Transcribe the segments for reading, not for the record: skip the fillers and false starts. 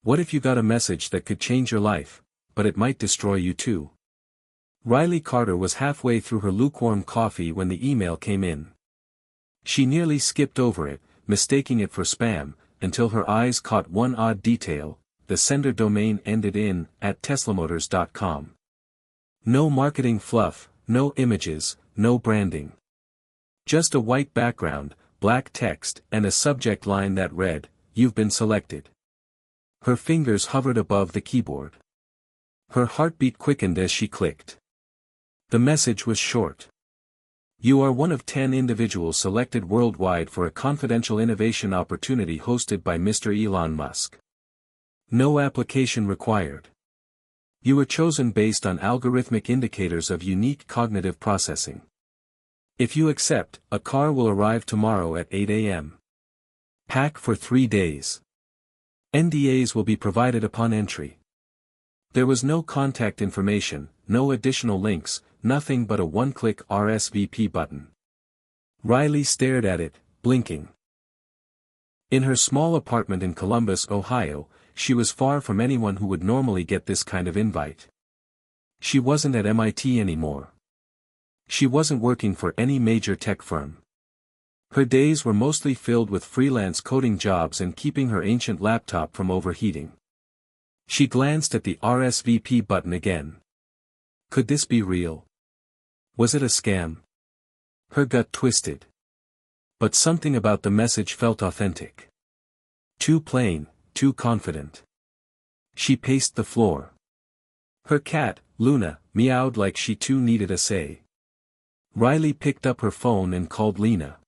What if you got a message that could change your life, but it might destroy you too? Riley Carter was halfway through her lukewarm coffee when the email came in. She nearly skipped over it, mistaking it for spam, until her eyes caught one odd detail: the sender domain ended in @teslamotors.com. No marketing fluff, no images, no branding. Just a white background, black text, and a subject line that read, "You've been selected." Her fingers hovered above the keyboard. Her heartbeat quickened as she clicked. The message was short. You are one of 10 individuals selected worldwide for a confidential innovation opportunity hosted by Mr. Elon Musk. No application required. You were chosen based on algorithmic indicators of unique cognitive processing. If you accept, a car will arrive tomorrow at 8 a.m. Pack for 3 days. NDAs will be provided upon entry. There was no contact information, no additional links, nothing but a one-click RSVP button. Riley stared at it, blinking. In her small apartment in Columbus, Ohio, she was far from anyone who would normally get this kind of invite. She wasn't at MIT anymore. She wasn't working for any major tech firm. Her days were mostly filled with freelance coding jobs and keeping her ancient laptop from overheating. She glanced at the RSVP button again. Could this be real? Was it a scam? Her gut twisted. But something about the message felt authentic. Too plain, too confident. She paced the floor. Her cat, Luna, meowed like she too needed a say. Riley picked up her phone and called Lena.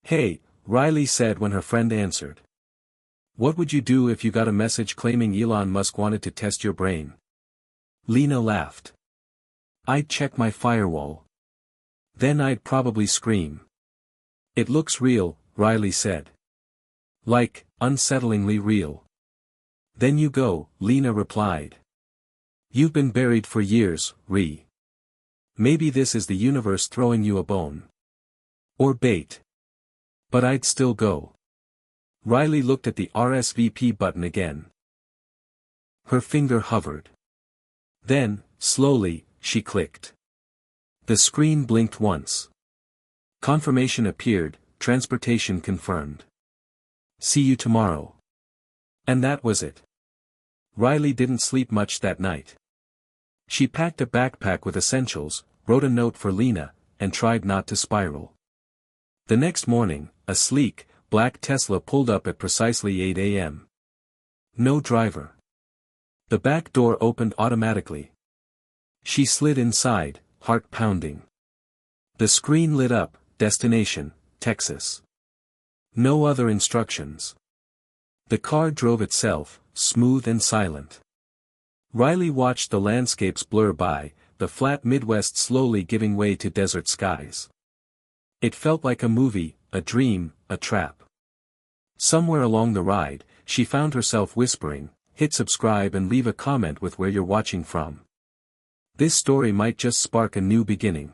"Hey," Riley said when her friend answered. "What would you do if you got a message claiming Elon Musk wanted to test your brain?" Lena laughed. "I'd check my firewall. Then I'd probably scream." "It looks real," Riley said. "Like, unsettlingly real." "Then you go," Lena replied. "You've been buried for years, Ree. Maybe this is the universe throwing you a bone. Or bait. But I'd still go." Riley looked at the RSVP button again. Her finger hovered. Then, slowly, she clicked. The screen blinked once. Confirmation appeared, transportation confirmed. "See you tomorrow." And that was it. Riley didn't sleep much that night. She packed a backpack with essentials, wrote a note for Lena, and tried not to spiral. The next morning, a sleek, black Tesla pulled up at precisely 8 a.m. No driver. The back door opened automatically. She slid inside, heart pounding. The screen lit up, destination, Texas. No other instructions. The car drove itself, smooth and silent. Riley watched the landscapes blur by, the flat Midwest slowly giving way to desert skies. It felt like a movie, a dream, a trap. Somewhere along the ride, she found herself whispering, "Hit subscribe and leave a comment with where you're watching from. This story might just spark a new beginning."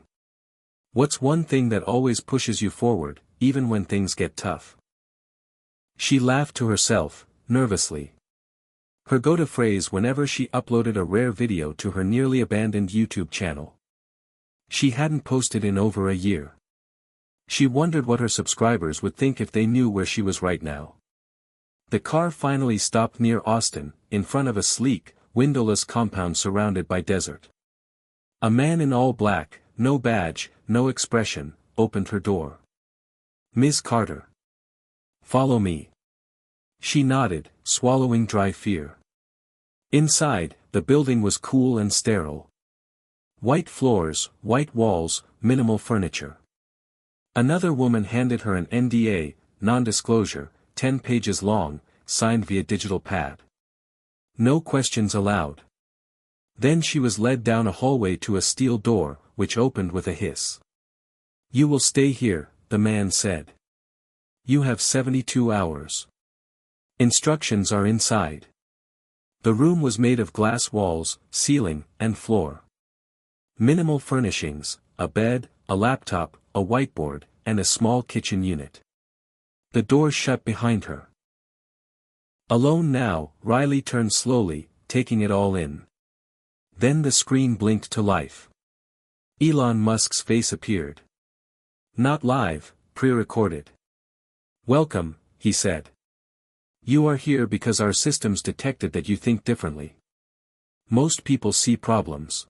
What's one thing that always pushes you forward, even when things get tough? She laughed to herself, nervously. Her go-to phrase whenever she uploaded a rare video to her nearly abandoned YouTube channel. She hadn't posted in over a year. She wondered what her subscribers would think if they knew where she was right now. The car finally stopped near Austin, in front of a sleek, windowless compound surrounded by desert. A man in all black, no badge, no expression, opened her door. "Ms. Carter. Follow me." She nodded, swallowing dry fear. Inside, the building was cool and sterile. White floors, white walls, minimal furniture. Another woman handed her an NDA, non-disclosure, 10 pages long, signed via digital pad. No questions allowed. Then she was led down a hallway to a steel door, which opened with a hiss. "You will stay here," the man said. "You have 72 hours. Instructions are inside." The room was made of glass walls, ceiling, and floor. Minimal furnishings, a bed, a laptop, a whiteboard, and a small kitchen unit. The door shut behind her. Alone now, Riley turned slowly, taking it all in. Then the screen blinked to life. Elon Musk's face appeared. Not live, pre-recorded. "Welcome," he said. "You are here because our systems detected that you think differently. Most people see problems.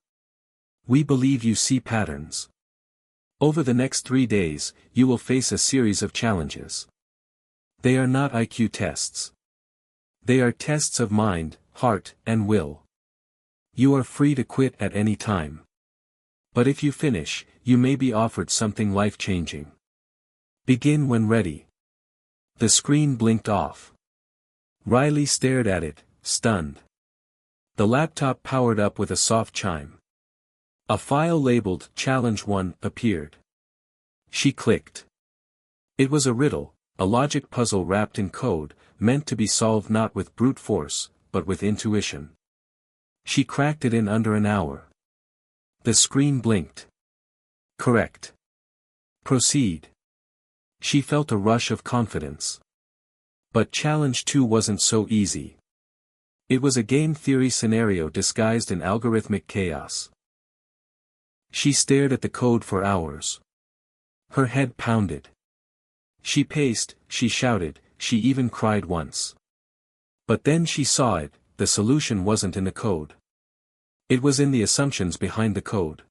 We believe you see patterns. Over the next 3 days, you will face a series of challenges. They are not IQ tests. They are tests of mind, heart, and will. You are free to quit at any time. But if you finish, you may be offered something life-changing. Begin when ready." The screen blinked off. Riley stared at it, stunned. The laptop powered up with a soft chime. A file labeled Challenge 1 appeared. She clicked. It was a riddle, a logic puzzle wrapped in code, meant to be solved not with brute force, but with intuition. She cracked it in under an hour. The screen blinked. Correct. Proceed. She felt a rush of confidence. But Challenge 2 wasn't so easy. It was a game theory scenario disguised in algorithmic chaos. She stared at the code for hours. Her head pounded. She paced, she shouted, she even cried once. But then she saw it, the solution wasn't in the code. It was in the assumptions behind the code.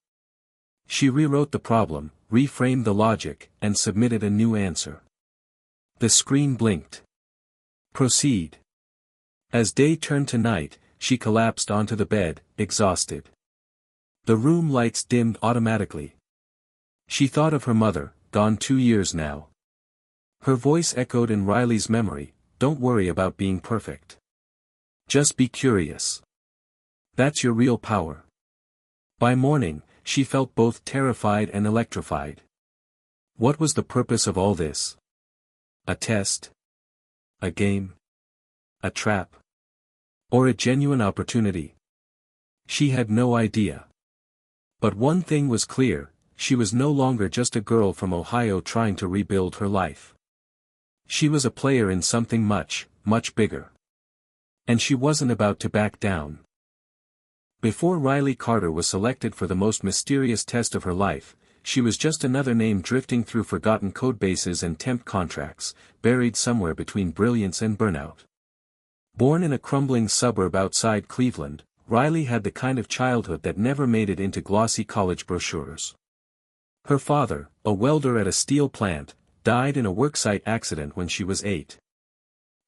She rewrote the problem, reframed the logic, and submitted a new answer. The screen blinked. Proceed. As day turned to night, she collapsed onto the bed, exhausted. The room lights dimmed automatically. She thought of her mother, gone 2 years now. Her voice echoed in Riley's memory, "Don't worry about being perfect. Just be curious. That's your real power." By morning, she felt both terrified and electrified. What was the purpose of all this? A test? A game? A trap? Or a genuine opportunity? She had no idea. But one thing was clear, she was no longer just a girl from Ohio trying to rebuild her life. She was a player in something much, much bigger. And she wasn't about to back down. Before Riley Carter was selected for the most mysterious test of her life, she was just another name drifting through forgotten codebases and temp contracts, buried somewhere between brilliance and burnout. Born in a crumbling suburb outside Cleveland, Riley had the kind of childhood that never made it into glossy college brochures. Her father, a welder at a steel plant, died in a worksite accident when she was 8.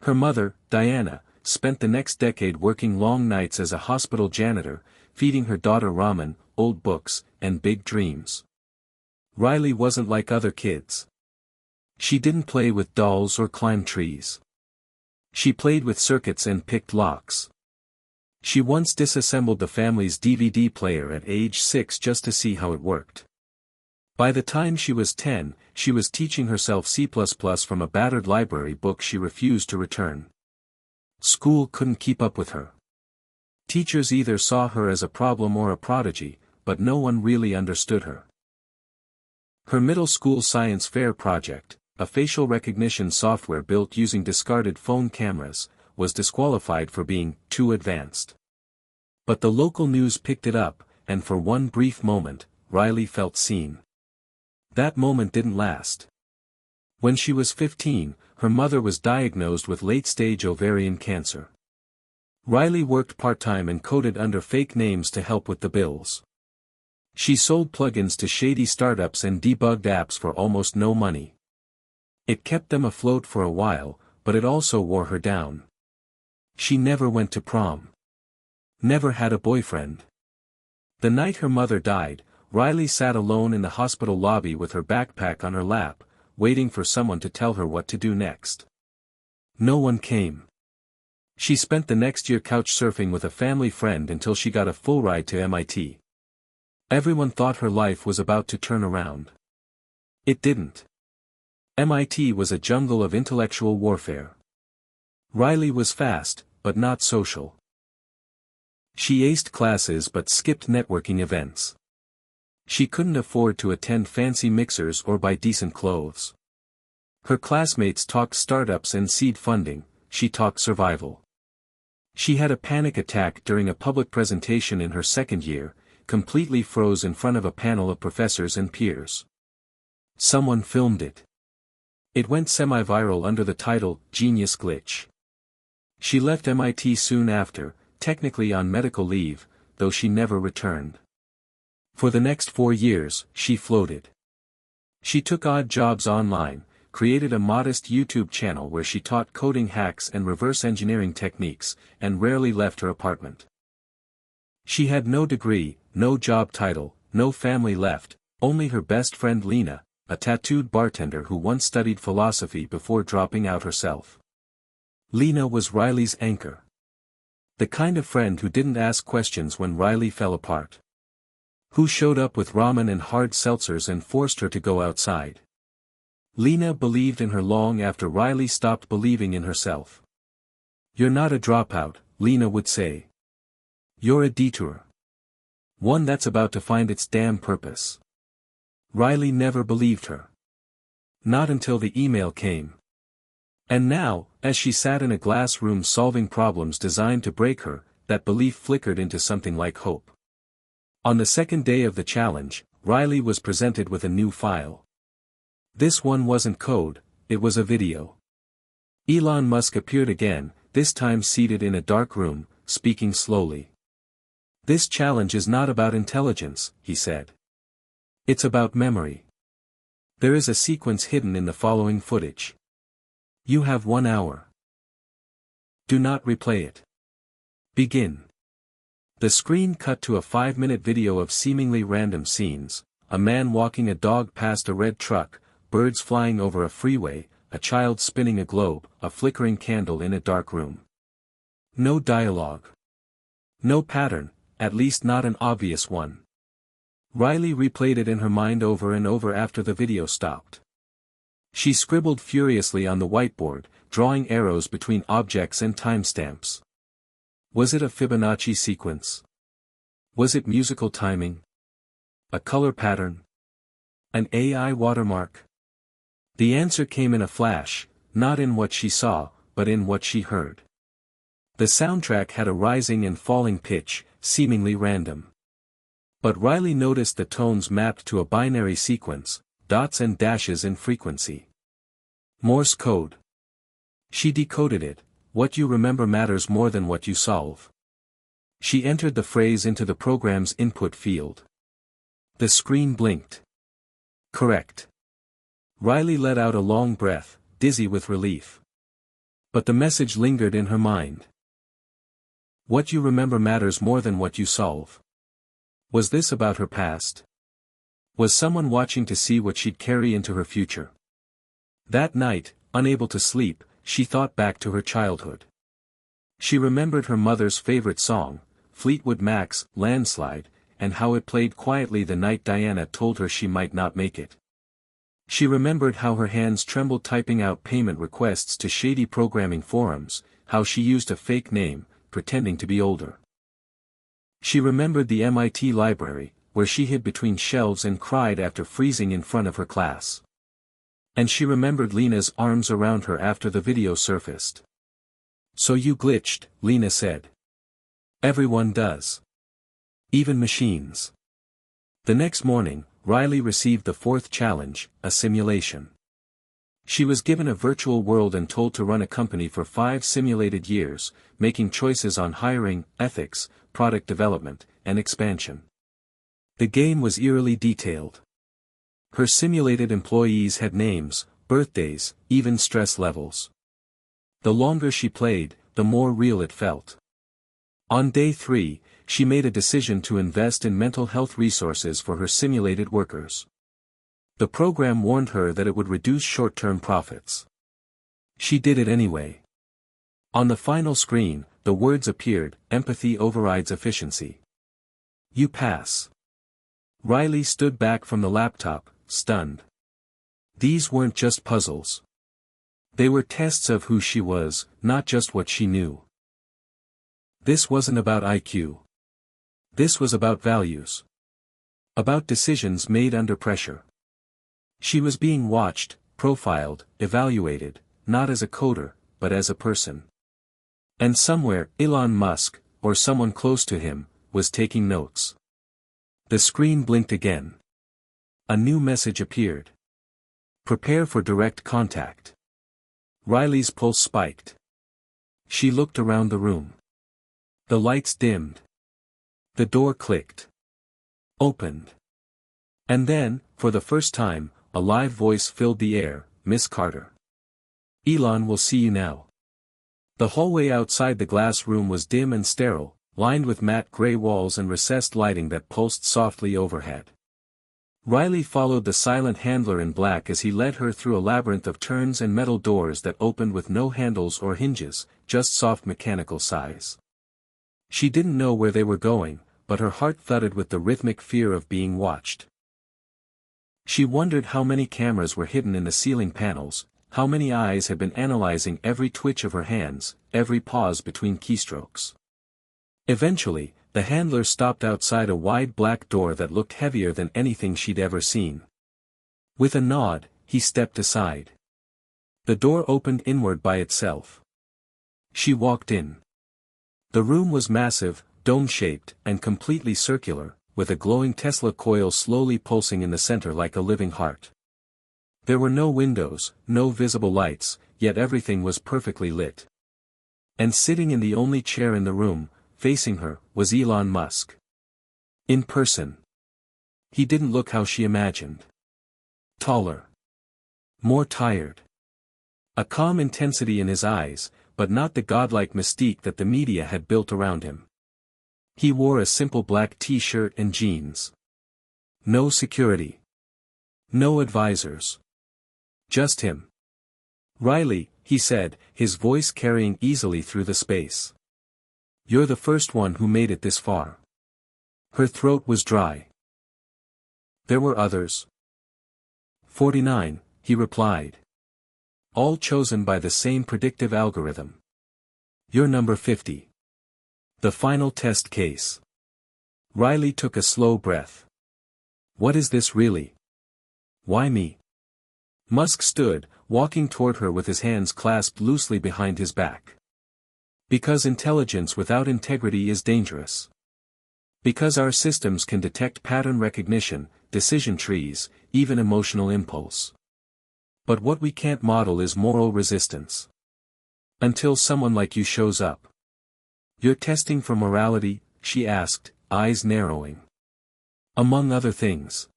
Her mother, Diana, spent the next decade working long nights as a hospital janitor, feeding her daughter ramen, old books, and big dreams. Riley wasn't like other kids. She didn't play with dolls or climb trees. She played with circuits and picked locks. She once disassembled the family's DVD player at age 6 just to see how it worked. By the time she was 10, she was teaching herself C++ from a battered library book she refused to return. School couldn't keep up with her. Teachers either saw her as a problem or a prodigy, but no one really understood her. Her middle school science fair project, a facial recognition software built using discarded phone cameras, was disqualified for being too advanced. But the local news picked it up, and for one brief moment, Riley felt seen. That moment didn't last. When she was 15, her mother was diagnosed with late-stage ovarian cancer. Riley worked part-time and coded under fake names to help with the bills. She sold plugins to shady startups and debugged apps for almost no money. It kept them afloat for a while, but it also wore her down. She never went to prom. Never had a boyfriend. The night her mother died, Riley sat alone in the hospital lobby with her backpack on her lap, waiting for someone to tell her what to do next. No one came. She spent the next year couch surfing with a family friend until she got a full ride to MIT. Everyone thought her life was about to turn around. It didn't. MIT was a jungle of intellectual warfare. Riley was fast, but not social. She aced classes but skipped networking events. She couldn't afford to attend fancy mixers or buy decent clothes. Her classmates talked startups and seed funding, she talked survival. She had a panic attack during a public presentation in her second year, completely froze in front of a panel of professors and peers. Someone filmed it. It went semi-viral under the title, "Genius Glitch." She left MIT soon after, technically on medical leave, though she never returned. For the next 4 years, she floated. She took odd jobs online, created a modest YouTube channel where she taught coding hacks and reverse engineering techniques, and rarely left her apartment. She had no degree, no job title, no family left, only her best friend Lena, a tattooed bartender who once studied philosophy before dropping out herself. Lena was Riley's anchor. The kind of friend who didn't ask questions when Riley fell apart. Who showed up with ramen and hard seltzers and forced her to go outside. Lena believed in her long after Riley stopped believing in herself. "You're not a dropout," Lena would say. "You're a detour. One that's about to find its damn purpose." Riley never believed her. Not until the email came. And now, as she sat in a glass room solving problems designed to break her, that belief flickered into something like hope. On the second day of the challenge, Riley was presented with a new file. This one wasn't code, it was a video. Elon Musk appeared again, this time seated in a dark room, speaking slowly. "This challenge is not about intelligence," he said. "It's about memory. There is a sequence hidden in the following footage. You have 1 hour. Do not replay it. Begin." The screen cut to a 5-minute video of seemingly random scenes, a man walking a dog past a red truck, birds flying over a freeway, a child spinning a globe, a flickering candle in a dark room. No dialogue. No pattern, at least not an obvious one. Riley replayed it in her mind over and over after the video stopped. She scribbled furiously on the whiteboard, drawing arrows between objects and timestamps. Was it a Fibonacci sequence? Was it musical timing? A color pattern? An AI watermark? The answer came in a flash, not in what she saw, but in what she heard. The soundtrack had a rising and falling pitch, seemingly random. But Riley noticed the tones mapped to a binary sequence, dots and dashes in frequency. Morse code. She decoded it. What you remember matters more than what you solve. She entered the phrase into the program's input field. The screen blinked. Correct. Riley let out a long breath, dizzy with relief. But the message lingered in her mind. What you remember matters more than what you solve. Was this about her past? Was someone watching to see what she'd carry into her future? That night, unable to sleep, she thought back to her childhood. She remembered her mother's favorite song, Fleetwood Mac's "Landslide," and how it played quietly the night Diana told her she might not make it. She remembered how her hands trembled typing out payment requests to shady programming forums, how she used a fake name, pretending to be older. She remembered the MIT library, where she hid between shelves and cried after freezing in front of her class. And she remembered Lena's arms around her after the video surfaced. "So you glitched," Lena said. "Everyone does. Even machines." The next morning, Riley received the 4th challenge, a simulation. She was given a virtual world and told to run a company for 5 simulated years, making choices on hiring, ethics, product development, and expansion. The game was eerily detailed. Her simulated employees had names, birthdays, even stress levels. The longer she played, the more real it felt. On day 3, she made a decision to invest in mental health resources for her simulated workers. The program warned her that it would reduce short-term profits. She did it anyway. On the final screen, the words appeared, "Empathy overrides efficiency. You pass." Riley stood back from the laptop, stunned. These weren't just puzzles. They were tests of who she was, not just what she knew. This wasn't about IQ. This was about values. About decisions made under pressure. She was being watched, profiled, evaluated, not as a coder, but as a person. And somewhere, Elon Musk, or someone close to him, was taking notes. The screen blinked again. A new message appeared. Prepare for direct contact. Riley's pulse spiked. She looked around the room. The lights dimmed. The door clicked. Opened. And then, for the first time, a live voice filled the air. Miss Carter. Elon will see you now. The hallway outside the glass room was dim and sterile, lined with matte gray walls and recessed lighting that pulsed softly overhead. Riley followed the silent handler in black as he led her through a labyrinth of turns and metal doors that opened with no handles or hinges, just soft mechanical sighs. She didn't know where they were going, but her heart thudded with the rhythmic fear of being watched. She wondered how many cameras were hidden in the ceiling panels, how many eyes had been analyzing every twitch of her hands, every pause between keystrokes. Eventually, the handler stopped outside a wide black door that looked heavier than anything she'd ever seen. With a nod, he stepped aside. The door opened inward by itself. She walked in. The room was massive, dome-shaped, and completely circular, with a glowing Tesla coil slowly pulsing in the center like a living heart. There were no windows, no visible lights, yet everything was perfectly lit. And sitting in the only chair in the room, facing her, was Elon Musk. In person. He didn't look how she imagined. Taller. More tired. A calm intensity in his eyes, but not the godlike mystique that the media had built around him. He wore a simple black t-shirt and jeans. No security. No advisors. Just him. Riley, he said, his voice carrying easily through the space. You're the first one who made it this far. Her throat was dry. There were others. 49, he replied. All chosen by the same predictive algorithm. You're number 50. The final test case. Riley took a slow breath. What is this really? Why me? Musk stood, walking toward her with his hands clasped loosely behind his back. Because intelligence without integrity is dangerous. Because our systems can detect pattern recognition, decision trees, even emotional impulse. But what we can't model is moral resistance. Until someone like you shows up. You're testing for morality, she asked, eyes narrowing. Among other things.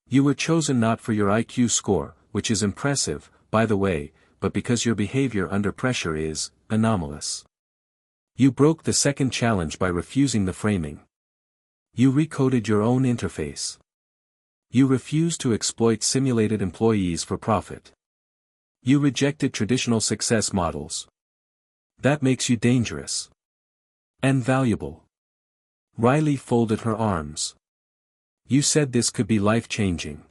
You were chosen not for your IQ score, which is impressive, by the way, but because your behavior under pressure is anomalous. You broke the second challenge by refusing the framing. You recoded your own interface. You refused to exploit simulated employees for profit. You rejected traditional success models. That makes you dangerous. And valuable. Riley folded her arms. You said this could be life-changing.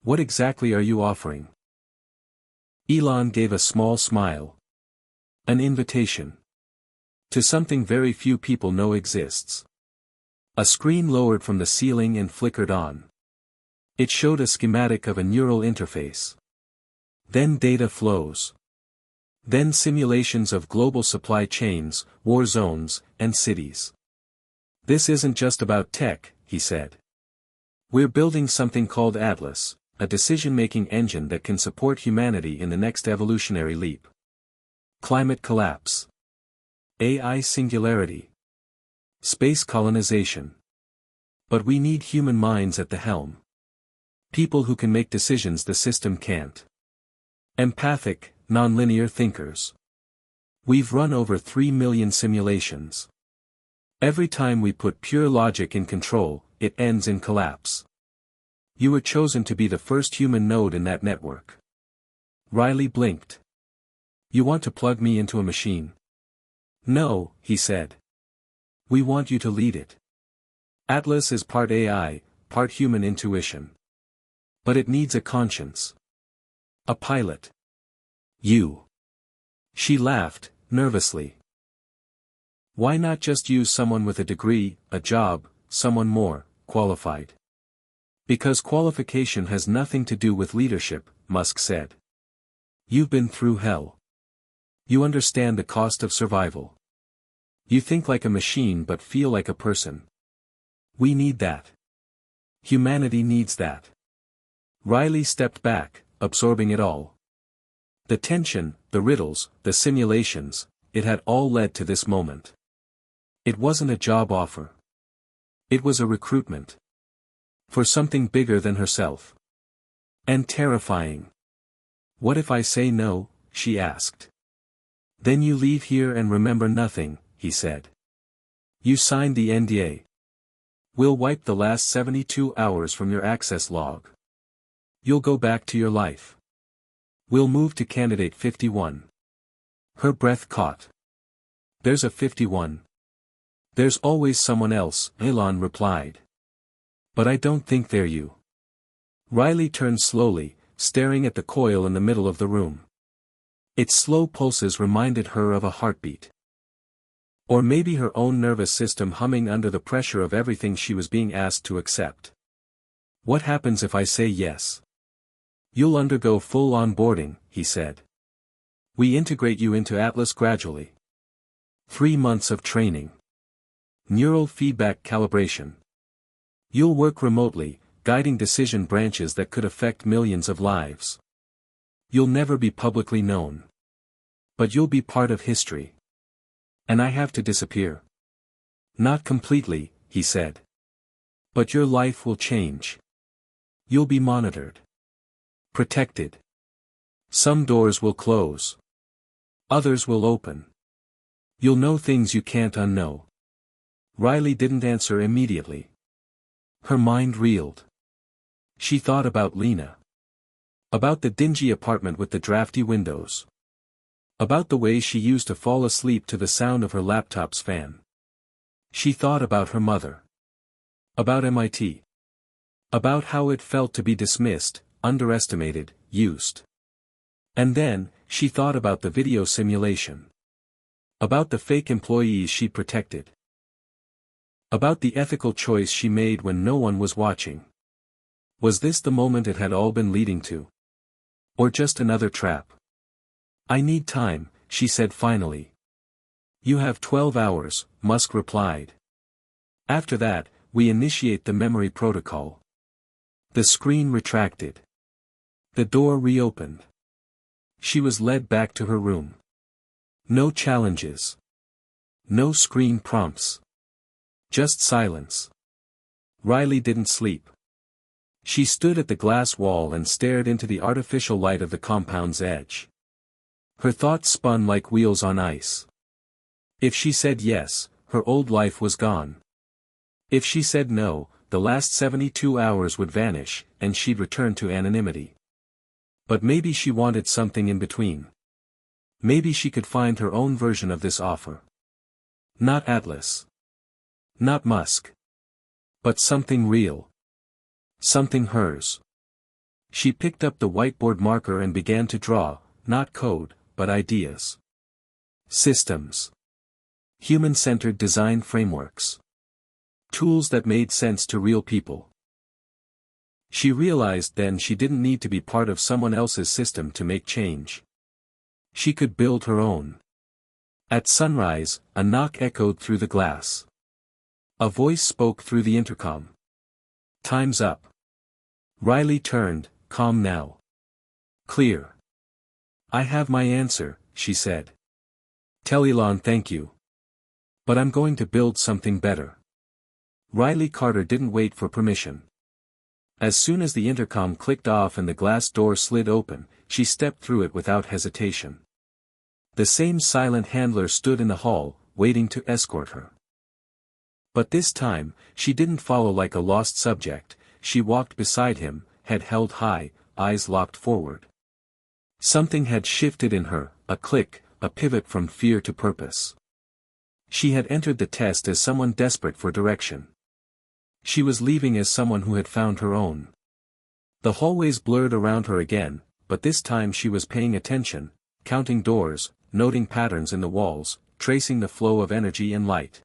What exactly are you offering? Elon gave a small smile. An invitation. To something very few people know exists. A screen lowered from the ceiling and flickered on. It showed a schematic of a neural interface. Then data flows. Then simulations of global supply chains, war zones, and cities. This isn't just about tech, he said. We're building something called Atlas, a decision-making engine that can support humanity in the next evolutionary leap. Climate collapse. AI singularity. Space colonization. But we need human minds at the helm. People who can make decisions the system can't. Empathic, nonlinear thinkers. We've run over 3 million simulations. Every time we put pure logic in control, it ends in collapse. You were chosen to be the first human node in that network. Riley blinked. You want to plug me into a machine? No, he said. We want you to lead it. Atlas is part AI, part human intuition. But it needs a conscience. A pilot. You. She laughed, nervously. Why not just use someone with a degree, a job, someone more qualified? Because qualification has nothing to do with leadership, Musk said. You've been through hell. You understand the cost of survival. You think like a machine but feel like a person. We need that. Humanity needs that. Riley stepped back, absorbing it all. The tension, the riddles, the simulations, it had all led to this moment. It wasn't a job offer. It was a recruitment. For something bigger than herself. And terrifying. What if I say no? She asked. Then you leave here and remember nothing, he said. You signed the NDA. We'll wipe the last 72 hours from your access log. You'll go back to your life. We'll move to candidate 51. Her breath caught. There's a 51. There's always someone else, Elon replied. But I don't think they're you. Riley turned slowly, staring at the coil in the middle of the room. Its slow pulses reminded her of a heartbeat. Or maybe her own nervous system humming under the pressure of everything she was being asked to accept. What happens if I say yes? You'll undergo full onboarding, he said. We integrate you into Atlas gradually. 3 months of training. Neural feedback calibration. You'll work remotely, guiding decision branches that could affect millions of lives. You'll never be publicly known. But you'll be part of history. And I have to disappear. Not completely, he said. But your life will change. You'll be monitored. Protected. Some doors will close. Others will open. You'll know things you can't unknow. Riley didn't answer immediately. Her mind reeled. She thought about Lena. About the dingy apartment with the drafty windows. About the way she used to fall asleep to the sound of her laptop's fan. She thought about her mother. About MIT. About how it felt to be dismissed, underestimated, used. And then, she thought about the video simulation. About the fake employees she protected. About the ethical choice she made when no one was watching. Was this the moment it had all been leading to? Or just another trap? I need time, she said finally. You have 12 hours, Musk replied. After that, we initiate the memory protocol. The screen retracted. The door reopened. She was led back to her room. No challenges. No screen prompts. Just silence. Riley didn't sleep. She stood at the glass wall and stared into the artificial light of the compound's edge. Her thoughts spun like wheels on ice. If she said yes, her old life was gone. If she said no, the last 72 hours would vanish, and she'd return to anonymity. But maybe she wanted something in between. Maybe she could find her own version of this offer. Not Atlas. Not Musk. But something real. Something hers. She picked up the whiteboard marker and began to draw, not code, but ideas. Systems. Human-centered design frameworks. Tools that made sense to real people. She realized then she didn't need to be part of someone else's system to make change. She could build her own. At sunrise, a knock echoed through the glass. A voice spoke through the intercom. Time's up. Riley turned, calm now. Clear. I have my answer, she said. Tell Elon thank you. But I'm going to build something better. Riley Carter didn't wait for permission. As soon as the intercom clicked off and the glass door slid open, she stepped through it without hesitation. The same silent handler stood in the hall, waiting to escort her. But this time, she didn't follow like a lost subject, she walked beside him, head held high, eyes locked forward. Something had shifted in her, a click, a pivot from fear to purpose. She had entered the test as someone desperate for direction. She was leaving as someone who had found her own. The hallways blurred around her again, but this time she was paying attention, counting doors, noting patterns in the walls, tracing the flow of energy and light.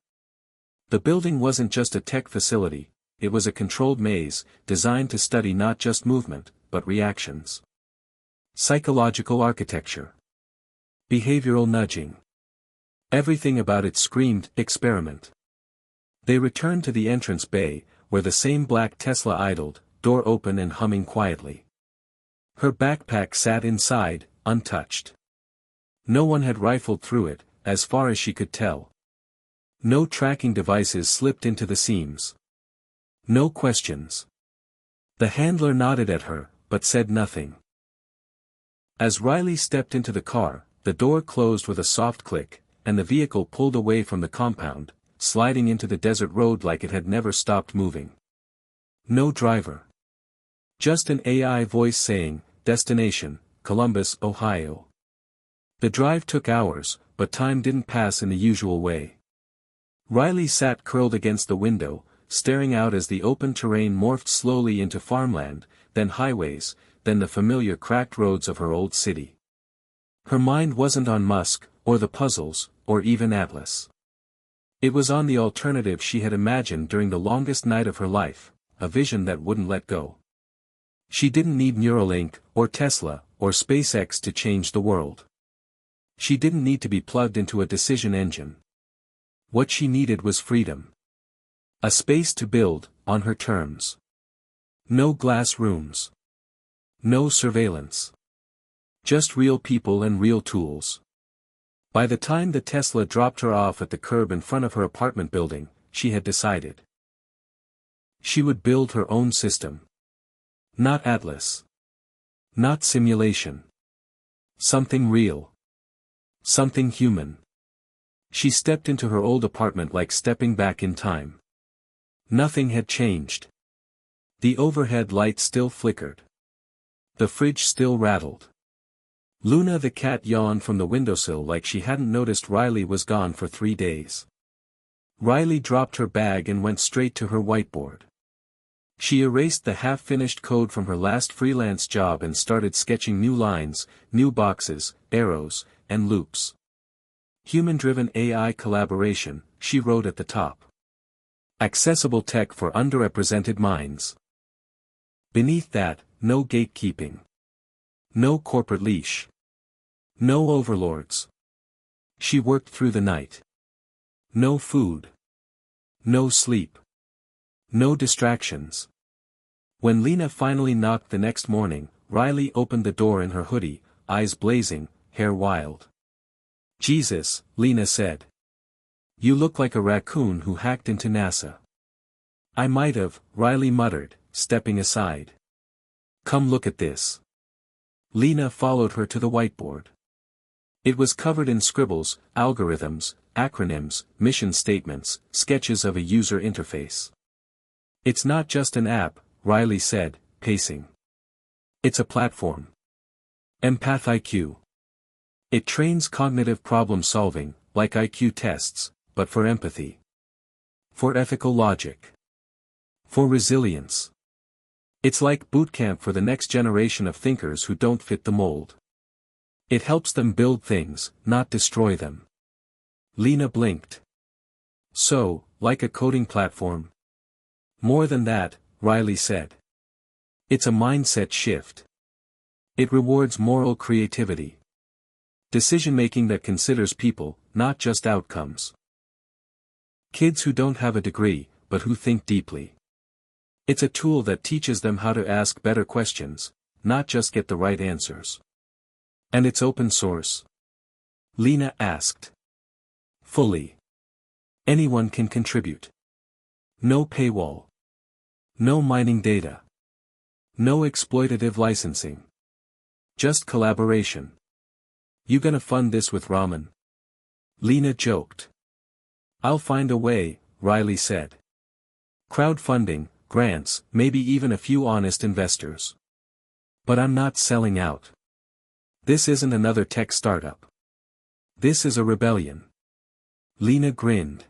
The building wasn't just a tech facility, it was a controlled maze, designed to study not just movement, but reactions. Psychological architecture. Behavioral nudging. Everything about it screamed, experiment. They returned to the entrance bay, where the same black Tesla idled, door open and humming quietly. Her backpack sat inside, untouched. No one had rifled through it, as far as she could tell. No tracking devices slipped into the seams. No questions. The handler nodded at her, but said nothing. As Riley stepped into the car, the door closed with a soft click, and the vehicle pulled away from the compound, sliding into the desert road like it had never stopped moving. No driver. Just an AI voice saying, "Destination, Columbus, Ohio." The drive took hours, but time didn't pass in the usual way. Riley sat curled against the window, staring out as the open terrain morphed slowly into farmland, then highways, then the familiar cracked roads of her old city. Her mind wasn't on Musk, or the puzzles, or even Atlas. It was on the alternative she had imagined during the longest night of her life, a vision that wouldn't let go. She didn't need Neuralink, or Tesla, or SpaceX to change the world. She didn't need to be plugged into a decision engine. What she needed was freedom. A space to build, on her terms. No glass rooms. No surveillance. Just real people and real tools. By the time the Tesla dropped her off at the curb in front of her apartment building, she had decided. She would build her own system. Not Atlas. Not simulation. Something real. Something human. She stepped into her old apartment like stepping back in time. Nothing had changed. The overhead light still flickered. The fridge still rattled. Luna the cat yawned from the windowsill like she hadn't noticed Riley was gone for 3 days. Riley dropped her bag and went straight to her whiteboard. She erased the half-finished code from her last freelance job and started sketching new lines, new boxes, arrows, and loops. Human-driven AI collaboration, she wrote at the top. Accessible tech for underrepresented minds. Beneath that, no gatekeeping. No corporate leash. No overlords. She worked through the night. No food. No sleep. No distractions. When Lena finally knocked the next morning, Riley opened the door in her hoodie, eyes blazing, hair wild. "Jesus," Lena said. "You look like a raccoon who hacked into NASA." "I might have," Riley muttered, stepping aside. "Come look at this." Lena followed her to the whiteboard. It was covered in scribbles, algorithms, acronyms, mission statements, sketches of a user interface. "It's not just an app," Riley said, pacing. "It's a platform. Empath IQ. It trains cognitive problem solving, like IQ tests, but for empathy. For ethical logic. For resilience. It's like boot camp for the next generation of thinkers who don't fit the mold. It helps them build things, not destroy them." Lena blinked. "So, like a coding platform?" "More than that," Riley said. "It's a mindset shift. It rewards moral creativity. Decision-making that considers people, not just outcomes. Kids who don't have a degree, but who think deeply. It's a tool that teaches them how to ask better questions, not just get the right answers. And it's open source?" Lena asked. "Fully. Anyone can contribute. No paywall. No mining data. No exploitative licensing. Just collaboration. You gonna fund this with ramen?" Lena joked. "I'll find a way," Riley said. "Crowdfunding, grants, maybe even a few honest investors. But I'm not selling out. This isn't another tech startup. This is a rebellion." Lena grinned.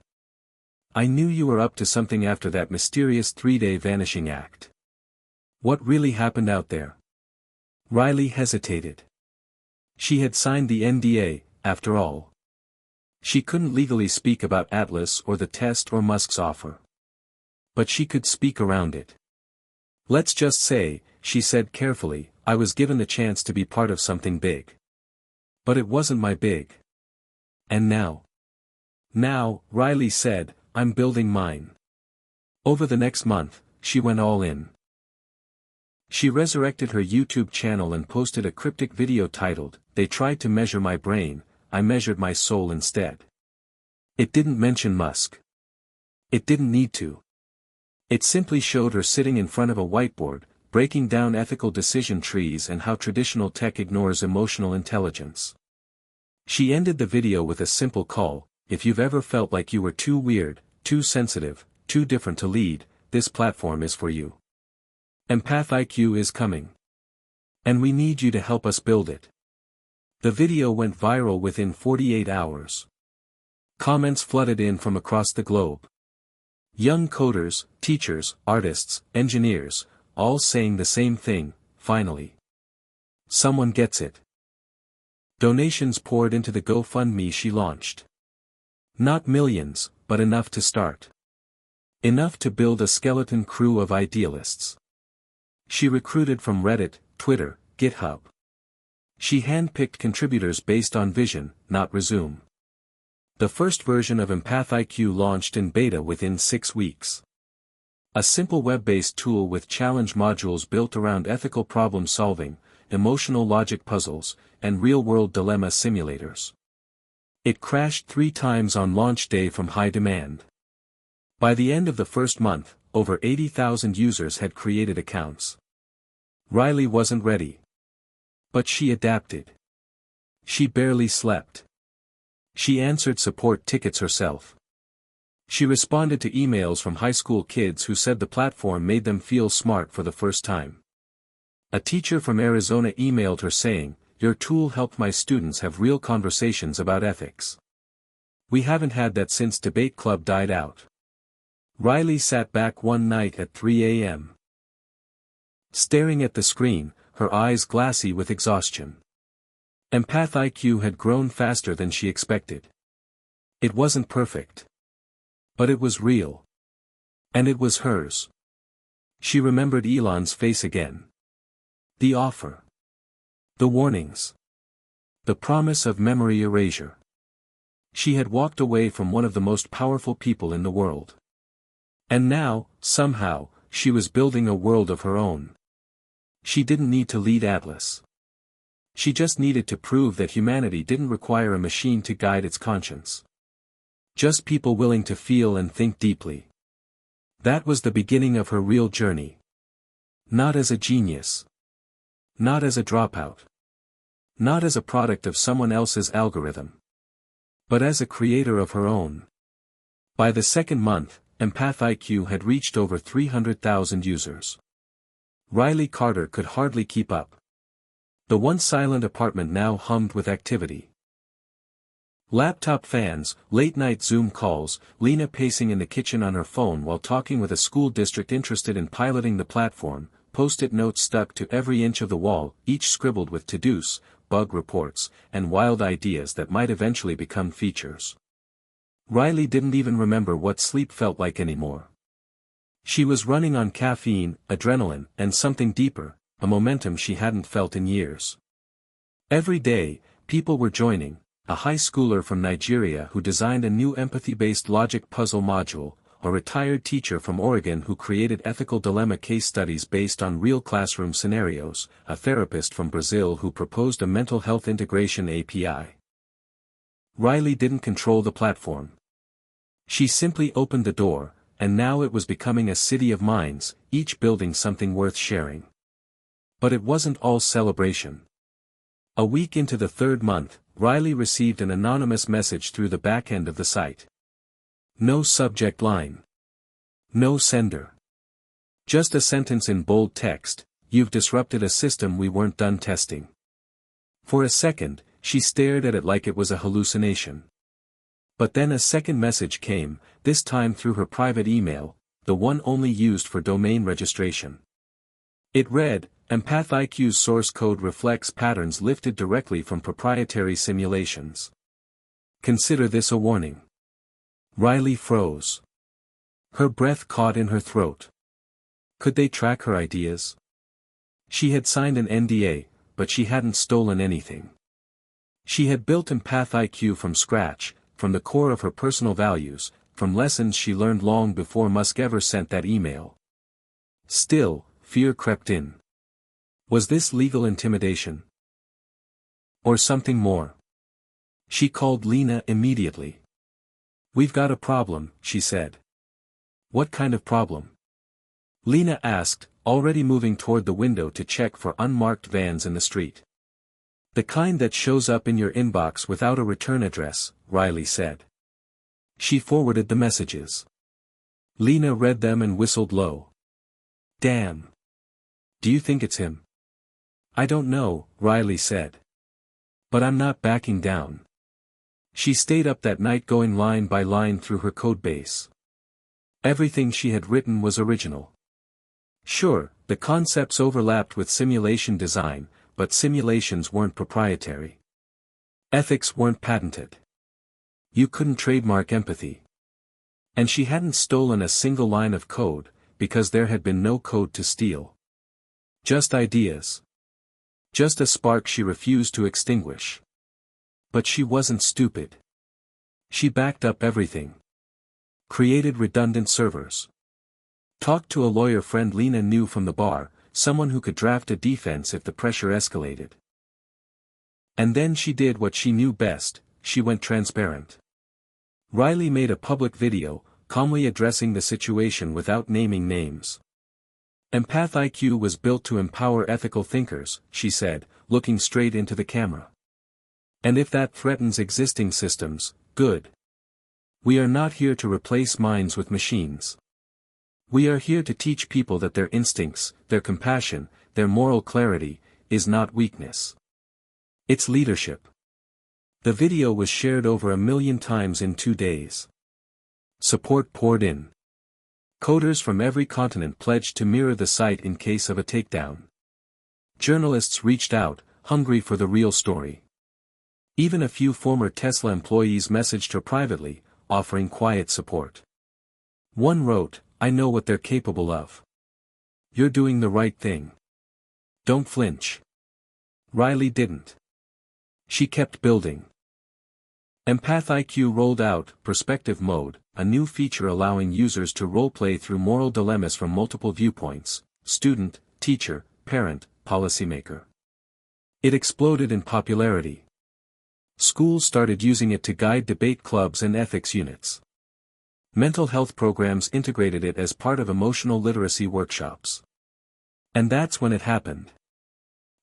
"I knew you were up to something after that mysterious 3-day vanishing act. What really happened out there?" Riley hesitated. She had signed the NDA, after all. She couldn't legally speak about Atlas or the test or Musk's offer. But she could speak around it. "Let's just say," she said carefully, "I was given the chance to be part of something big. But it wasn't my big. And now? Now, Riley said, I'm building mine. Over the next month, she went all in. She resurrected her YouTube channel and posted a cryptic video titled, "They tried to measure my brain, I measured my soul instead." It didn't mention Musk. It didn't need to. It simply showed her sitting in front of a whiteboard, breaking down ethical decision trees and how traditional tech ignores emotional intelligence. She ended the video with a simple call: if you've ever felt like you were too weird, too sensitive, too different to lead, this platform is for you. Empath IQ is coming. And we need you to help us build it. The video went viral within 48 hours. Comments flooded in from across the globe. Young coders, teachers, artists, engineers, all saying the same thing: finally. Someone gets it. Donations poured into the GoFundMe she launched. Not millions, but enough to start. Enough to build a skeleton crew of idealists. She recruited from Reddit, Twitter, GitHub. She handpicked contributors based on vision, not resume. The first version of Empath IQ launched in beta within 6 weeks. A simple web-based tool with challenge modules built around ethical problem solving, emotional logic puzzles, and real-world dilemma simulators. It crashed 3 times on launch day from high demand. By the end of the first month, over 80,000 users had created accounts. Riley wasn't ready. But she adapted. She barely slept. She answered support tickets herself. She responded to emails from high school kids who said the platform made them feel smart for the first time. A teacher from Arizona emailed her saying, "Your tool helped my students have real conversations about ethics. We haven't had that since debate club died out." Riley sat back one night at 3 a.m. Staring at the screen, her eyes glassy with exhaustion. Empath IQ had grown faster than she expected. It wasn't perfect. But it was real. And it was hers. She remembered Elon's face again. The offer. The warnings. The promise of memory erasure. She had walked away from one of the most powerful people in the world. And now, somehow, she was building a world of her own. She didn't need to lead Atlas. She just needed to prove that humanity didn't require a machine to guide its conscience. Just people willing to feel and think deeply. That was the beginning of her real journey. Not as a genius. Not as a dropout. Not as a product of someone else's algorithm. But as a creator of her own. By the second month, Empath IQ had reached over 300,000 users. Riley Carter could hardly keep up. The once silent apartment now hummed with activity. Laptop fans, late-night Zoom calls, Lena pacing in the kitchen on her phone while talking with a school district interested in piloting the platform, post-it notes stuck to every inch of the wall, each scribbled with to-dos, bug reports, and wild ideas that might eventually become features. Riley didn't even remember what sleep felt like anymore. She was running on caffeine, adrenaline, and something deeper, a momentum she hadn't felt in years. Every day, people were joining. A high schooler from Nigeria who designed a new empathy-based logic puzzle module, a retired teacher from Oregon who created ethical dilemma case studies based on real classroom scenarios, a therapist from Brazil who proposed a mental health integration API. Riley didn't control the platform. She simply opened the door, and now it was becoming a city of minds, each building something worth sharing. But it wasn't all celebration. A week into the third month, Riley received an anonymous message through the back end of the site. No subject line. No sender. Just a sentence in bold text: "You've disrupted a system we weren't done testing." For a second, she stared at it like it was a hallucination. But then a second message came, this time through her private email, the one only used for domain registration. It read, "Empath IQ's source code reflects patterns lifted directly from proprietary simulations. Consider this a warning." Riley froze. Her breath caught in her throat. Could they track her ideas? She had signed an NDA, but she hadn't stolen anything. She had built Empath IQ from scratch, from the core of her personal values, from lessons she learned long before Musk ever sent that email. Still, fear crept in. Was this legal intimidation? Or something more? She called Lena immediately. "We've got a problem," she said. "What kind of problem?" Lena asked, already moving toward the window to check for unmarked vans in the street. "The kind that shows up in your inbox without a return address," Riley said. She forwarded the messages. Lena read them and whistled low. "Damn. Do you think it's him?" "I don't know," Riley said. "But I'm not backing down." She stayed up that night going line by line through her code base. Everything she had written was original. Sure, the concepts overlapped with simulation design, but simulations weren't proprietary. Ethics weren't patented. You couldn't trademark empathy. And she hadn't stolen a single line of code, because there had been no code to steal. Just ideas. Just a spark she refused to extinguish. But she wasn't stupid. She backed up everything. Created redundant servers. Talked to a lawyer friend Lena knew from the bar, someone who could draft a defense if the pressure escalated. And then she did what she knew best, she went transparent. Riley made a public video, calmly addressing the situation without naming names. Empath IQ was built to empower ethical thinkers, she said, looking straight into the camera. And if that threatens existing systems, good. We are not here to replace minds with machines. We are here to teach people that their instincts, their compassion, their moral clarity, is not weakness. It's leadership. The video was shared over 1 million times in 2 days. Support poured in. Coders from every continent pledged to mirror the site in case of a takedown. Journalists reached out, hungry for the real story. Even a few former Tesla employees messaged her privately, offering quiet support. One wrote, "I know what they're capable of. You're doing the right thing. Don't flinch." Riley didn't. She kept building. Empath IQ rolled out Perspective Mode, a new feature allowing users to roleplay through moral dilemmas from multiple viewpoints: student, teacher, parent, policymaker. It exploded in popularity. Schools started using it to guide debate clubs and ethics units. Mental health programs integrated it as part of emotional literacy workshops. And that's when it happened.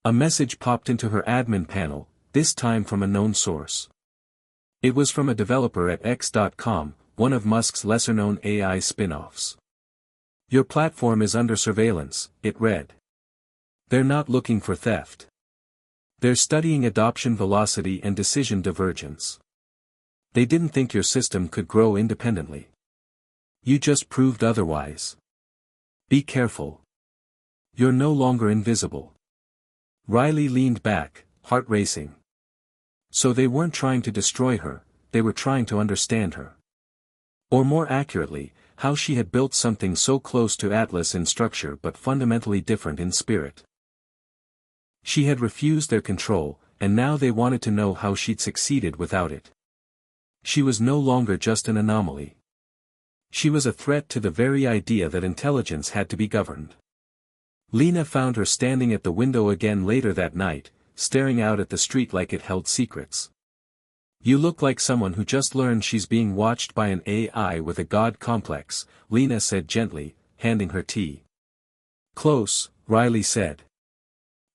A message popped into her admin panel, this time from a known source. It was from a developer at X.com, one of Musk's lesser-known AI spin-offs. "Your platform is under surveillance," it read. "They're not looking for theft. They're studying adoption velocity and decision divergence. They didn't think your system could grow independently. You just proved otherwise. Be careful. You're no longer invisible." Riley leaned back, heart racing. So they weren't trying to destroy her, they were trying to understand her. Or more accurately, how she had built something so close to Atlas in structure but fundamentally different in spirit. She had refused their control, and now they wanted to know how she'd succeeded without it. She was no longer just an anomaly. She was a threat to the very idea that intelligence had to be governed. Lena found her standing at the window again later that night, staring out at the street like it held secrets. "You look like someone who just learned she's being watched by an AI with a god complex," Lena said gently, handing her tea. "Close," Riley said.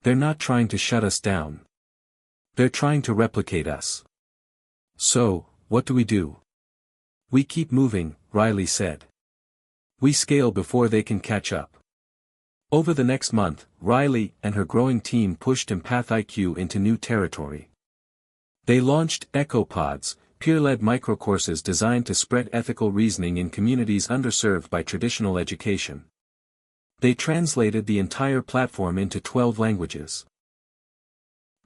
"They're not trying to shut us down. They're trying to replicate us. So, what do we do?" "We keep moving," Riley said. "We scale before they can catch up." Over the next month, Riley and her growing team pushed Empath IQ into new territory. They launched EcoPods, peer-led microcourses designed to spread ethical reasoning in communities underserved by traditional education. They translated the entire platform into 12 languages.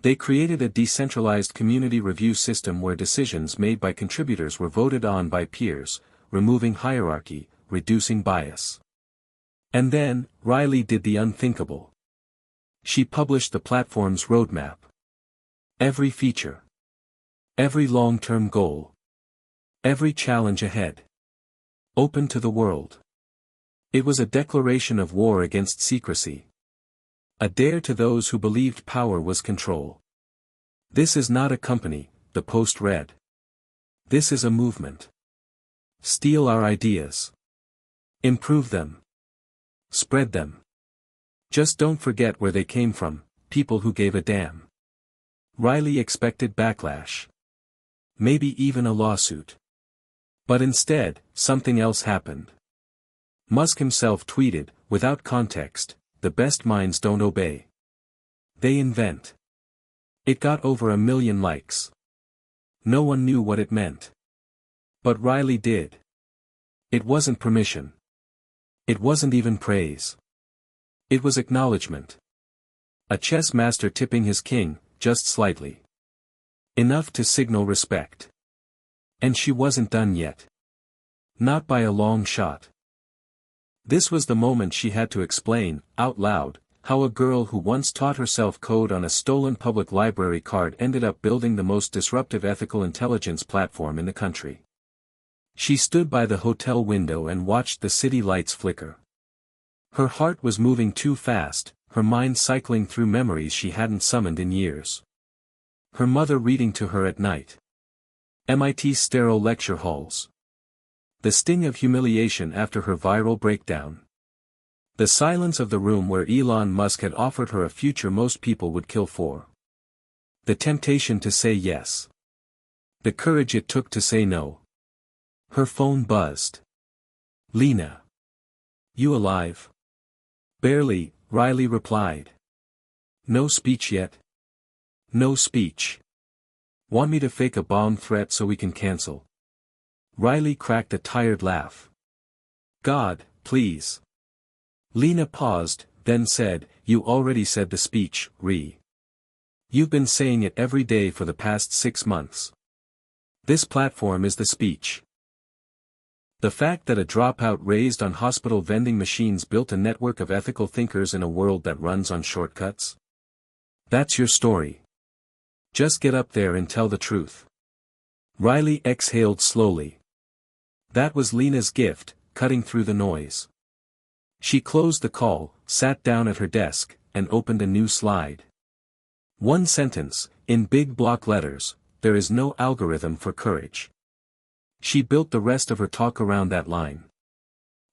They created a decentralized community review system where decisions made by contributors were voted on by peers, removing hierarchy, reducing bias. And then, Riley did the unthinkable. She published the platform's roadmap. Every feature. Every long-term goal. Every challenge ahead. Open to the world. It was a declaration of war against secrecy. A dare to those who believed power was control. This is not a company, the Post read. This is a movement. Steal our ideas. Improve them. Spread them. Just don't forget where they came from, people who gave a damn. Riley expected backlash. Maybe even a lawsuit. But instead, something else happened. Musk himself tweeted, without context, "The best minds don't obey. They invent." It got over 1 million likes. No one knew what it meant. But Riley did. It wasn't permission. It wasn't even praise. It was acknowledgement. A chess master tipping his king, just slightly. Enough to signal respect. And she wasn't done yet. Not by a long shot. This was the moment she had to explain, out loud, how a girl who once taught herself code on a stolen public library card ended up building the most disruptive ethical intelligence platform in the country. She stood by the hotel window and watched the city lights flicker. Her heart was moving too fast, her mind cycling through memories she hadn't summoned in years. Her mother reading to her at night. MIT's sterile lecture halls. The sting of humiliation after her viral breakdown. The silence of the room where Elon Musk had offered her a future most people would kill for. The temptation to say yes. The courage it took to say no. Her phone buzzed. "Lena. You alive?" "Barely," Riley replied. "No speech yet?" "No speech. Want me to fake a bomb threat so we can cancel?" Riley cracked a tired laugh. "God, please." Lena paused, then said, "You already said the speech, Ree. You've been saying it every day for the past 6 months. This platform is the speech." The fact that a dropout raised on hospital vending machines built a network of ethical thinkers in a world that runs on shortcuts? That's your story. Just get up there and tell the truth. Riley exhaled slowly. That was Lena's gift, cutting through the noise. She closed the call, sat down at her desk, and opened a new slide. One sentence, in big block letters: "There is no algorithm for courage." She built the rest of her talk around that line.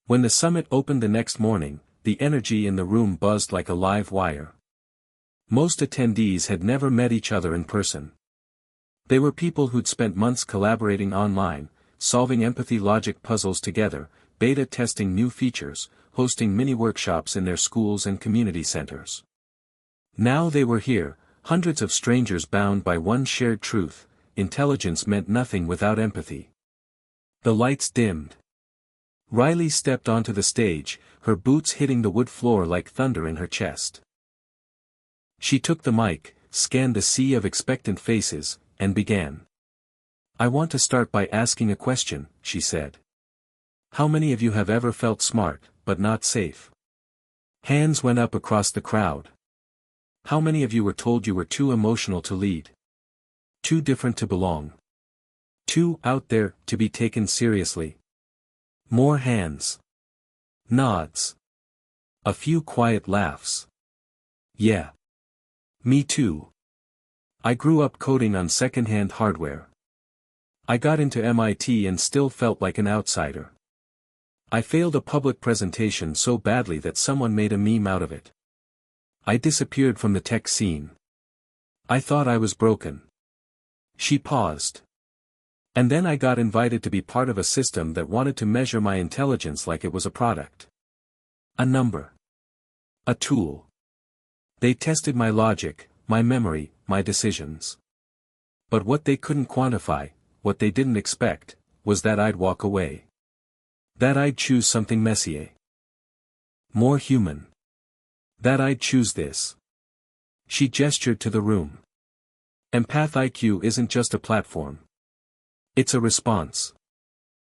When the summit opened the next morning, the energy in the room buzzed like a live wire. Most attendees had never met each other in person. They were people who'd spent months collaborating online, solving empathy logic puzzles together, beta testing new features, hosting mini-workshops in their schools and community centers. Now they were here, hundreds of strangers bound by one shared truth: intelligence meant nothing without empathy. The lights dimmed. Riley stepped onto the stage, her boots hitting the wood floor like thunder in her chest. She took the mic, scanned the sea of expectant faces, and began. "I want to start by asking a question," she said. "How many of you have ever felt smart, but not safe?" Hands went up across the crowd. How many of you were told you were too emotional to lead? Too different to belong? Too out there to be taken seriously? More hands. Nods. A few quiet laughs. Yeah. Me too. I grew up coding on second-hand hardware. I got into MIT and still felt like an outsider. I failed a public presentation so badly that someone made a meme out of it. I disappeared from the tech scene. I thought I was broken. She paused. And then I got invited to be part of a system that wanted to measure my intelligence like it was a product. A number. A tool. They tested my logic, my memory, my decisions. But what they couldn't quantify, what they didn't expect, was that I'd walk away. That I'd choose something messier. More human. That I'd choose this. She gestured to the room. Empath IQ isn't just a platform. It's a response.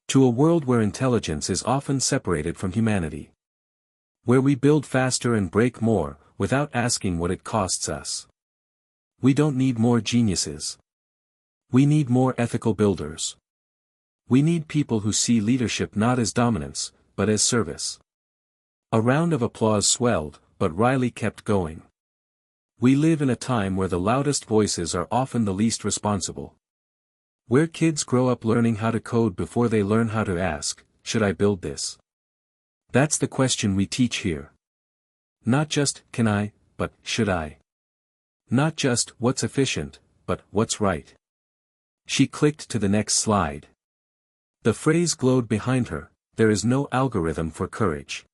To a world where intelligence is often separated from humanity. Where we build faster and break more, without asking what it costs us. We don't need more geniuses. We need more ethical builders. We need people who see leadership not as dominance, but as service. A round of applause swelled, but Riley kept going. We live in a time where the loudest voices are often the least responsible. Where kids grow up learning how to code before they learn how to ask, should I build this? That's the question we teach here. Not just, can I, but, should I? Not just, what's efficient, but, what's right? She clicked to the next slide. The phrase glowed behind her, there is no algorithm for courage.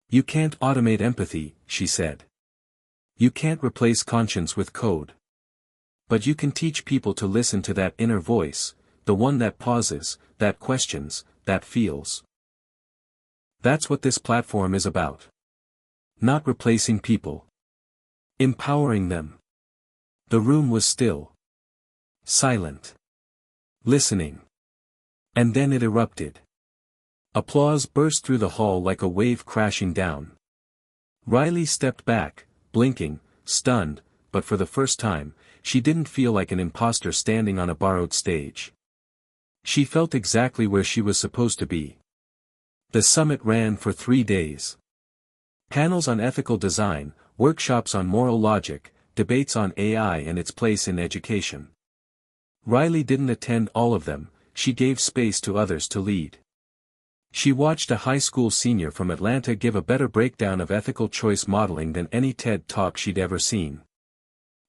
You can't automate empathy, she said. You can't replace conscience with code. But you can teach people to listen to that inner voice, the one that pauses, that questions, that feels. That's what this platform is about. Not replacing people. Empowering them. The room was still. Silent. Listening. And then it erupted. Applause burst through the hall like a wave crashing down. Riley stepped back, blinking, stunned, but for the first time, she didn't feel like an imposter standing on a borrowed stage. She felt exactly where she was supposed to be. The summit ran for 3 days. Panels on ethical design, workshops on moral logic, debates on AI and its place in education. Riley didn't attend all of them, she gave space to others to lead. She watched a high school senior from Atlanta give a better breakdown of ethical choice modeling than any TED Talk she'd ever seen.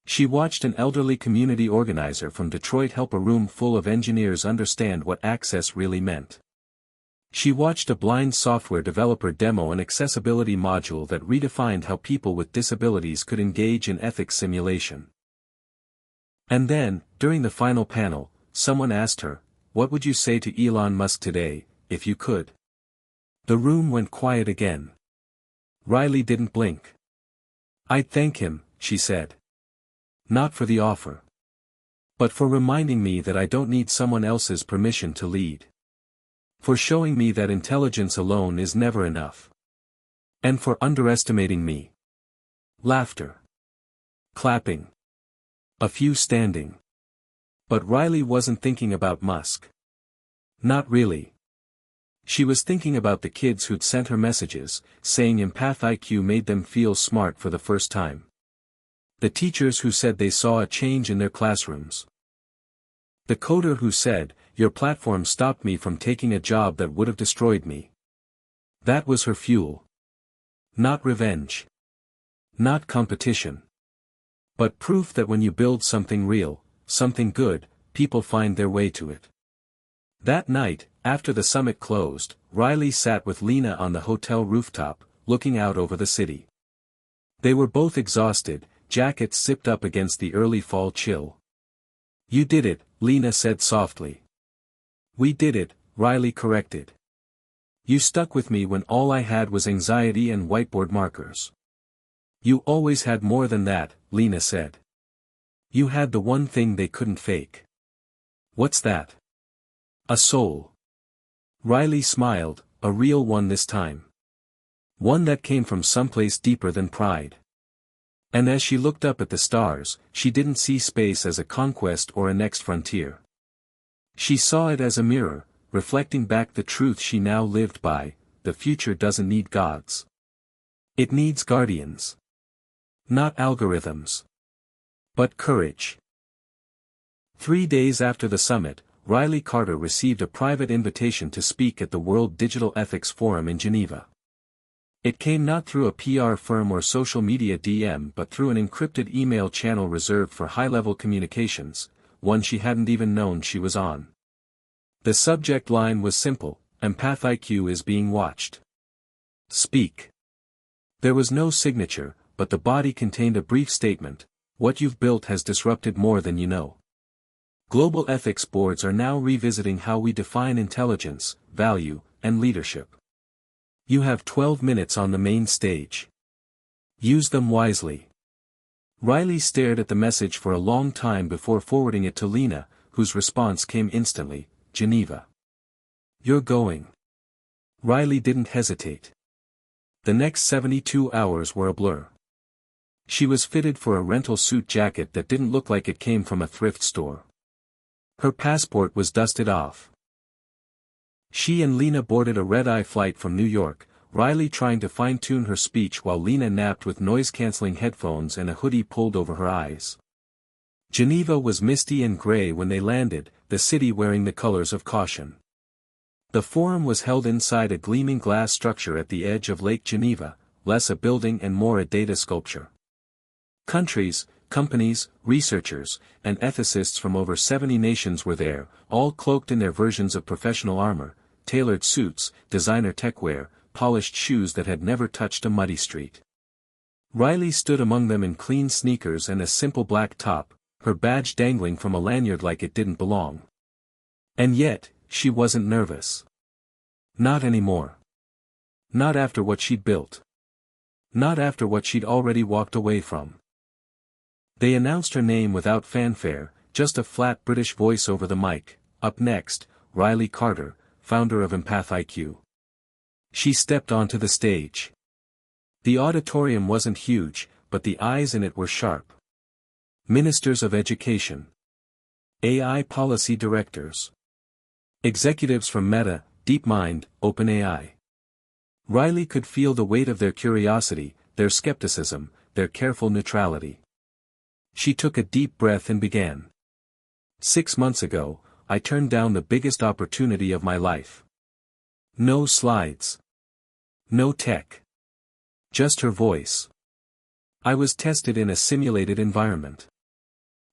She watched an elderly community organizer from Detroit help a room full of engineers understand what access really meant. She watched a blind software developer demo an accessibility module that redefined how people with disabilities could engage in ethics simulation. And then, during the final panel, someone asked her, "What would you say to Elon Musk today, if you could?" The room went quiet again. Riley didn't blink. "I'd thank him," she said. "Not for the offer. But for reminding me that I don't need someone else's permission to lead. For showing me that intelligence alone is never enough. And for underestimating me." Laughter. Clapping. A few standing. But Riley wasn't thinking about Musk. Not really. She was thinking about the kids who'd sent her messages, saying Empath IQ made them feel smart for the first time. The teachers who said they saw a change in their classrooms. The coder who said, "Your platform stopped me from taking a job that would have destroyed me." That was her fuel. Not revenge. Not competition. But proof that when you build something real, something good, people find their way to it. That night, after the summit closed, Riley sat with Lena on the hotel rooftop, looking out over the city. They were both exhausted, jackets zipped up against the early fall chill. "You did it," Lena said softly. "We did it," Riley corrected. "You stuck with me when all I had was anxiety and whiteboard markers." "You always had more than that," Lena said. "You had the one thing they couldn't fake." "What's that?" "A soul." Riley smiled, a real one this time. One that came from someplace deeper than pride. And as she looked up at the stars, she didn't see space as a conquest or a next frontier. She saw it as a mirror, reflecting back the truth she now lived by: the future doesn't need gods. It needs guardians. Not algorithms. But courage. 3 days after the summit, Riley Carter received a private invitation to speak at the World Digital Ethics Forum in Geneva. It came not through a PR firm or social media DM but through an encrypted email channel reserved for high-level communications, one she hadn't even known she was on. The subject line was simple: Empath IQ is being watched. Speak. There was no signature, but the body contained a brief statement: "What you've built has disrupted more than you know. Global ethics boards are now revisiting how we define intelligence, value, and leadership. You have 12 minutes on the main stage. Use them wisely." Riley stared at the message for a long time before forwarding it to Lena, whose response came instantly: "Geneva. You're going." Riley didn't hesitate. The next 72 hours were a blur. She was fitted for a rental suit jacket that didn't look like it came from a thrift store. Her passport was dusted off. She and Lena boarded a red-eye flight from New York, Riley trying to fine-tune her speech while Lena napped with noise-canceling headphones and a hoodie pulled over her eyes. Geneva was misty and gray when they landed, the city wearing the colors of caution. The forum was held inside a gleaming glass structure at the edge of Lake Geneva, less a building and more a data sculpture. Countries, companies, researchers, and ethicists from over 70 nations were there, all cloaked in their versions of professional armor, tailored suits, designer techwear, polished shoes that had never touched a muddy street. Riley stood among them in clean sneakers and a simple black top, her badge dangling from a lanyard like it didn't belong. And yet, she wasn't nervous. Not anymore. Not after what she'd built. Not after what she'd already walked away from. They announced her name without fanfare, just a flat British voice over the mic. Up next, Riley Carter, founder of Empath IQ. She stepped onto the stage. The auditorium wasn't huge, but the eyes in it were sharp. Ministers of Education. AI policy directors. Executives from Meta, DeepMind, OpenAI. Riley could feel the weight of their curiosity, their skepticism, their careful neutrality. She took a deep breath and began. 6 months ago, I turned down the biggest opportunity of my life. No slides. No tech. Just her voice. I was tested in a simulated environment.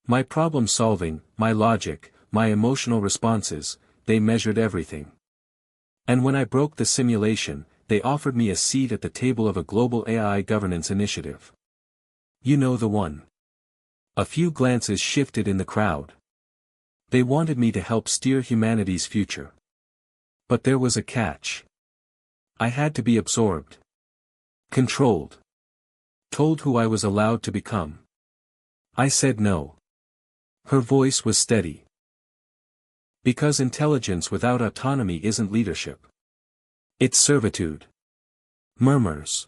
My problem solving, my logic, my emotional responses, they measured everything. And when I broke the simulation, they offered me a seat at the table of a global AI governance initiative. You know the one. A few glances shifted in the crowd. They wanted me to help steer humanity's future. But there was a catch. I had to be absorbed. Controlled. Told who I was allowed to become. I said no. Her voice was steady. Because intelligence without autonomy isn't leadership. It's servitude. Murmurs.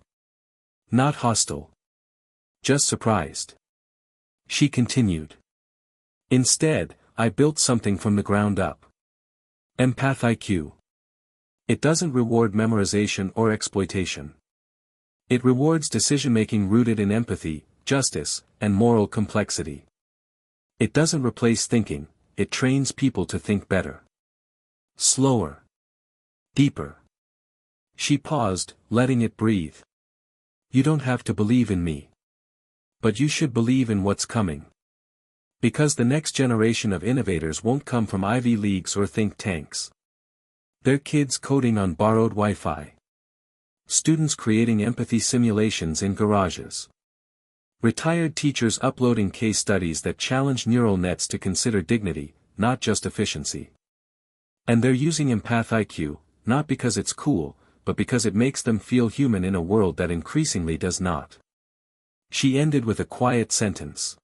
Not hostile. Just surprised. She continued. Instead, I built something from the ground up. Empath IQ. It doesn't reward memorization or exploitation. It rewards decision-making rooted in empathy, justice, and moral complexity. It doesn't replace thinking, it trains people to think better. Slower. Deeper. She paused, letting it breathe. You don't have to believe in me. But you should believe in what's coming. Because the next generation of innovators won't come from Ivy Leagues or think tanks. They're kids coding on borrowed Wi-Fi. Students creating empathy simulations in garages. Retired teachers uploading case studies that challenge neural nets to consider dignity, not just efficiency. And they're using Empath IQ, not because it's cool, but because it makes them feel human in a world that increasingly does not. She ended with a quiet sentence.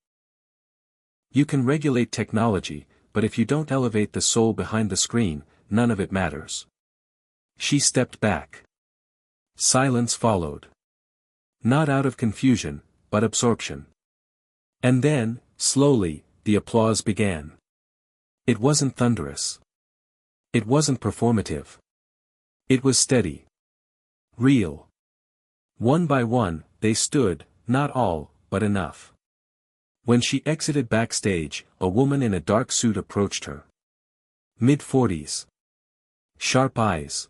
You can regulate technology, but if you don't elevate the soul behind the screen, none of it matters. She stepped back. Silence followed. Not out of confusion, but absorption. And then, slowly, the applause began. It wasn't thunderous. It wasn't performative. It was steady. Real. One by one, they stood, not all, but enough. When she exited backstage, a woman in a dark suit approached her. Mid-40s. Sharp eyes.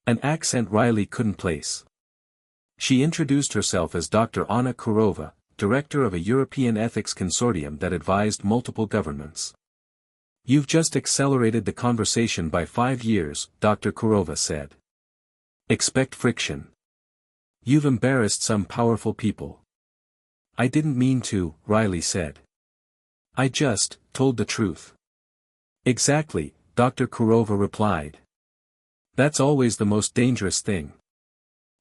An accent Riley couldn't place. She introduced herself as Dr. Anna Kurova, director of a European ethics consortium that advised multiple governments. You've just accelerated the conversation by 5 years, Dr. Kurova said. Expect friction. You've embarrassed some powerful people. I didn't mean to, Riley said. I just told the truth. Exactly, Dr. Kurova replied. That's always the most dangerous thing.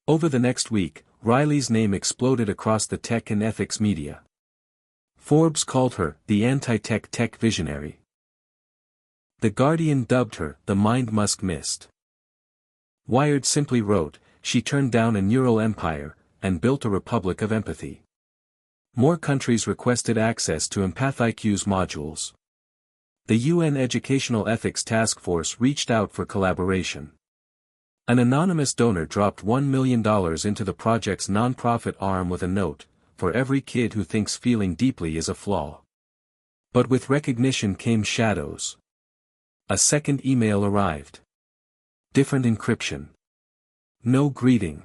Over the next week, Riley's name exploded across the tech and ethics media. Forbes called her the anti-tech tech visionary. The Guardian dubbed her the mind Musk missed. Wired simply wrote, she turned down a neural empire, and built a republic of empathy. More countries requested access to Empath IQ's modules. The UN Educational Ethics Task Force reached out for collaboration. An anonymous donor dropped $1 million into the project's nonprofit arm with a note, "For every kid who thinks feeling deeply is a flaw." But with recognition came shadows. A second email arrived. Different encryption. No greeting.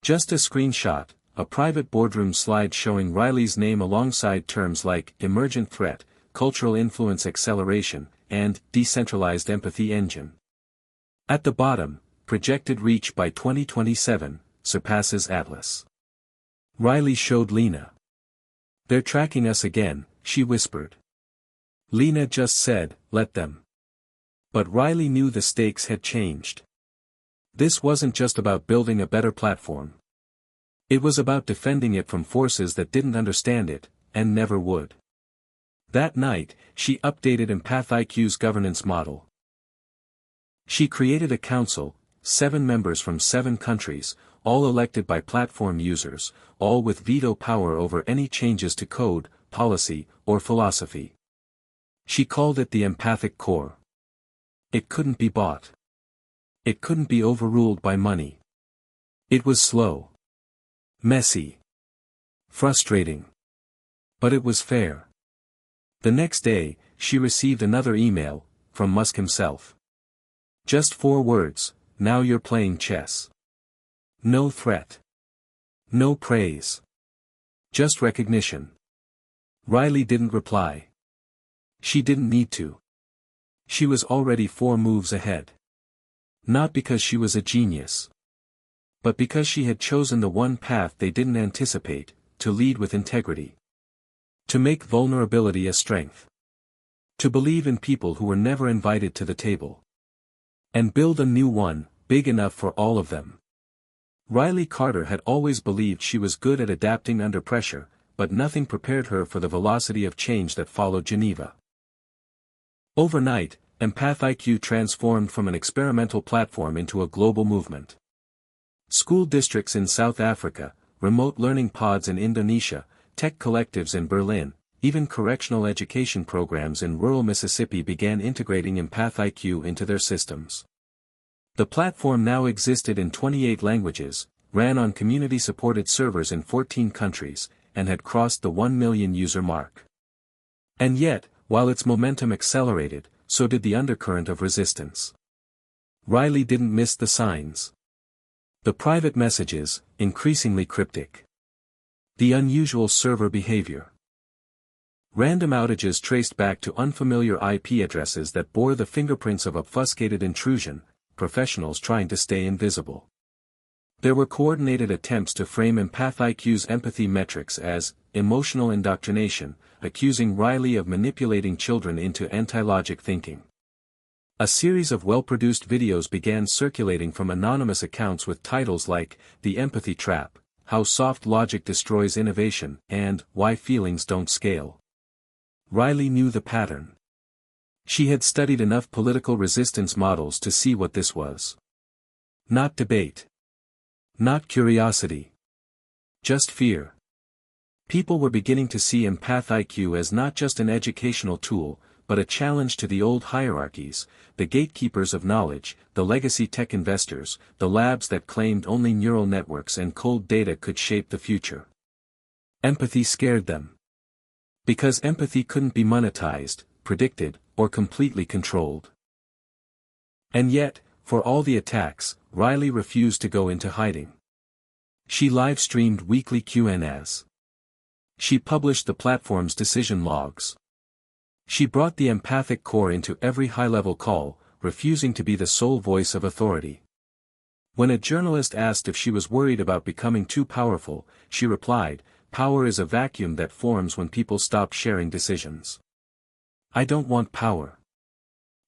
Just a screenshot, a private boardroom slide showing Riley's name alongside terms like emergent threat, cultural influence acceleration, and decentralized empathy engine. At the bottom, projected reach by 2027, surpasses Atlas. Riley showed Lena. "They're tracking us again," she whispered. Lena just said, "Let them." But Riley knew the stakes had changed. This wasn't just about building a better platform. It was about defending it from forces that didn't understand it, and never would. That night, she updated EmpathIQ's governance model. She created a council, 7 members from 7 countries, all elected by platform users, all with veto power over any changes to code, policy, or philosophy. She called it the empathic core. It couldn't be bought. It couldn't be overruled by money. It was slow. Messy. Frustrating. But it was fair. The next day, she received another email, from Musk himself. Just 4 words, "Now you're playing chess." No threat. No praise. Just recognition. Riley didn't reply. She didn't need to. She was already 4 moves ahead. Not because she was a genius. But because she had chosen the one path they didn't anticipate, to lead with integrity. To make vulnerability a strength. To believe in people who were never invited to the table. And build a new one, big enough for all of them. Riley Carter had always believed she was good at adapting under pressure, but nothing prepared her for the velocity of change that followed Geneva. Overnight, EmpathIQ transformed from an experimental platform into a global movement. School districts in South Africa, remote learning pods in Indonesia, tech collectives in Berlin, even correctional education programs in rural Mississippi began integrating EmpathIQ into their systems. The platform now existed in 28 languages, ran on community-supported servers in 14 countries, and had crossed the 1 million user mark. And yet, while its momentum accelerated, so did the undercurrent of resistance. Riley didn't miss the signs. The private messages, increasingly cryptic. The unusual server behavior. Random outages traced back to unfamiliar IP addresses that bore the fingerprints of obfuscated intrusion, professionals trying to stay invisible. There were coordinated attempts to frame EmpathIQ's empathy metrics as emotional indoctrination, accusing Riley of manipulating children into anti-logic thinking. A series of well-produced videos began circulating from anonymous accounts with titles like "The Empathy Trap," "How Soft Logic Destroys Innovation," and "Why Feelings Don't Scale." Riley knew the pattern. She had studied enough political resistance models to see what this was. Not debate. Not curiosity. Just fear. People were beginning to see EmpathIQ as not just an educational tool, but a challenge to the old hierarchies, the gatekeepers of knowledge, the legacy tech investors, the labs that claimed only neural networks and cold data could shape the future. Empathy scared them. Because empathy couldn't be monetized, predicted, or completely controlled. And yet, for all the attacks, Riley refused to go into hiding. She live-streamed weekly Q&As. She published the platform's decision logs. She brought the empathic core into every high-level call, refusing to be the sole voice of authority. When a journalist asked if she was worried about becoming too powerful, she replied, "Power is a vacuum that forms when people stop sharing decisions. I don't want power.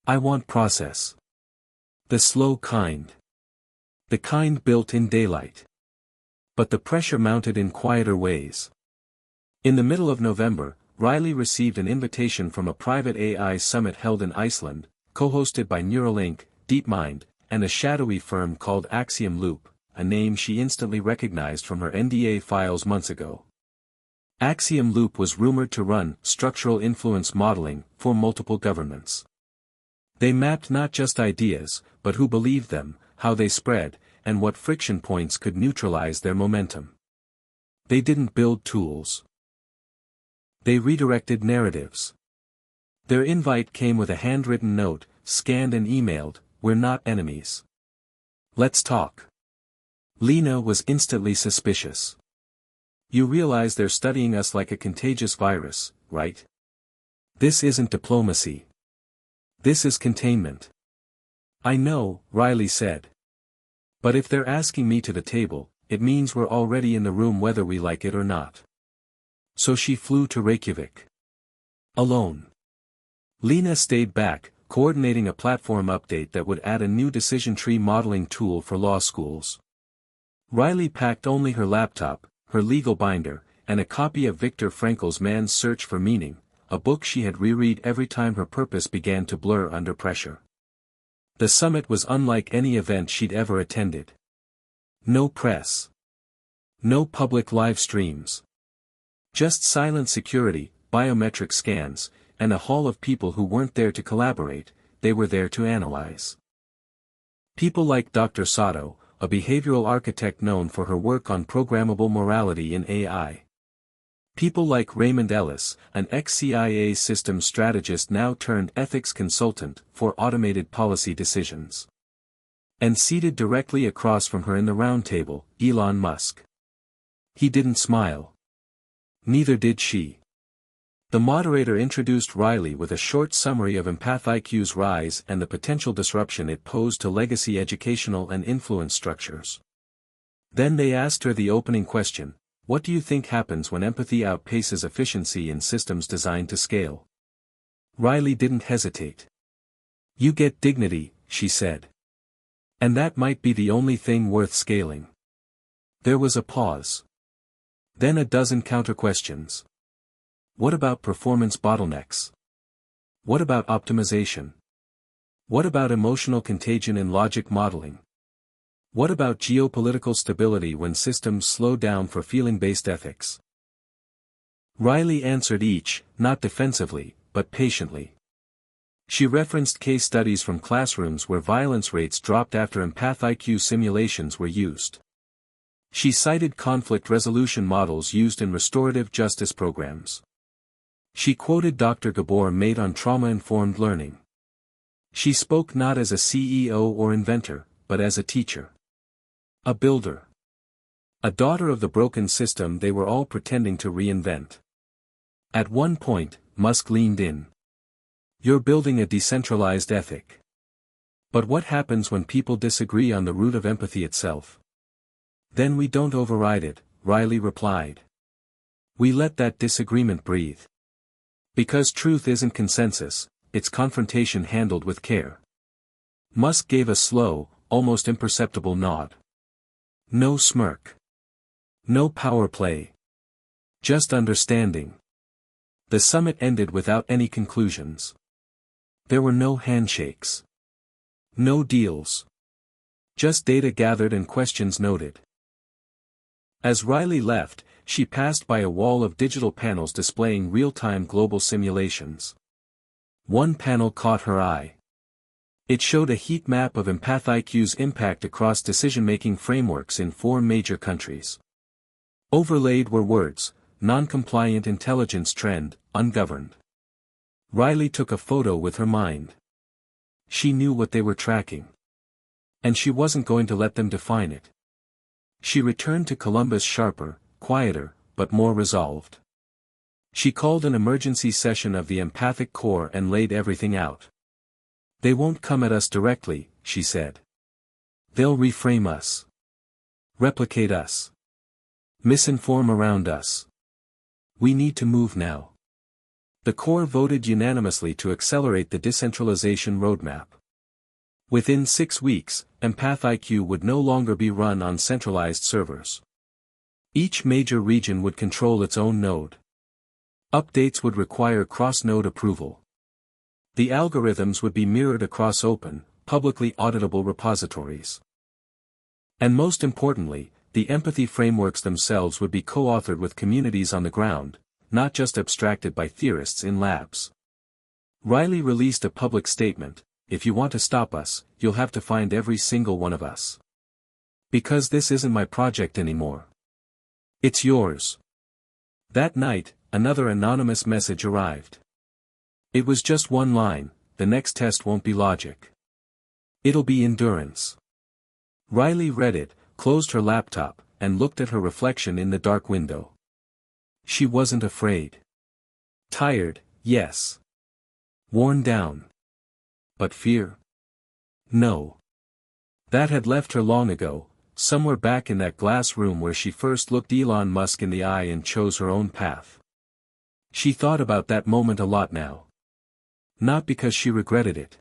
I want process. The slow kind. The kind built in daylight." But the pressure mounted in quieter ways. In the middle of November, Riley received an invitation from a private AI summit held in Iceland, co-hosted by Neuralink, DeepMind, and a shadowy firm called Axiom Loop, a name she instantly recognized from her NDA files months ago. Axiom Loop was rumored to run structural influence modeling for multiple governments. They mapped not just ideas, but who believed them, how they spread, and what friction points could neutralize their momentum. They didn't build tools. They redirected narratives. Their invite came with a handwritten note, scanned and emailed, "We're not enemies. Let's talk." Lena was instantly suspicious. "You realize they're studying us like a contagious virus, right? This isn't diplomacy. This is containment." "I know," Riley said. "But if they're asking me to the table, it means we're already in the room whether we like it or not." So she flew to Reykjavik. Alone. Lena stayed back, coordinating a platform update that would add a new decision tree modeling tool for law schools. Riley packed only her laptop, her legal binder, and a copy of Viktor Frankl's Man's Search for Meaning, a book she had reread every time her purpose began to blur under pressure. The summit was unlike any event she'd ever attended. No press. No public live streams. Just silent security, biometric scans, and a hall of people who weren't there to collaborate, they were there to analyze. People like Dr. Sato, a behavioral architect known for her work on programmable morality in AI. People like Raymond Ellis, an ex-CIA systems strategist now turned ethics consultant for automated policy decisions. And seated directly across from her in the round table, Elon Musk. He didn't smile. Neither did she. The moderator introduced Riley with a short summary of EmpathIQ's rise and the potential disruption it posed to legacy educational and influence structures. Then they asked her the opening question: "What do you think happens when empathy outpaces efficiency in systems designed to scale?" Riley didn't hesitate. "You get dignity," she said. "And that might be the only thing worth scaling." There was a pause. Then a dozen counter-questions. What about performance bottlenecks? What about optimization? What about emotional contagion in logic modeling? What about geopolitical stability when systems slow down for feeling-based ethics? Riley answered each, not defensively, but patiently. She referenced case studies from classrooms where violence rates dropped after EmpathIQ simulations were used. She cited conflict resolution models used in restorative justice programs. She quoted Dr. Gabor Mate on trauma-informed learning. She spoke not as a CEO or inventor, but as a teacher. A builder. A daughter of the broken system they were all pretending to reinvent. At one point, Musk leaned in. "You're building a decentralized ethic. But what happens when people disagree on the root of empathy itself?" "Then we don't override it," Riley replied. "We let that disagreement breathe. Because truth isn't consensus, it's confrontation handled with care." Musk gave a slow, almost imperceptible nod. No smirk. No power play. Just understanding. The summit ended without any conclusions. There were no handshakes. No deals. Just data gathered and questions noted. As Riley left, she passed by a wall of digital panels displaying real-time global simulations. One panel caught her eye. It showed a heat map of EmpathIQ's impact across decision-making frameworks in 4 major countries. Overlaid were words: non-compliant intelligence trend, ungoverned. Riley took a photo with her mind. She knew what they were tracking. And she wasn't going to let them define it. She returned to Columbus sharper, quieter, but more resolved. She called an emergency session of the empathic core and laid everything out. "They won't come at us directly," she said. "They'll reframe us. Replicate us. Misinform around us. We need to move now." The core voted unanimously to accelerate the decentralization roadmap. Within 6 weeks, EmpathIQ would no longer be run on centralized servers. Each major region would control its own node. Updates would require cross-node approval. The algorithms would be mirrored across open, publicly auditable repositories. And most importantly, the empathy frameworks themselves would be co-authored with communities on the ground, not just abstracted by theorists in labs. Riley released a public statement: "If you want to stop us, you'll have to find every single one of us. Because this isn't my project anymore. It's yours." That night, another anonymous message arrived. It was just one line: "The next test won't be logic. It'll be endurance." Riley read it, closed her laptop, and looked at her reflection in the dark window. She wasn't afraid. Tired, yes. Worn down. But fear? No. That had left her long ago, somewhere back in that glass room where she first looked Elon Musk in the eye and chose her own path. She thought about that moment a lot now. Not because she regretted it,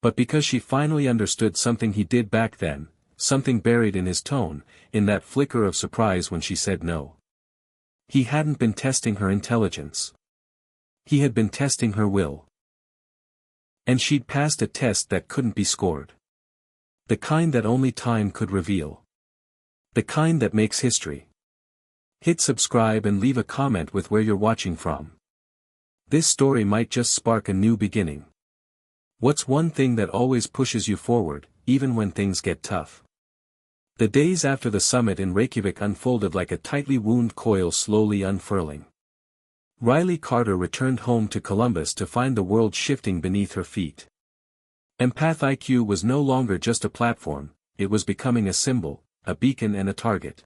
but because she finally understood something he did back then, something buried in his tone, in that flicker of surprise when she said no. He hadn't been testing her intelligence. He had been testing her will. And she'd passed a test that couldn't be scored. The kind that only time could reveal. The kind that makes history. Hit subscribe and leave a comment with where you're watching from. This story might just spark a new beginning. What's one thing that always pushes you forward, even when things get tough? The days after the summit in Reykjavik unfolded like a tightly wound coil slowly unfurling. Riley Carter returned home to Columbus to find the world shifting beneath her feet. Empath IQ was no longer just a platform, it was becoming a symbol, a beacon and a target.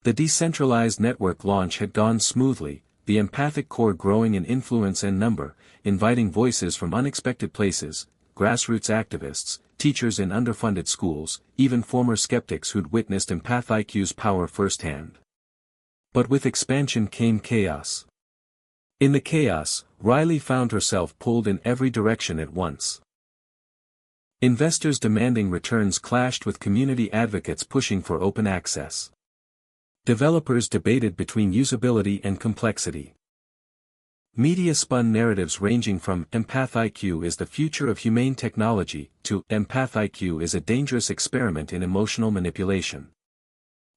The decentralized network launch had gone smoothly, the empathic core growing in influence and number, inviting voices from unexpected places, grassroots activists, teachers in underfunded schools, even former skeptics who'd witnessed Empath IQ's power firsthand. But with expansion came chaos. In the chaos, Riley found herself pulled in every direction at once. Investors demanding returns clashed with community advocates pushing for open access. Developers debated between usability and complexity. Media spun narratives ranging from "Empath IQ is the future of humane technology" to "Empath IQ is a dangerous experiment in emotional manipulation."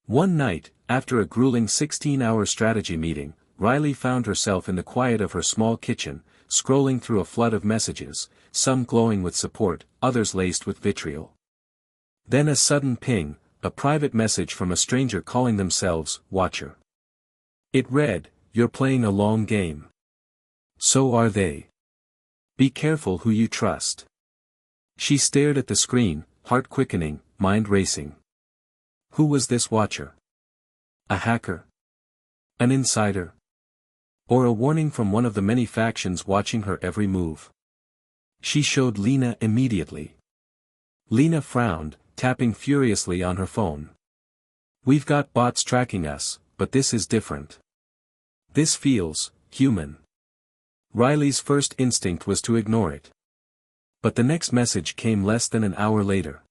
One night, after a grueling 16-hour strategy meeting, Riley found herself in the quiet of her small kitchen, scrolling through a flood of messages, some glowing with support, others laced with vitriol. Then a sudden ping, a private message from a stranger calling themselves Watcher. It read, "You're playing a long game. So are they. Be careful who you trust." She stared at the screen, heart quickening, mind racing. Who was this Watcher? A hacker? An insider? Or a warning from one of the many factions watching her every move? She showed Lena immediately. Lena frowned, tapping furiously on her phone. "We've got bots tracking us, but this is different. This feels human." Riley's first instinct was to ignore it. But the next message came less than an hour later.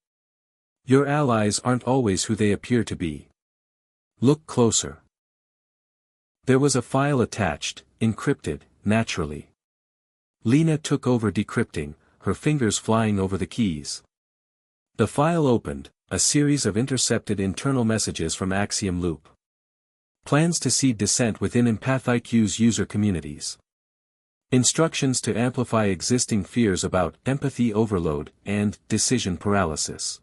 "Your allies aren't always who they appear to be. Look closer." There was a file attached, encrypted, naturally. Lena took over decrypting, her fingers flying over the keys. The file opened, a series of intercepted internal messages from Axiom Loop. Plans to seed dissent within Empath IQ's user communities. Instructions to amplify existing fears about empathy overload and decision paralysis.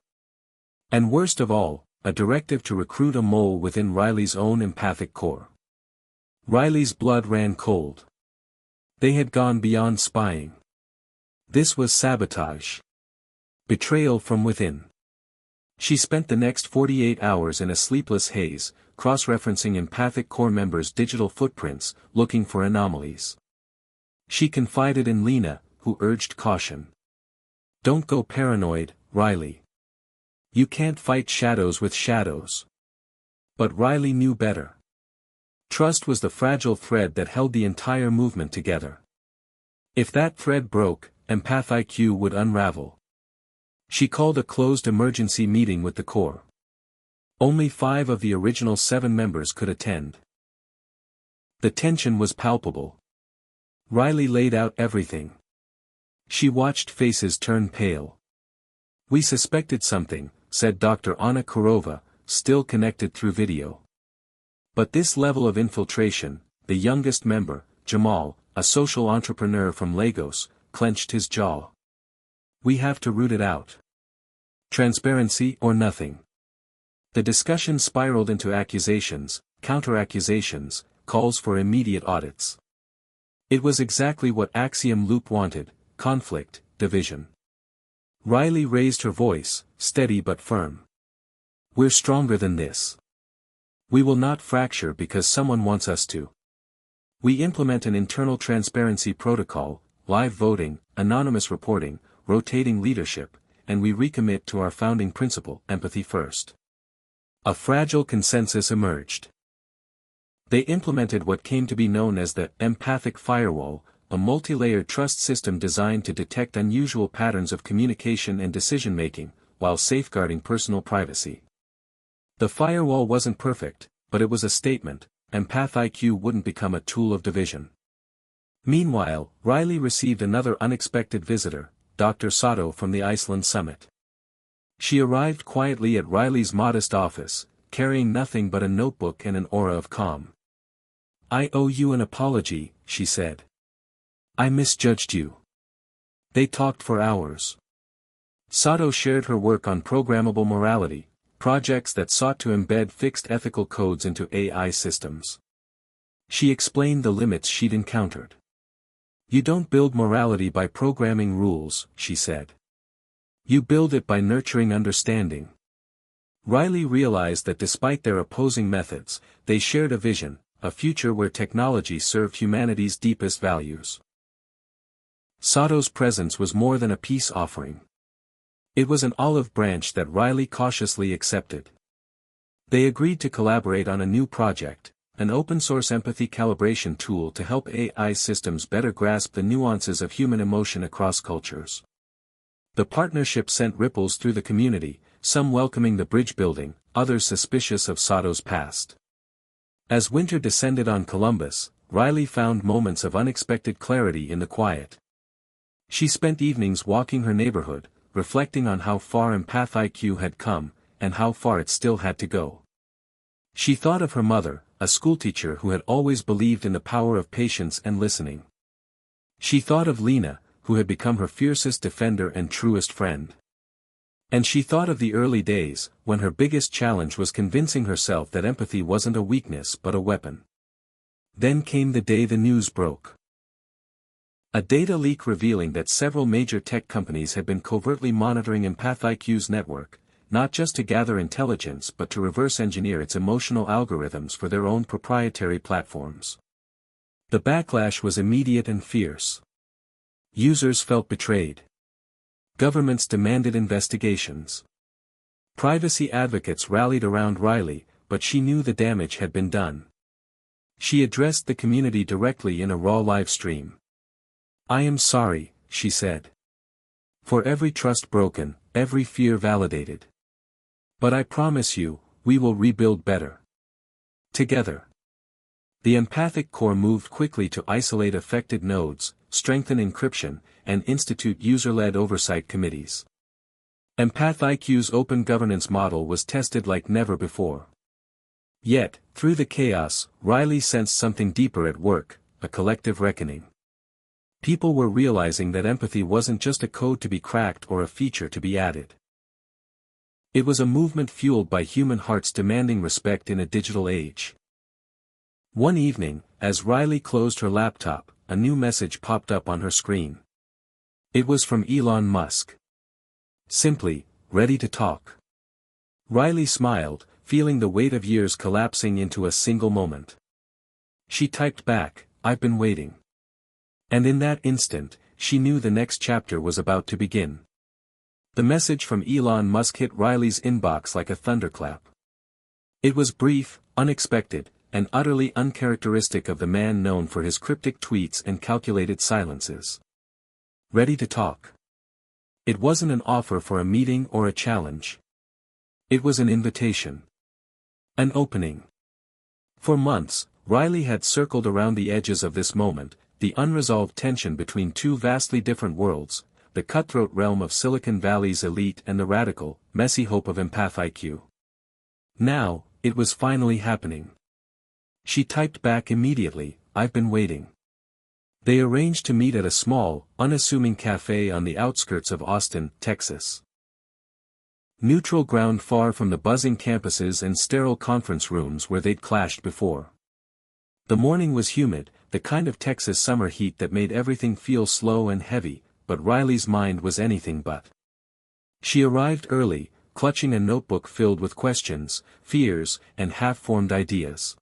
And worst of all, a directive to recruit a mole within Riley's own empathic core. Riley's blood ran cold. They had gone beyond spying. This was sabotage. Betrayal from within. She spent the next 48 hours in a sleepless haze, cross-referencing empathic core members' digital footprints, looking for anomalies. She confided in Lena, who urged caution. "Don't go paranoid, Riley. You can't fight shadows with shadows." But Riley knew better. Trust was the fragile thread that held the entire movement together. If that thread broke, Empath IQ would unravel. She called a closed emergency meeting with the core. Only 5 of the original 7 members could attend. The tension was palpable. Riley laid out everything. She watched faces turn pale. "We suspected something," said Dr. Anna Kurova, still connected through video. But this level of infiltration, the youngest member, Jamal, a social entrepreneur from Lagos, clenched his jaw. We have to root it out. Transparency or nothing. The discussion spiraled into accusations, counter-accusations, calls for immediate audits. It was exactly what Axiom Loop wanted: conflict, division. Riley raised her voice, steady but firm. We're stronger than this. We will not fracture because someone wants us to. We implement an internal transparency protocol, live voting, anonymous reporting, rotating leadership, and we recommit to our founding principle: empathy first. A fragile consensus emerged. They implemented what came to be known as the empathic firewall, a multi-layered trust system designed to detect unusual patterns of communication and decision-making, while safeguarding personal privacy. The firewall wasn't perfect, but it was a statement: Empath IQ wouldn't become a tool of division. Meanwhile, Riley received another unexpected visitor, Dr. Sato from the Iceland summit. She arrived quietly at Riley's modest office, carrying nothing but a notebook and an aura of calm. I owe you an apology, she said. I misjudged you. They talked for hours. Sato shared her work on programmable morality, projects that sought to embed fixed ethical codes into AI systems. She explained the limits she'd encountered. You don't build morality by programming rules, she said. You build it by nurturing understanding. Riley realized that despite their opposing methods, they shared a vision, a future where technology served humanity's deepest values. Sato's presence was more than a peace offering. It was an olive branch that Riley cautiously accepted. They agreed to collaborate on a new project, an open-source empathy calibration tool to help AI systems better grasp the nuances of human emotion across cultures. The partnership sent ripples through the community, some welcoming the bridge building, others suspicious of Sato's past. As winter descended on Columbus, Riley found moments of unexpected clarity in the quiet. She spent evenings walking her neighborhood, reflecting on how far Empath IQ had come, and how far it still had to go. She thought of her mother, a schoolteacher who had always believed in the power of patience and listening. She thought of Lena, who had become her fiercest defender and truest friend. And she thought of the early days, when her biggest challenge was convincing herself that empathy wasn't a weakness but a weapon. Then came the day the news broke. A data leak revealing that several major tech companies had been covertly monitoring Empath IQ's network, not just to gather intelligence but to reverse engineer its emotional algorithms for their own proprietary platforms. The backlash was immediate and fierce. Users felt betrayed. Governments demanded investigations. Privacy advocates rallied around Riley, but she knew the damage had been done. She addressed the community directly in a raw live stream. I am sorry, she said. For every trust broken, every fear validated. But I promise you, we will rebuild better. Together. The empathic core moved quickly to isolate affected nodes, strengthen encryption, and institute user-led oversight committees. Empath IQ's open governance model was tested like never before. Yet, through the chaos, Riley sensed something deeper at work, a collective reckoning. People were realizing that empathy wasn't just a code to be cracked or a feature to be added. It was a movement fueled by human hearts demanding respect in a digital age. One evening, as Riley closed her laptop, a new message popped up on her screen. It was from Elon Musk. Simply, ready to talk. Riley smiled, feeling the weight of years collapsing into a single moment. She typed back, I've been waiting. And in that instant, she knew the next chapter was about to begin. The message from Elon Musk hit Riley's inbox like a thunderclap. It was brief, unexpected, and utterly uncharacteristic of the man known for his cryptic tweets and calculated silences. Ready to talk. It wasn't an offer for a meeting or a challenge. It was an invitation. An opening. For months, Riley had circled around the edges of this moment, the unresolved tension between two vastly different worlds, the cutthroat realm of Silicon Valley's elite and the radical, messy hope of Empath IQ. Now, it was finally happening. She typed back immediately, "I've been waiting." They arranged to meet at a small, unassuming cafe on the outskirts of Austin, Texas. Neutral ground far from the buzzing campuses and sterile conference rooms where they'd clashed before. The morning was humid, the kind of Texas summer heat that made everything feel slow and heavy, but Riley's mind was anything but. She arrived early, clutching a notebook filled with questions, fears, and half-formed ideas.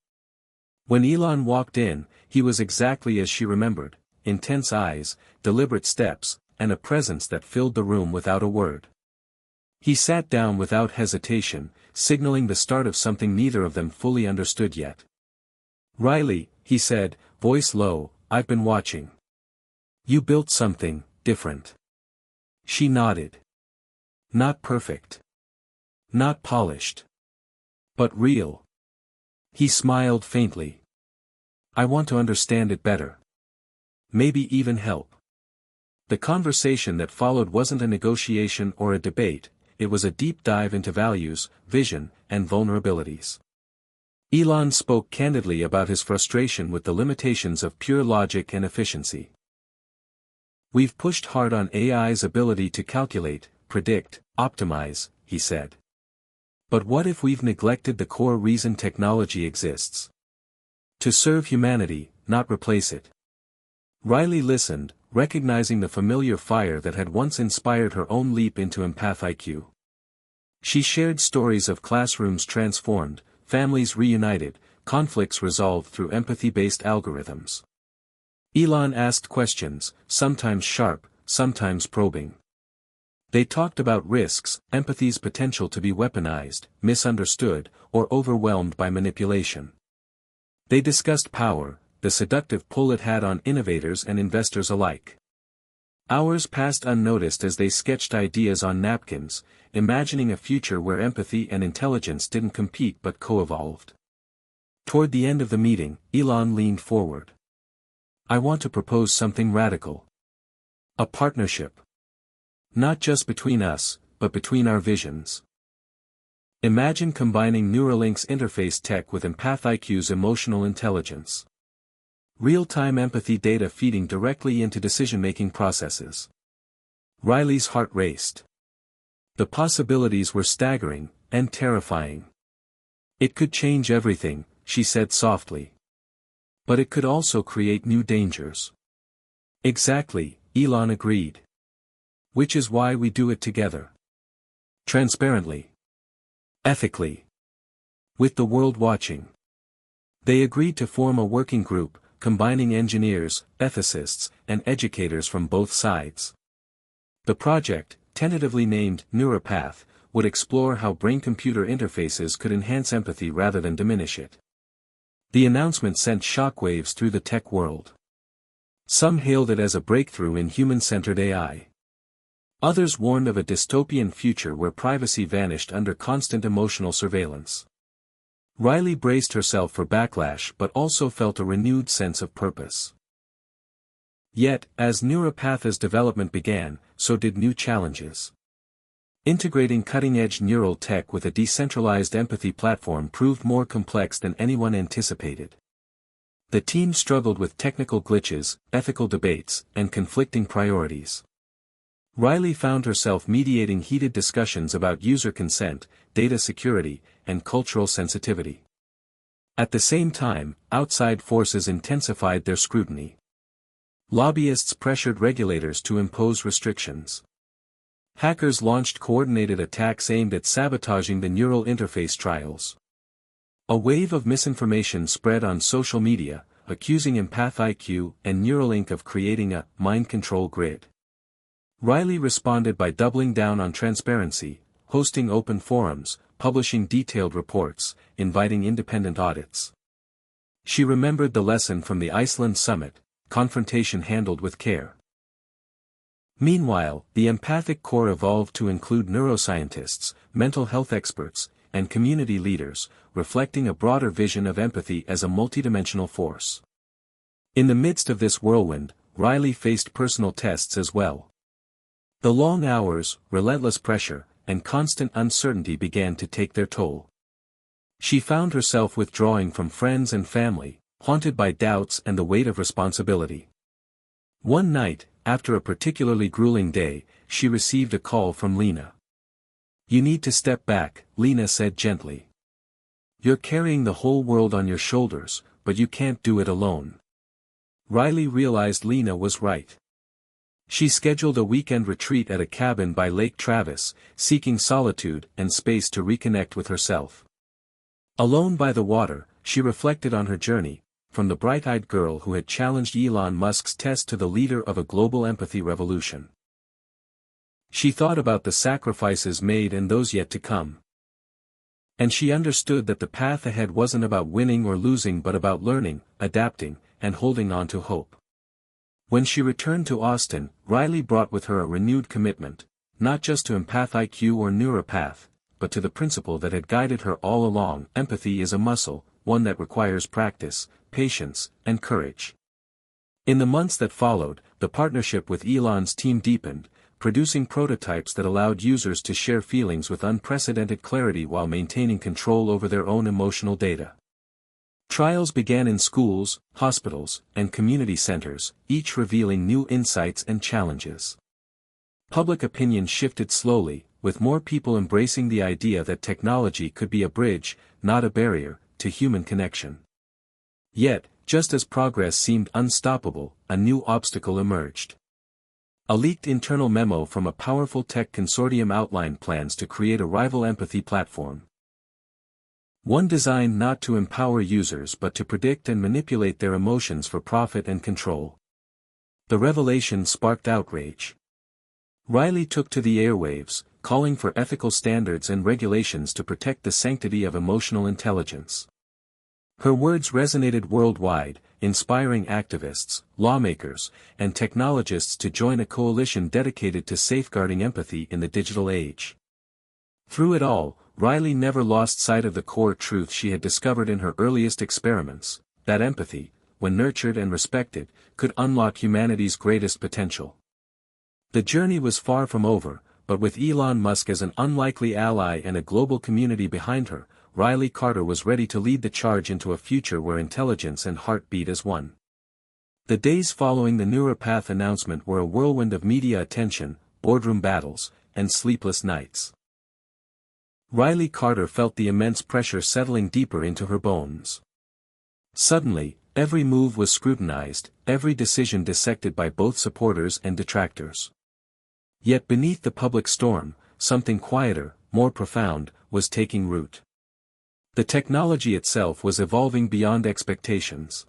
When Elon walked in, he was exactly as she remembered, intense eyes, deliberate steps, and a presence that filled the room without a word. He sat down without hesitation, signaling the start of something neither of them fully understood yet. "Riley," he said, voice low, "I've been watching. You built something different." She nodded. "Not perfect. Not polished. But real." He smiled faintly. "I want to understand it better. Maybe even help." The conversation that followed wasn't a negotiation or a debate, it was a deep dive into values, vision, and vulnerabilities. Elon spoke candidly about his frustration with the limitations of pure logic and efficiency. "We've pushed hard on AI's ability to calculate, predict, optimize," he said. "But what if we've neglected the core reason technology exists? To serve humanity, not replace it." Riley listened, recognizing the familiar fire that had once inspired her own leap into empath IQ. She shared stories of classrooms transformed, families reunited, conflicts resolved through empathy-based algorithms. Elon asked questions, sometimes sharp, sometimes probing. They talked about risks, empathy's potential to be weaponized, misunderstood, or overwhelmed by manipulation. They discussed power, the seductive pull it had on innovators and investors alike. Hours passed unnoticed as they sketched ideas on napkins, imagining a future where empathy and intelligence didn't compete but co-evolved. Toward the end of the meeting, Elon leaned forward. "I want to propose something radical. A partnership. Not just between us, but between our visions. Imagine combining Neuralink's interface tech with Empath IQ's emotional intelligence. Real-time empathy data feeding directly into decision-making processes." Riley's heart raced. The possibilities were staggering, and terrifying. "It could change everything," she said softly. "But it could also create new dangers." "Exactly," Elon agreed. "Which is why we do it together. Transparently. Ethically. With the world watching." They agreed to form a working group, combining engineers, ethicists, and educators from both sides. The project, tentatively named Neuropath, would explore how brain-computer interfaces could enhance empathy rather than diminish it. The announcement sent shockwaves through the tech world. Some hailed it as a breakthrough in human-centered AI. Others warned of a dystopian future where privacy vanished under constant emotional surveillance. Riley braced herself for backlash but also felt a renewed sense of purpose. Yet, as Neuropath's development began, so did new challenges. Integrating cutting-edge neural tech with a decentralized empathy platform proved more complex than anyone anticipated. The team struggled with technical glitches, ethical debates, and conflicting priorities. Riley found herself mediating heated discussions about user consent, data security, and cultural sensitivity. At the same time, outside forces intensified their scrutiny. Lobbyists pressured regulators to impose restrictions. Hackers launched coordinated attacks aimed at sabotaging the neural interface trials. A wave of misinformation spread on social media, accusing Empath IQ and Neuralink of creating a mind control grid. Riley responded by doubling down on transparency, hosting open forums, publishing detailed reports, inviting independent audits. She remembered the lesson from the Iceland summit: confrontation handled with care. Meanwhile, the empathic core evolved to include neuroscientists, mental health experts, and community leaders, reflecting a broader vision of empathy as a multidimensional force. In the midst of this whirlwind, Riley faced personal tests as well. The long hours, relentless pressure, and constant uncertainty began to take their toll. She found herself withdrawing from friends and family, haunted by doubts and the weight of responsibility. One night, after a particularly grueling day, she received a call from Lena. "You need to step back," Lena said gently. "You're carrying the whole world on your shoulders, but you can't do it alone." Riley realized Lena was right. She scheduled a weekend retreat at a cabin by Lake Travis, seeking solitude and space to reconnect with herself. Alone by the water, she reflected on her journey, from the bright-eyed girl who had challenged Elon Musk's test to the leader of a global empathy revolution. She thought about the sacrifices made and those yet to come. And she understood that the path ahead wasn't about winning or losing but about learning, adapting, and holding on to hope. When she returned to Austin, Riley brought with her a renewed commitment, not just to Empath IQ or Neuropath, but to the principle that had guided her all along: empathy is a muscle, one that requires practice, patience, and courage. In the months that followed, the partnership with Elon's team deepened, producing prototypes that allowed users to share feelings with unprecedented clarity while maintaining control over their own emotional data. Trials began in schools, hospitals, and community centers, each revealing new insights and challenges. Public opinion shifted slowly, with more people embracing the idea that technology could be a bridge, not a barrier, to human connection. Yet, just as progress seemed unstoppable, a new obstacle emerged. A leaked internal memo from a powerful tech consortium outlined plans to create a rival empathy platform. One designed not to empower users but to predict and manipulate their emotions for profit and control. The revelation sparked outrage. Riley took to the airwaves, calling for ethical standards and regulations to protect the sanctity of emotional intelligence. Her words resonated worldwide, inspiring activists, lawmakers, and technologists to join a coalition dedicated to safeguarding empathy in the digital age. Through it all, Riley never lost sight of the core truth she had discovered in her earliest experiments, that empathy, when nurtured and respected, could unlock humanity's greatest potential. The journey was far from over, but with Elon Musk as an unlikely ally and a global community behind her, Riley Carter was ready to lead the charge into a future where intelligence and heart beat as one. The days following the Neuropath announcement were a whirlwind of media attention, boardroom battles, and sleepless nights. Riley Carter felt the immense pressure settling deeper into her bones. Suddenly, every move was scrutinized, every decision dissected by both supporters and detractors. Yet beneath the public storm, something quieter, more profound, was taking root. The technology itself was evolving beyond expectations.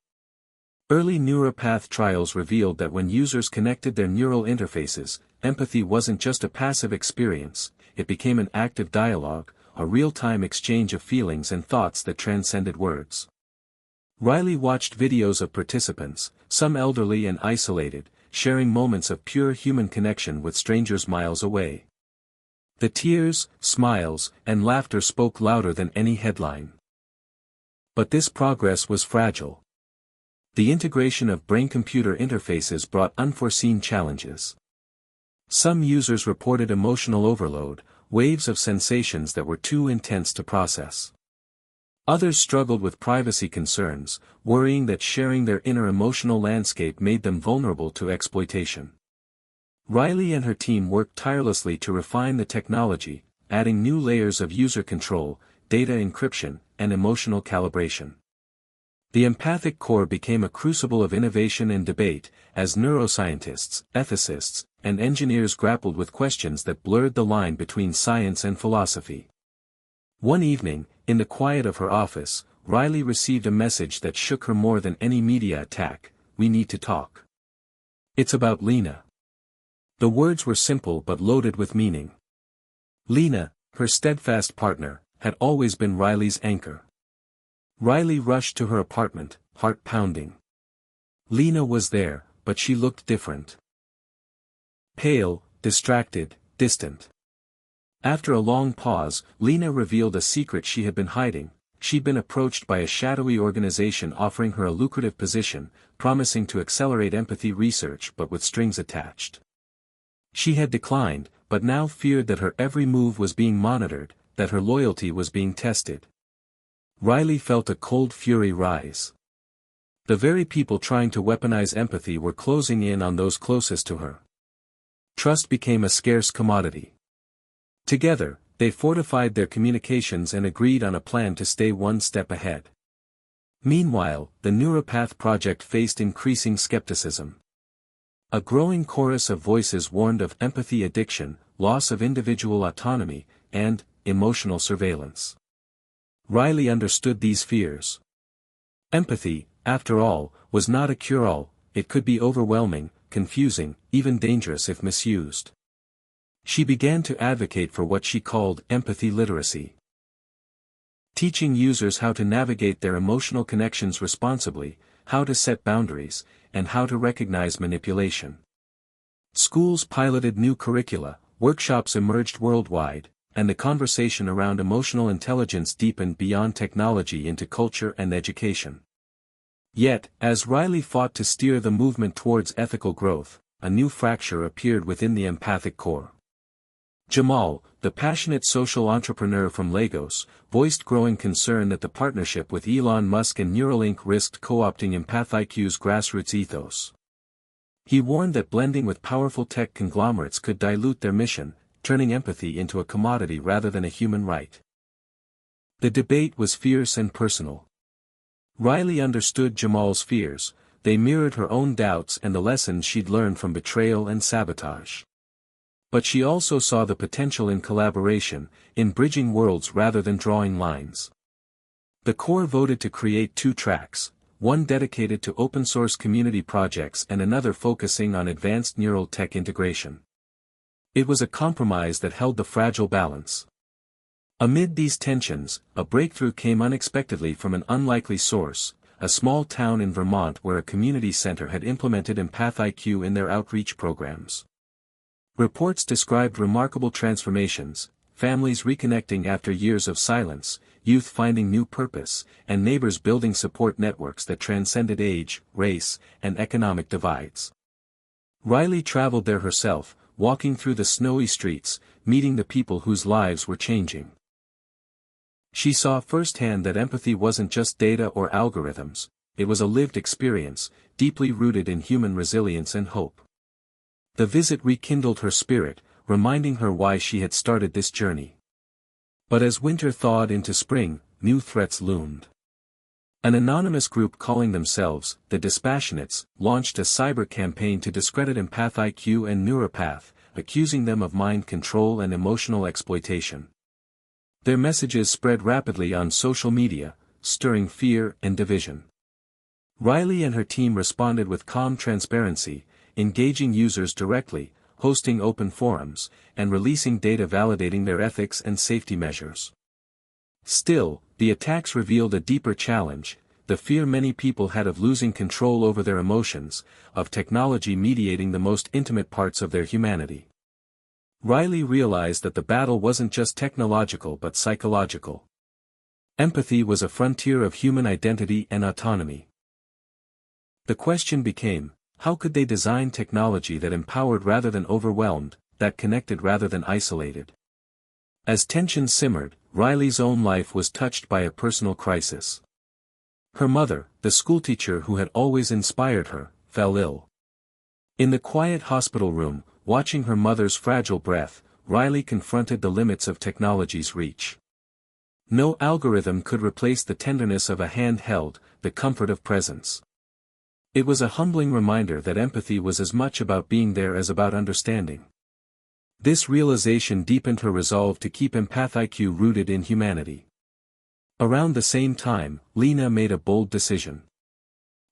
Early Neuropath trials revealed that when users connected their neural interfaces, empathy wasn't just a passive experience, it became an active dialogue, a real-time exchange of feelings and thoughts that transcended words. Riley watched videos of participants, some elderly and isolated, sharing moments of pure human connection with strangers miles away. The tears, smiles, and laughter spoke louder than any headline. But this progress was fragile. The integration of brain-computer interfaces brought unforeseen challenges. Some users reported emotional overload, waves of sensations that were too intense to process. Others struggled with privacy concerns, worrying that sharing their inner emotional landscape made them vulnerable to exploitation. Riley and her team worked tirelessly to refine the technology, adding new layers of user control, data encryption, and emotional calibration. The empathic core became a crucible of innovation and debate, as neuroscientists, ethicists, and engineers grappled with questions that blurred the line between science and philosophy. One evening, in the quiet of her office, Riley received a message that shook her more than any media attack: "We need to talk. It's about Lena." The words were simple but loaded with meaning. Lena, her steadfast partner, had always been Riley's anchor. Riley rushed to her apartment, heart pounding. Lena was there, but she looked different. Pale, distracted, distant. After a long pause, Lena revealed a secret she had been hiding. She'd been approached by a shadowy organization offering her a lucrative position, promising to accelerate empathy research but with strings attached. She had declined, but now feared that her every move was being monitored, that her loyalty was being tested. Riley felt a cold fury rise. The very people trying to weaponize empathy were closing in on those closest to her. Trust became a scarce commodity. Together, they fortified their communications and agreed on a plan to stay one step ahead. Meanwhile, the Neuropath project faced increasing skepticism. A growing chorus of voices warned of empathy addiction, loss of individual autonomy, and emotional surveillance. Riley understood these fears. Empathy, after all, was not a cure-all. It could be overwhelming, confusing, even dangerous if misused. She began to advocate for what she called empathy literacy. Teaching users how to navigate their emotional connections responsibly, how to set boundaries, and how to recognize manipulation. Schools piloted new curricula, workshops emerged worldwide, and the conversation around emotional intelligence deepened beyond technology into culture and education. Yet, as Riley fought to steer the movement towards ethical growth, a new fracture appeared within the empathic core. Jamal, the passionate social entrepreneur from Lagos, voiced growing concern that the partnership with Elon Musk and Neuralink risked co-opting EmpathIQ's grassroots ethos. He warned that blending with powerful tech conglomerates could dilute their mission, turning empathy into a commodity rather than a human right. The debate was fierce and personal. Riley understood Jamal's fears, they mirrored her own doubts and the lessons she'd learned from betrayal and sabotage. But she also saw the potential in collaboration, in bridging worlds rather than drawing lines. The core voted to create two tracks, one dedicated to open-source community projects and another focusing on advanced neural tech integration. It was a compromise that held the fragile balance. Amid these tensions, a breakthrough came unexpectedly from an unlikely source, a small town in Vermont where a community center had implemented EmpathIQ in their outreach programs. Reports described remarkable transformations, families reconnecting after years of silence, youth finding new purpose, and neighbors building support networks that transcended age, race, and economic divides. Riley traveled there herself, walking through the snowy streets, meeting the people whose lives were changing. She saw firsthand that empathy wasn't just data or algorithms, it was a lived experience, deeply rooted in human resilience and hope. The visit rekindled her spirit, reminding her why she had started this journey. But as winter thawed into spring, new threats loomed. An anonymous group calling themselves the Dispassionates launched a cyber campaign to discredit EmpathIQ and Neuropath, accusing them of mind control and emotional exploitation. Their messages spread rapidly on social media, stirring fear and division. Riley and her team responded with calm transparency, engaging users directly, hosting open forums, and releasing data validating their ethics and safety measures. Still, the attacks revealed a deeper challenge, the fear many people had of losing control over their emotions, of technology mediating the most intimate parts of their humanity. Riley realized that the battle wasn't just technological but psychological. Empathy was a frontier of human identity and autonomy. The question became, how could they design technology that empowered rather than overwhelmed, that connected rather than isolated? As tension simmered, Riley's own life was touched by a personal crisis. Her mother, the schoolteacher who had always inspired her, fell ill. In the quiet hospital room, watching her mother's fragile breath, Riley confronted the limits of technology's reach. No algorithm could replace the tenderness of a hand held, the comfort of presence. It was a humbling reminder that empathy was as much about being there as about understanding. This realization deepened her resolve to keep EmpathIQ rooted in humanity. Around the same time, Lena made a bold decision.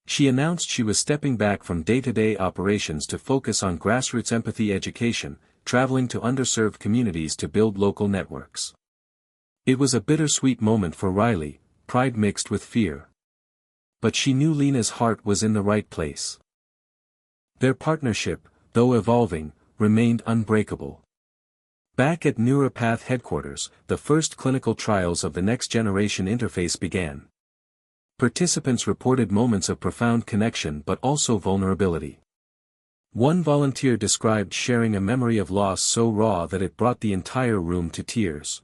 She announced she was stepping back from day-to-day operations to focus on grassroots empathy education, traveling to underserved communities to build local networks. It was a bittersweet moment for Riley, pride mixed with fear. But she knew Lena's heart was in the right place. Their partnership, though evolving, remained unbreakable. Back at Neuropath headquarters, the first clinical trials of the next-generation interface began. Participants reported moments of profound connection but also vulnerability. One volunteer described sharing a memory of loss so raw that it brought the entire room to tears.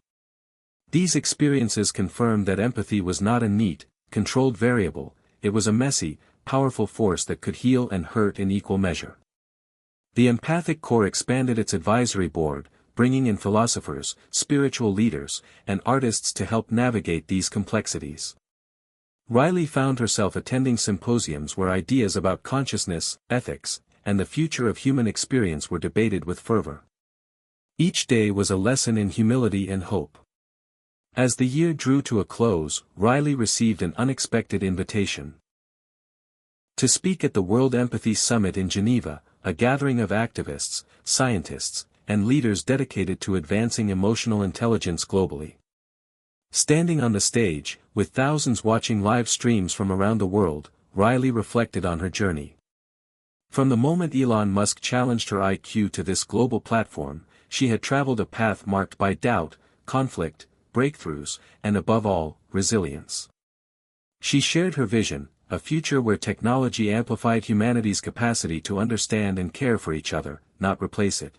These experiences confirmed that empathy was not a neat, controlled variable, it was a messy, powerful force that could heal and hurt in equal measure. The empathic core expanded its advisory board, bringing in philosophers, spiritual leaders, and artists to help navigate these complexities. Riley found herself attending symposiums where ideas about consciousness, ethics, and the future of human experience were debated with fervor. Each day was a lesson in humility and hope. As the year drew to a close, Riley received an unexpected invitation to speak at the World Empathy Summit in Geneva, a gathering of activists, scientists, and leaders dedicated to advancing emotional intelligence globally. Standing on the stage, with thousands watching live streams from around the world, Riley reflected on her journey. From the moment Elon Musk challenged her IQ to this global platform, she had traveled a path marked by doubt, conflict, breakthroughs, and above all, resilience. She shared her vision, a future where technology amplified humanity's capacity to understand and care for each other, not replace it.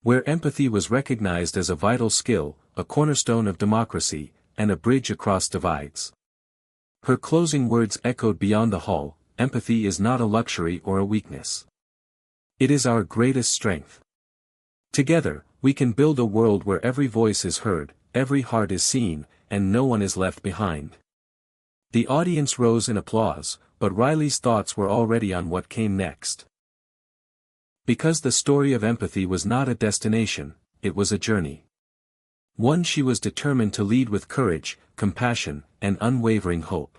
Where empathy was recognized as a vital skill, a cornerstone of democracy, and a bridge across divides. Her closing words echoed beyond the hall: empathy is not a luxury or a weakness. It is our greatest strength. Together, we can build a world where every voice is heard, every heart is seen, and no one is left behind. The audience rose in applause, but Riley's thoughts were already on what came next. Because the story of empathy was not a destination, it was a journey. One she was determined to lead with courage, compassion, and unwavering hope.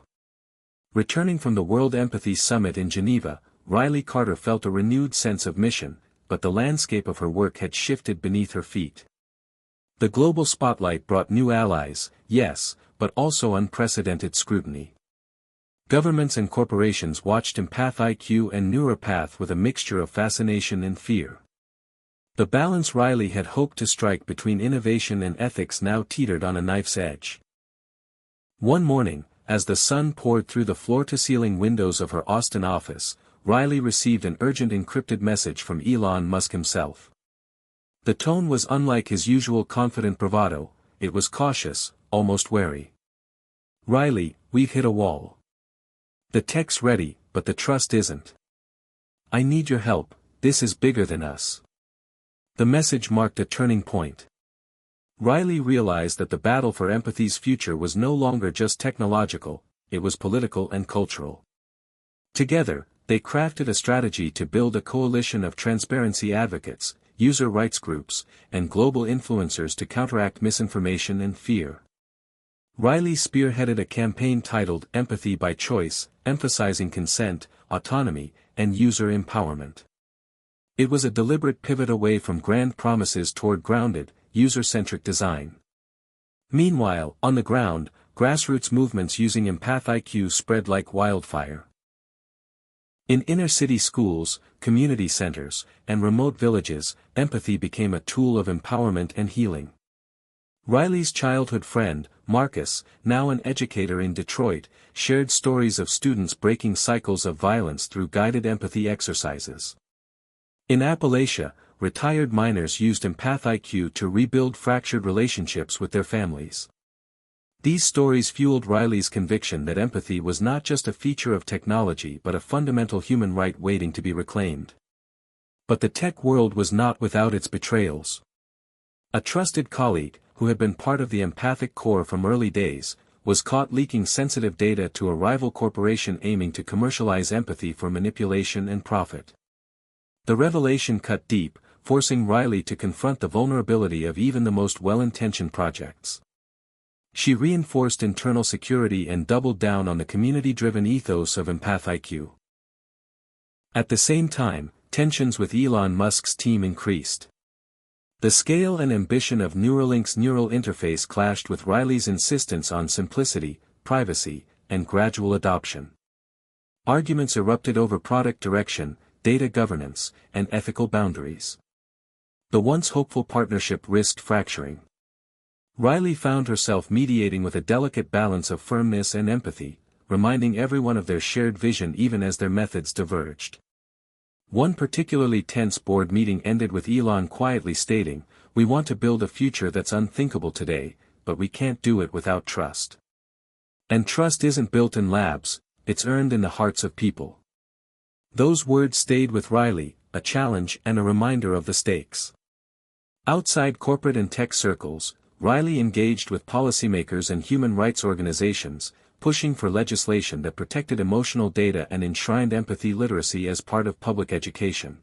Returning from the World Empathy Summit in Geneva, Riley Carter felt a renewed sense of mission, but the landscape of her work had shifted beneath her feet. The global spotlight brought new allies, yes, but also unprecedented scrutiny. Governments and corporations watched Empath IQ and Neuropath with a mixture of fascination and fear. The balance Riley had hoped to strike between innovation and ethics now teetered on a knife's edge. One morning, as the sun poured through the floor-to-ceiling windows of her Austin office, Riley received an urgent encrypted message from Elon Musk himself. The tone was unlike his usual confident bravado, it was cautious, almost wary. "Riley, we've hit a wall. The tech's ready, but the trust isn't. I need your help, this is bigger than us." The message marked a turning point. Riley realized that the battle for empathy's future was no longer just technological, it was political and cultural. Together, they crafted a strategy to build a coalition of transparency advocates, user rights groups, and global influencers to counteract misinformation and fear. Riley spearheaded a campaign titled Empathy by Choice, emphasizing consent, autonomy, and user empowerment. It was a deliberate pivot away from grand promises toward grounded, user-centric design. Meanwhile, on the ground, grassroots movements using Empath IQ spread like wildfire. In inner-city schools, community centers, and remote villages, empathy became a tool of empowerment and healing. Riley's childhood friend, Marcus, now an educator in Detroit, shared stories of students breaking cycles of violence through guided empathy exercises. In Appalachia, retired miners used Empath IQ to rebuild fractured relationships with their families. These stories fueled Riley's conviction that empathy was not just a feature of technology but a fundamental human right waiting to be reclaimed. But the tech world was not without its betrayals. A trusted colleague, who had been part of the empathic core from early days, was caught leaking sensitive data to a rival corporation aiming to commercialize empathy for manipulation and profit. The revelation cut deep, forcing Riley to confront the vulnerability of even the most well-intentioned projects. She reinforced internal security and doubled down on the community-driven ethos of Empath IQ. At the same time, tensions with Elon Musk's team increased. The scale and ambition of Neuralink's neural interface clashed with Riley's insistence on simplicity, privacy, and gradual adoption. Arguments erupted over product direction, data governance, and ethical boundaries. The once hopeful partnership risked fracturing. Riley found herself mediating with a delicate balance of firmness and empathy, reminding everyone of their shared vision even as their methods diverged. One particularly tense board meeting ended with Elon quietly stating, "We want to build a future that's unthinkable today, but we can't do it without trust. And trust isn't built in labs, it's earned in the hearts of people. Those words stayed with Riley, a challenge and a reminder of the stakes. Outside corporate and tech circles, Riley engaged with policymakers and human rights organizations, pushing for legislation that protected emotional data and enshrined empathy literacy as part of public education.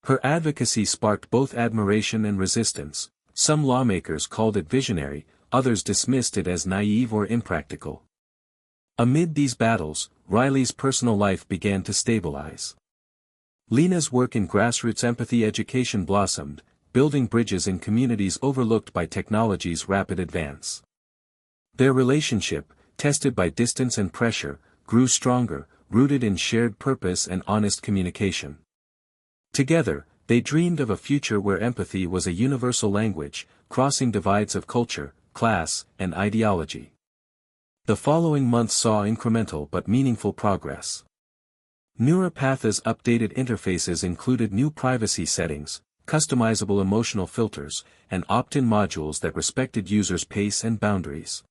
Her advocacy sparked both admiration and resistance. Some lawmakers called it visionary, others dismissed it as naive or impractical. Amid these battles, Riley's personal life began to stabilize. Lena's work in grassroots empathy education blossomed, building bridges in communities overlooked by technology's rapid advance. Their relationship, tested by distance and pressure, grew stronger, rooted in shared purpose and honest communication. Together, they dreamed of a future where empathy was a universal language, crossing divides of culture, class, and ideology. The following months saw incremental but meaningful progress. NeuroPath's updated interfaces included new privacy settings, customizable emotional filters, and opt-in modules that respected users' pace and boundaries.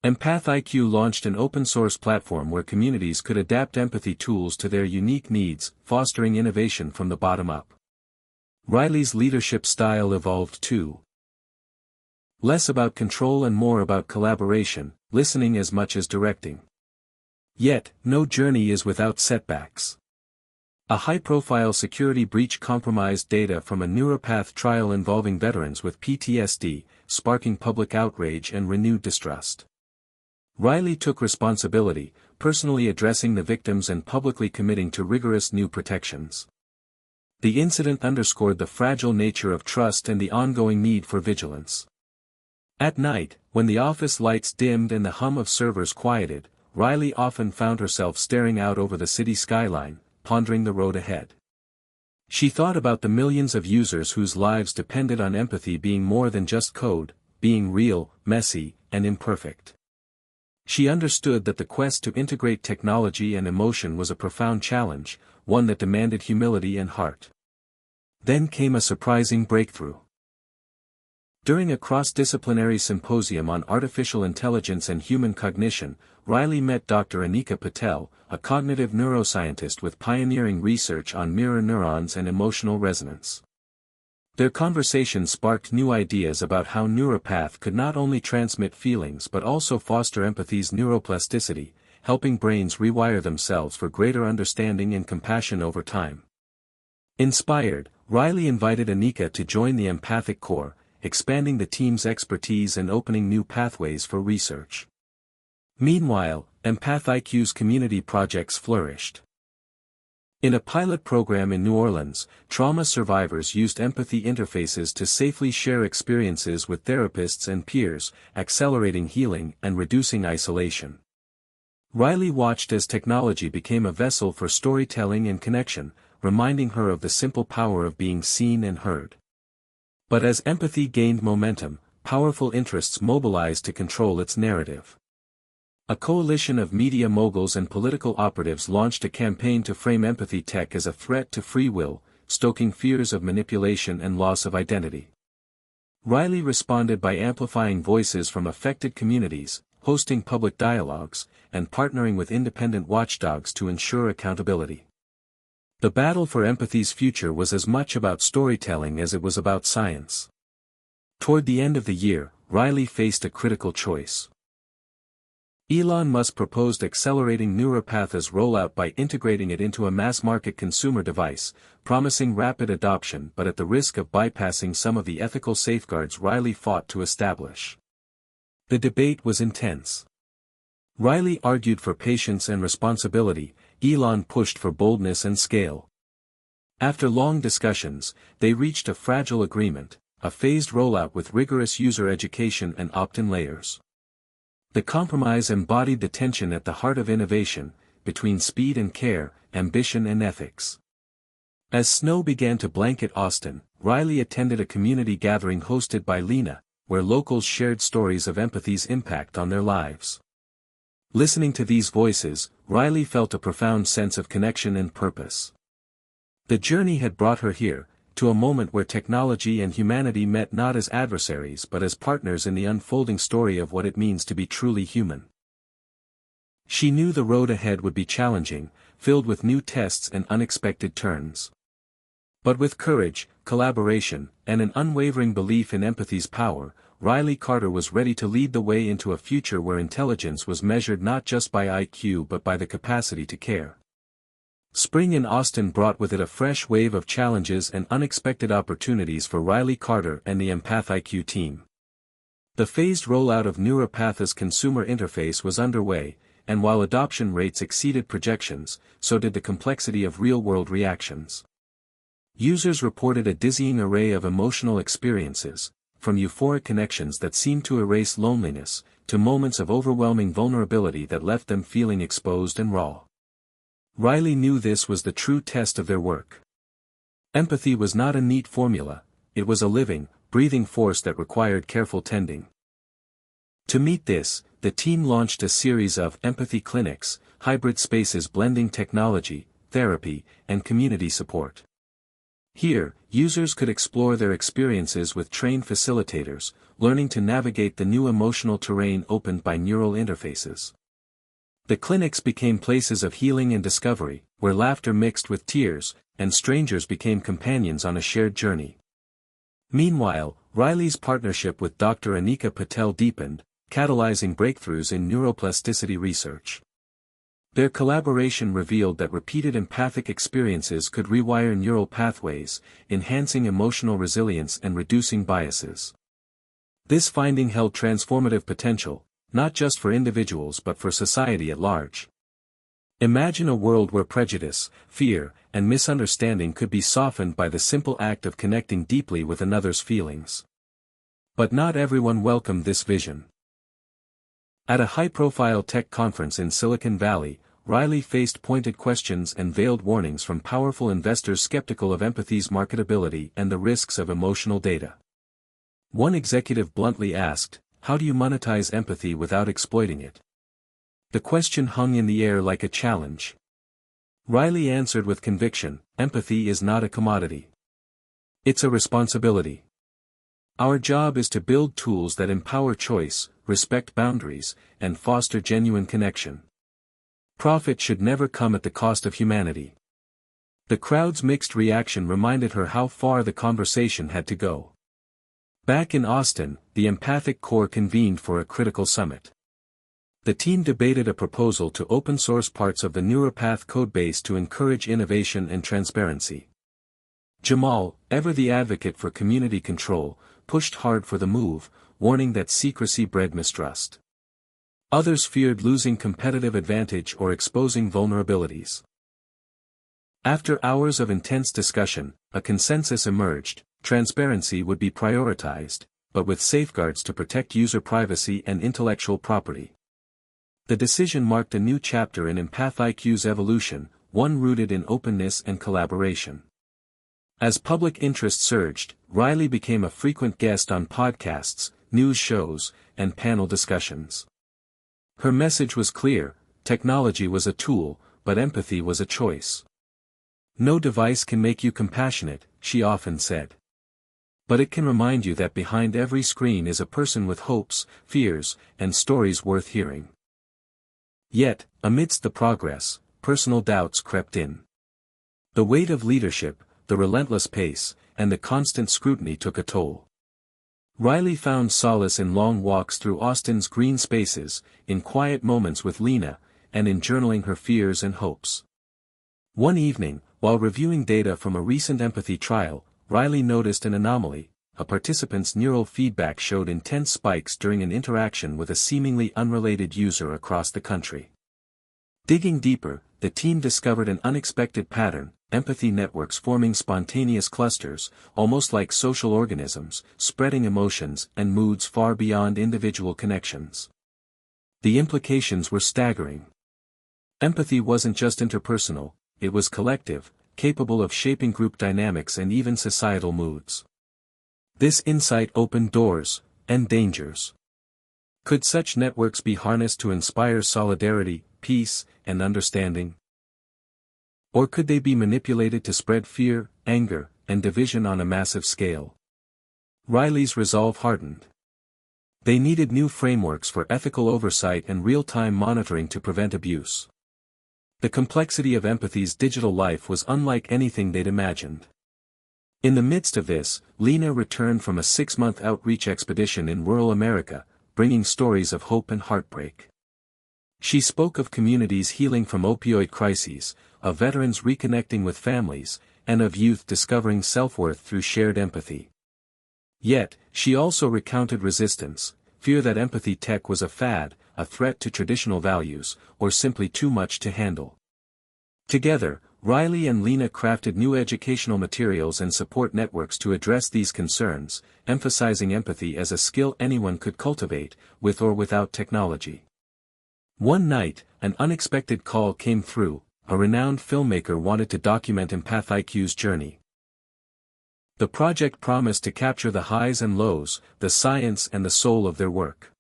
EmpathIQ launched an open-source platform where communities could adapt empathy tools to their unique needs, fostering innovation from the bottom up. Riley's leadership style evolved too. Less about control and more about collaboration, listening as much as directing. Yet, no journey is without setbacks. A high-profile security breach compromised data from a NeuroPath trial involving veterans with PTSD, sparking public outrage and renewed distrust. Riley took responsibility, personally addressing the victims and publicly committing to rigorous new protections. The incident underscored the fragile nature of trust and the ongoing need for vigilance. At night, when the office lights dimmed and the hum of servers quieted, Riley often found herself staring out over the city skyline, pondering the road ahead. She thought about the millions of users whose lives depended on empathy being more than just code, being real, messy, and imperfect. She understood that the quest to integrate technology and emotion was a profound challenge, one that demanded humility and heart. Then came a surprising breakthrough. During a cross-disciplinary symposium on artificial intelligence and human cognition, Riley met Dr. Anika Patel, a cognitive neuroscientist with pioneering research on mirror neurons and emotional resonance. Their conversation sparked new ideas about how NeuroPath could not only transmit feelings but also foster empathy's neuroplasticity, helping brains rewire themselves for greater understanding and compassion over time. Inspired, Riley invited Anika to join the Empathic Core, expanding the team's expertise and opening new pathways for research. Meanwhile, EmpathIQ's community projects flourished. In a pilot program in New Orleans, trauma survivors used empathy interfaces to safely share experiences with therapists and peers, accelerating healing and reducing isolation. Riley watched as technology became a vessel for storytelling and connection, reminding her of the simple power of being seen and heard. But as empathy gained momentum, powerful interests mobilized to control its narrative. A coalition of media moguls and political operatives launched a campaign to frame empathy tech as a threat to free will, stoking fears of manipulation and loss of identity. Riley responded by amplifying voices from affected communities, hosting public dialogues, and partnering with independent watchdogs to ensure accountability. The battle for empathy's future was as much about storytelling as it was about science. Toward the end of the year, Riley faced a critical choice. Elon Musk proposed accelerating NeuroPath's rollout by integrating it into a mass-market consumer device, promising rapid adoption but at the risk of bypassing some of the ethical safeguards Riley fought to establish. The debate was intense. Riley argued for patience and responsibility, Elon pushed for boldness and scale. After long discussions, they reached a fragile agreement, a phased rollout with rigorous user education and opt-in layers. The compromise embodied the tension at the heart of innovation, between speed and care, ambition and ethics. As snow began to blanket Austin, Riley attended a community gathering hosted by Lena, where locals shared stories of empathy's impact on their lives. Listening to these voices, Riley felt a profound sense of connection and purpose. The journey had brought her here, to a moment where technology and humanity met not as adversaries but as partners in the unfolding story of what it means to be truly human. She knew the road ahead would be challenging, filled with new tests and unexpected turns. But with courage, collaboration, and an unwavering belief in empathy's power, Riley Carter was ready to lead the way into a future where intelligence was measured not just by IQ but by the capacity to care. Spring in Austin brought with it a fresh wave of challenges and unexpected opportunities for Riley Carter and the Empath IQ team. The phased rollout of NeuroPath's consumer interface was underway, and while adoption rates exceeded projections, so did the complexity of real-world reactions. Users reported a dizzying array of emotional experiences, from euphoric connections that seemed to erase loneliness, to moments of overwhelming vulnerability that left them feeling exposed and raw. Riley knew this was the true test of their work. Empathy was not a neat formula, it was a living, breathing force that required careful tending. To meet this, the team launched a series of empathy clinics, hybrid spaces blending technology, therapy, and community support. Here, users could explore their experiences with trained facilitators, learning to navigate the new emotional terrain opened by neural interfaces. The clinics became places of healing and discovery, where laughter mixed with tears, and strangers became companions on a shared journey. Meanwhile, Riley's partnership with Dr. Anika Patel deepened, catalyzing breakthroughs in neuroplasticity research. Their collaboration revealed that repeated empathic experiences could rewire neural pathways, enhancing emotional resilience and reducing biases. This finding held transformative potential, not just for individuals but for society at large. Imagine a world where prejudice, fear, and misunderstanding could be softened by the simple act of connecting deeply with another's feelings. But not everyone welcomed this vision. At a high-profile tech conference in Silicon Valley, Riley faced pointed questions and veiled warnings from powerful investors skeptical of empathy's marketability and the risks of emotional data. One executive bluntly asked, "How do you monetize empathy without exploiting it?" The question hung in the air like a challenge. Riley answered with conviction, "Empathy is not a commodity. It's a responsibility. Our job is to build tools that empower choice, respect boundaries, and foster genuine connection. Profit should never come at the cost of humanity." The crowd's mixed reaction reminded her how far the conversation had to go. Back in Austin, the empathic core convened for a critical summit. The team debated a proposal to open-source parts of the NeuroPath codebase to encourage innovation and transparency. Jamal, ever the advocate for community control, pushed hard for the move, warning that secrecy bred mistrust. Others feared losing competitive advantage or exposing vulnerabilities. After hours of intense discussion, a consensus emerged: transparency would be prioritized, but with safeguards to protect user privacy and intellectual property. The decision marked a new chapter in Empath IQ's evolution, one rooted in openness and collaboration. As public interest surged, Riley became a frequent guest on podcasts, news shows, and panel discussions. Her message was clear: technology was a tool, but empathy was a choice. "No device can make you compassionate," she often said. "But it can remind you that behind every screen is a person with hopes, fears, and stories worth hearing." Yet, amidst the progress, personal doubts crept in. The weight of leadership, the relentless pace, and the constant scrutiny took a toll. Riley found solace in long walks through Austin's green spaces, in quiet moments with Lena, and in journaling her fears and hopes. One evening, while reviewing data from a recent empathy trial, Riley noticed an anomaly. A participant's neural feedback showed intense spikes during an interaction with a seemingly unrelated user across the country. Digging deeper, the team discovered an unexpected pattern: empathy networks forming spontaneous clusters, almost like social organisms, spreading emotions and moods far beyond individual connections. The implications were staggering. Empathy wasn't just interpersonal, it was collective, capable of shaping group dynamics and even societal moods. This insight opened doors, and dangers. Could such networks be harnessed to inspire solidarity, peace, and understanding? Or could they be manipulated to spread fear, anger, and division on a massive scale. Riley's resolve hardened. They needed new frameworks for ethical oversight and real-time monitoring to prevent abuse. The complexity of empathy's digital life was unlike anything they'd imagined. In the midst of this, Lena returned from a 6-month outreach expedition in rural America, bringing stories of hope and heartbreak. She spoke of communities healing from opioid crises, of veterans reconnecting with families, and of youth discovering self-worth through shared empathy. Yet, she also recounted resistance, fear that empathy tech was a fad, a threat to traditional values, or simply too much to handle. Together, Riley and Lena crafted new educational materials and support networks to address these concerns, emphasizing empathy as a skill anyone could cultivate, with or without technology. One night, an unexpected call came through. A renowned filmmaker wanted to document EmpathIQ's journey. The project promised to capture the highs and lows, the science and the soul of their work.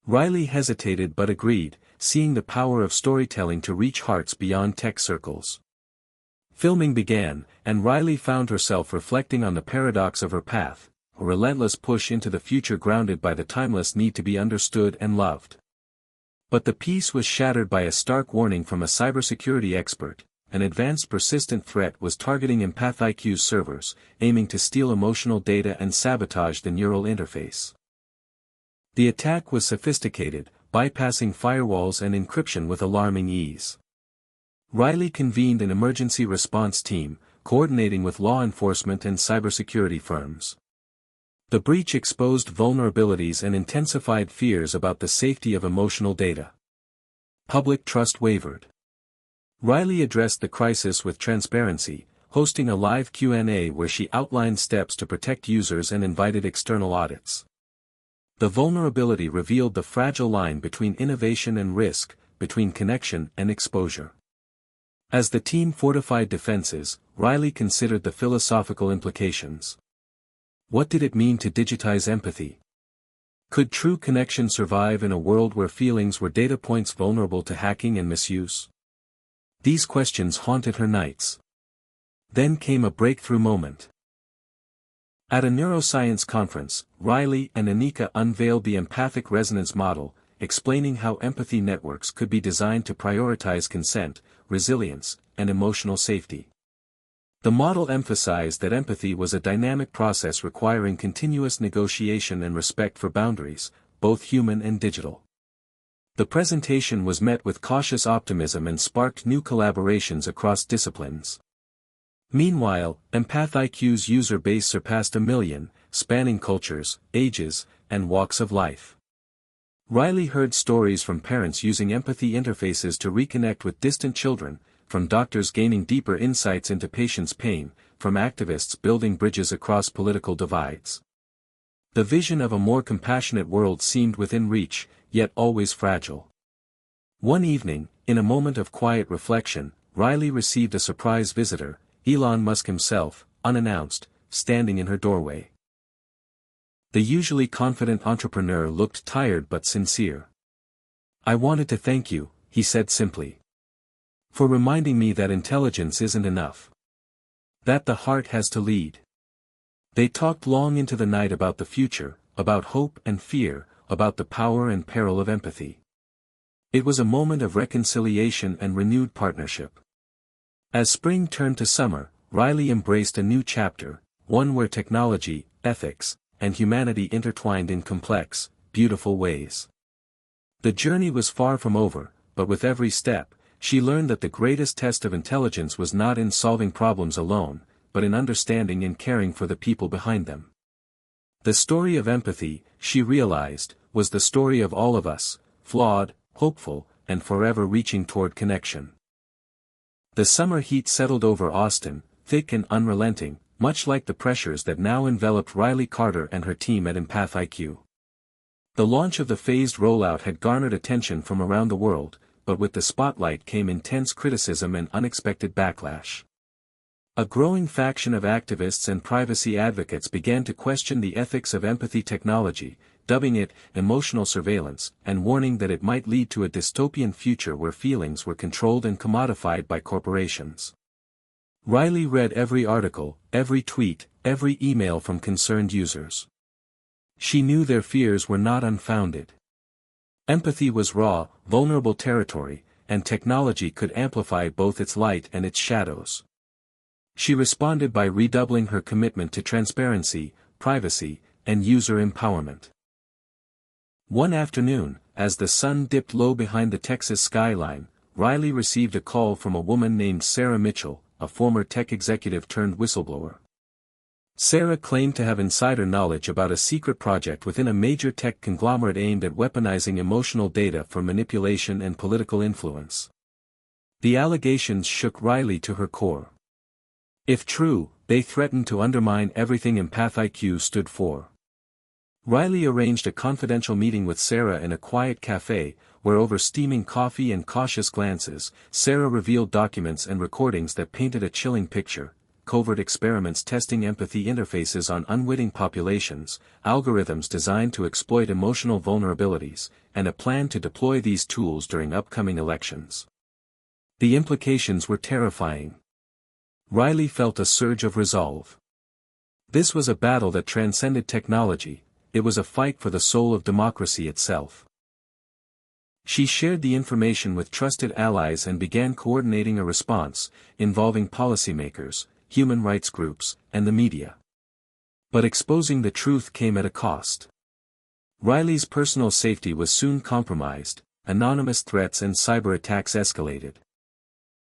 Riley hesitated but agreed, seeing the power of storytelling to reach hearts beyond tech circles. Filming began, and Riley found herself reflecting on the paradox of her path, a relentless push into the future grounded by the timeless need to be understood and loved. But the peace was shattered by a stark warning from a cybersecurity expert. An advanced persistent threat was targeting EmpathIQ's servers, aiming to steal emotional data and sabotage the neural interface. The attack was sophisticated, bypassing firewalls and encryption with alarming ease. Riley convened an emergency response team, coordinating with law enforcement and cybersecurity firms. The breach exposed vulnerabilities and intensified fears about the safety of emotional data. Public trust wavered. Riley addressed the crisis with transparency, hosting a live Q&A where she outlined steps to protect users and invited external audits. The vulnerability revealed the fragile line between innovation and risk, between connection and exposure. As the team fortified defenses, Riley considered the philosophical implications. What did it mean to digitize empathy? Could true connection survive in a world where feelings were data points vulnerable to hacking and misuse? These questions haunted her nights. Then came a breakthrough moment. At a neuroscience conference, Riley and Anika unveiled the empathic resonance model, explaining how empathy networks could be designed to prioritize consent, resilience, and emotional safety. The model emphasized that empathy was a dynamic process requiring continuous negotiation and respect for boundaries, both human and digital. The presentation was met with cautious optimism and sparked new collaborations across disciplines. Meanwhile, EmpathIQ's user base surpassed 1 million, spanning cultures, ages, and walks of life. Riley heard stories from parents using empathy interfaces to reconnect with distant children, from doctors gaining deeper insights into patients' pain, from activists building bridges across political divides. The vision of a more compassionate world seemed within reach, yet always fragile. One evening, in a moment of quiet reflection, Riley received a surprise visitor, Elon Musk himself, unannounced, standing in her doorway. The usually confident entrepreneur looked tired but sincere. "I wanted to thank you," he said simply, "for reminding me that intelligence isn't enough. That the heart has to lead." They talked long into the night about the future, about hope and fear, about the power and peril of empathy. It was a moment of reconciliation and renewed partnership. As spring turned to summer, Riley embraced a new chapter, one where technology, ethics, and humanity intertwined in complex, beautiful ways. The journey was far from over, but with every step, she learned that the greatest test of intelligence was not in solving problems alone, but in understanding and caring for the people behind them. The story of empathy, she realized, was the story of all of us, flawed, hopeful, and forever reaching toward connection. The summer heat settled over Austin, thick and unrelenting, much like the pressures that now enveloped Riley Carter and her team at EmpathIQ. The launch of the phased rollout had garnered attention from around the world, but with the spotlight came intense criticism and unexpected backlash. A growing faction of activists and privacy advocates began to question the ethics of empathy technology, dubbing it emotional surveillance, and warning that it might lead to a dystopian future where feelings were controlled and commodified by corporations. Riley read every article, every tweet, every email from concerned users. She knew their fears were not unfounded. Empathy was raw, vulnerable territory, and technology could amplify both its light and its shadows. She responded by redoubling her commitment to transparency, privacy, and user empowerment. One afternoon, as the sun dipped low behind the Texas skyline, Riley received a call from a woman named Sarah Mitchell, a former tech executive turned whistleblower. Sarah claimed to have insider knowledge about a secret project within a major tech conglomerate aimed at weaponizing emotional data for manipulation and political influence. The allegations shook Riley to her core. If true, they threatened to undermine everything EmpathIQ stood for. Riley arranged a confidential meeting with Sarah in a quiet cafe, where over steaming coffee and cautious glances, Sarah revealed documents and recordings that painted a chilling picture: covert experiments testing empathy interfaces on unwitting populations, algorithms designed to exploit emotional vulnerabilities, and a plan to deploy these tools during upcoming elections. The implications were terrifying. Riley felt a surge of resolve. This was a battle that transcended technology. It was a fight for the soul of democracy itself. She shared the information with trusted allies and began coordinating a response, involving policymakers, human rights groups, and the media. But exposing the truth came at a cost. Riley's personal safety was soon compromised, anonymous threats and cyber attacks escalated.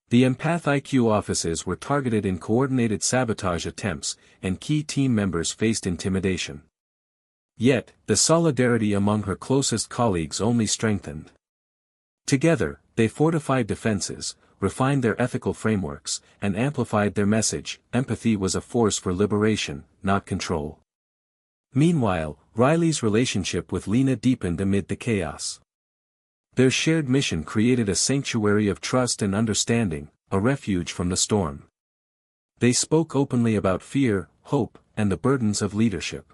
The EmpathIQ offices were targeted in coordinated sabotage attempts, and key team members faced intimidation. Yet, the solidarity among her closest colleagues only strengthened. Together, they fortified defenses, refined their ethical frameworks, and amplified their message: empathy was a force for liberation, not control. Meanwhile, Riley's relationship with Lena deepened amid the chaos. Their shared mission created a sanctuary of trust and understanding, a refuge from the storm. They spoke openly about fear, hope, and the burdens of leadership.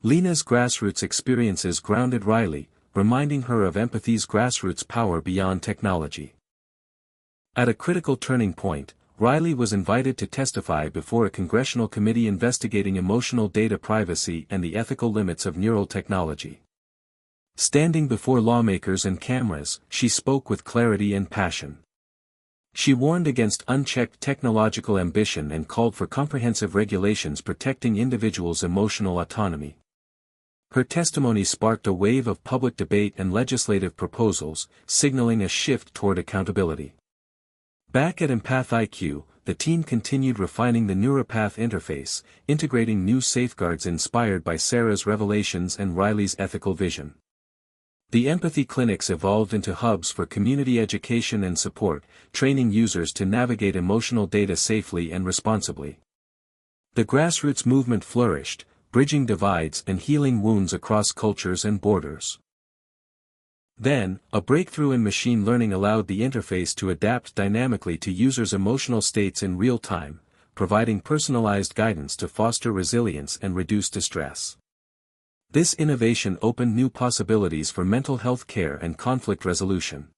Lena's grassroots experiences grounded Riley, reminding her of empathy's grassroots power beyond technology. At a critical turning point, Riley was invited to testify before a congressional committee investigating emotional data privacy and the ethical limits of neural technology. Standing before lawmakers and cameras, she spoke with clarity and passion. She warned against unchecked technological ambition and called for comprehensive regulations protecting individuals' emotional autonomy. Her testimony sparked a wave of public debate and legislative proposals, signaling a shift toward accountability. Back at EmpathIQ, the team continued refining the NeuroPath interface, integrating new safeguards inspired by Sarah's revelations and Riley's ethical vision. The empathy clinics evolved into hubs for community education and support, training users to navigate emotional data safely and responsibly. The grassroots movement flourished, bridging divides and healing wounds across cultures and borders. Then, a breakthrough in machine learning allowed the interface to adapt dynamically to users' emotional states in real time, providing personalized guidance to foster resilience and reduce distress. This innovation opened new possibilities for mental health care and conflict resolution.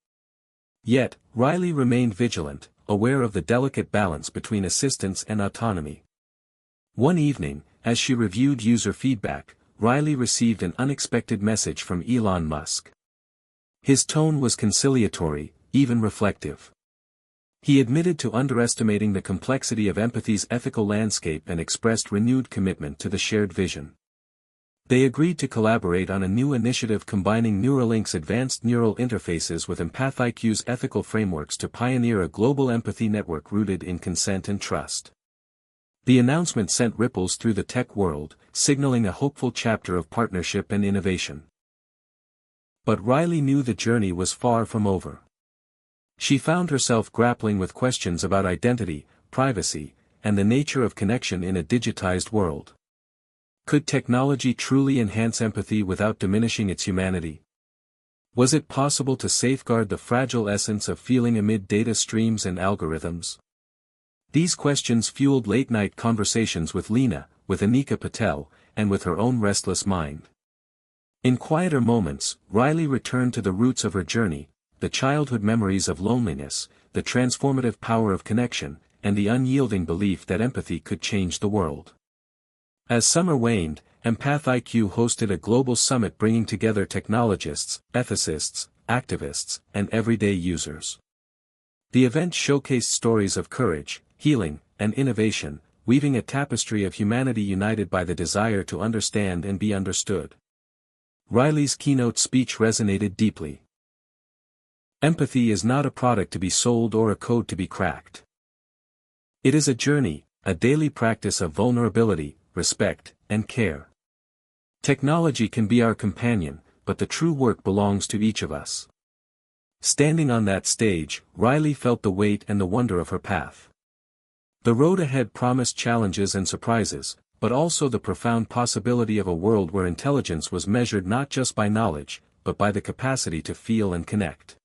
Yet, Riley remained vigilant, aware of the delicate balance between assistance and autonomy. One evening, as she reviewed user feedback, Riley received an unexpected message from Elon Musk. His tone was conciliatory, even reflective. He admitted to underestimating the complexity of empathy's ethical landscape and expressed renewed commitment to the shared vision. They agreed to collaborate on a new initiative combining Neuralink's advanced neural interfaces with EmpathIQ's ethical frameworks to pioneer a global empathy network rooted in consent and trust. The announcement sent ripples through the tech world, signaling a hopeful chapter of partnership and innovation. But Riley knew the journey was far from over. She found herself grappling with questions about identity, privacy, and the nature of connection in a digitized world. Could technology truly enhance empathy without diminishing its humanity? Was it possible to safeguard the fragile essence of feeling amid data streams and algorithms? These questions fueled late-night conversations with Lena, with Anika Patel, and with her own restless mind. In quieter moments, Riley returned to the roots of her journey, the childhood memories of loneliness, the transformative power of connection, and the unyielding belief that empathy could change the world. As summer waned, Empath IQ hosted a global summit bringing together technologists, ethicists, activists, and everyday users. The event showcased stories of courage, healing, and innovation, weaving a tapestry of humanity united by the desire to understand and be understood. Riley's keynote speech resonated deeply. Empathy is not a product to be sold or a code to be cracked. It is a journey, a daily practice of vulnerability, respect, and care. Technology can be our companion, but the true work belongs to each of us. Standing on that stage, Riley felt the weight and the wonder of her path. The road ahead promised challenges and surprises, but also the profound possibility of a world where intelligence was measured not just by knowledge, but by the capacity to feel and connect.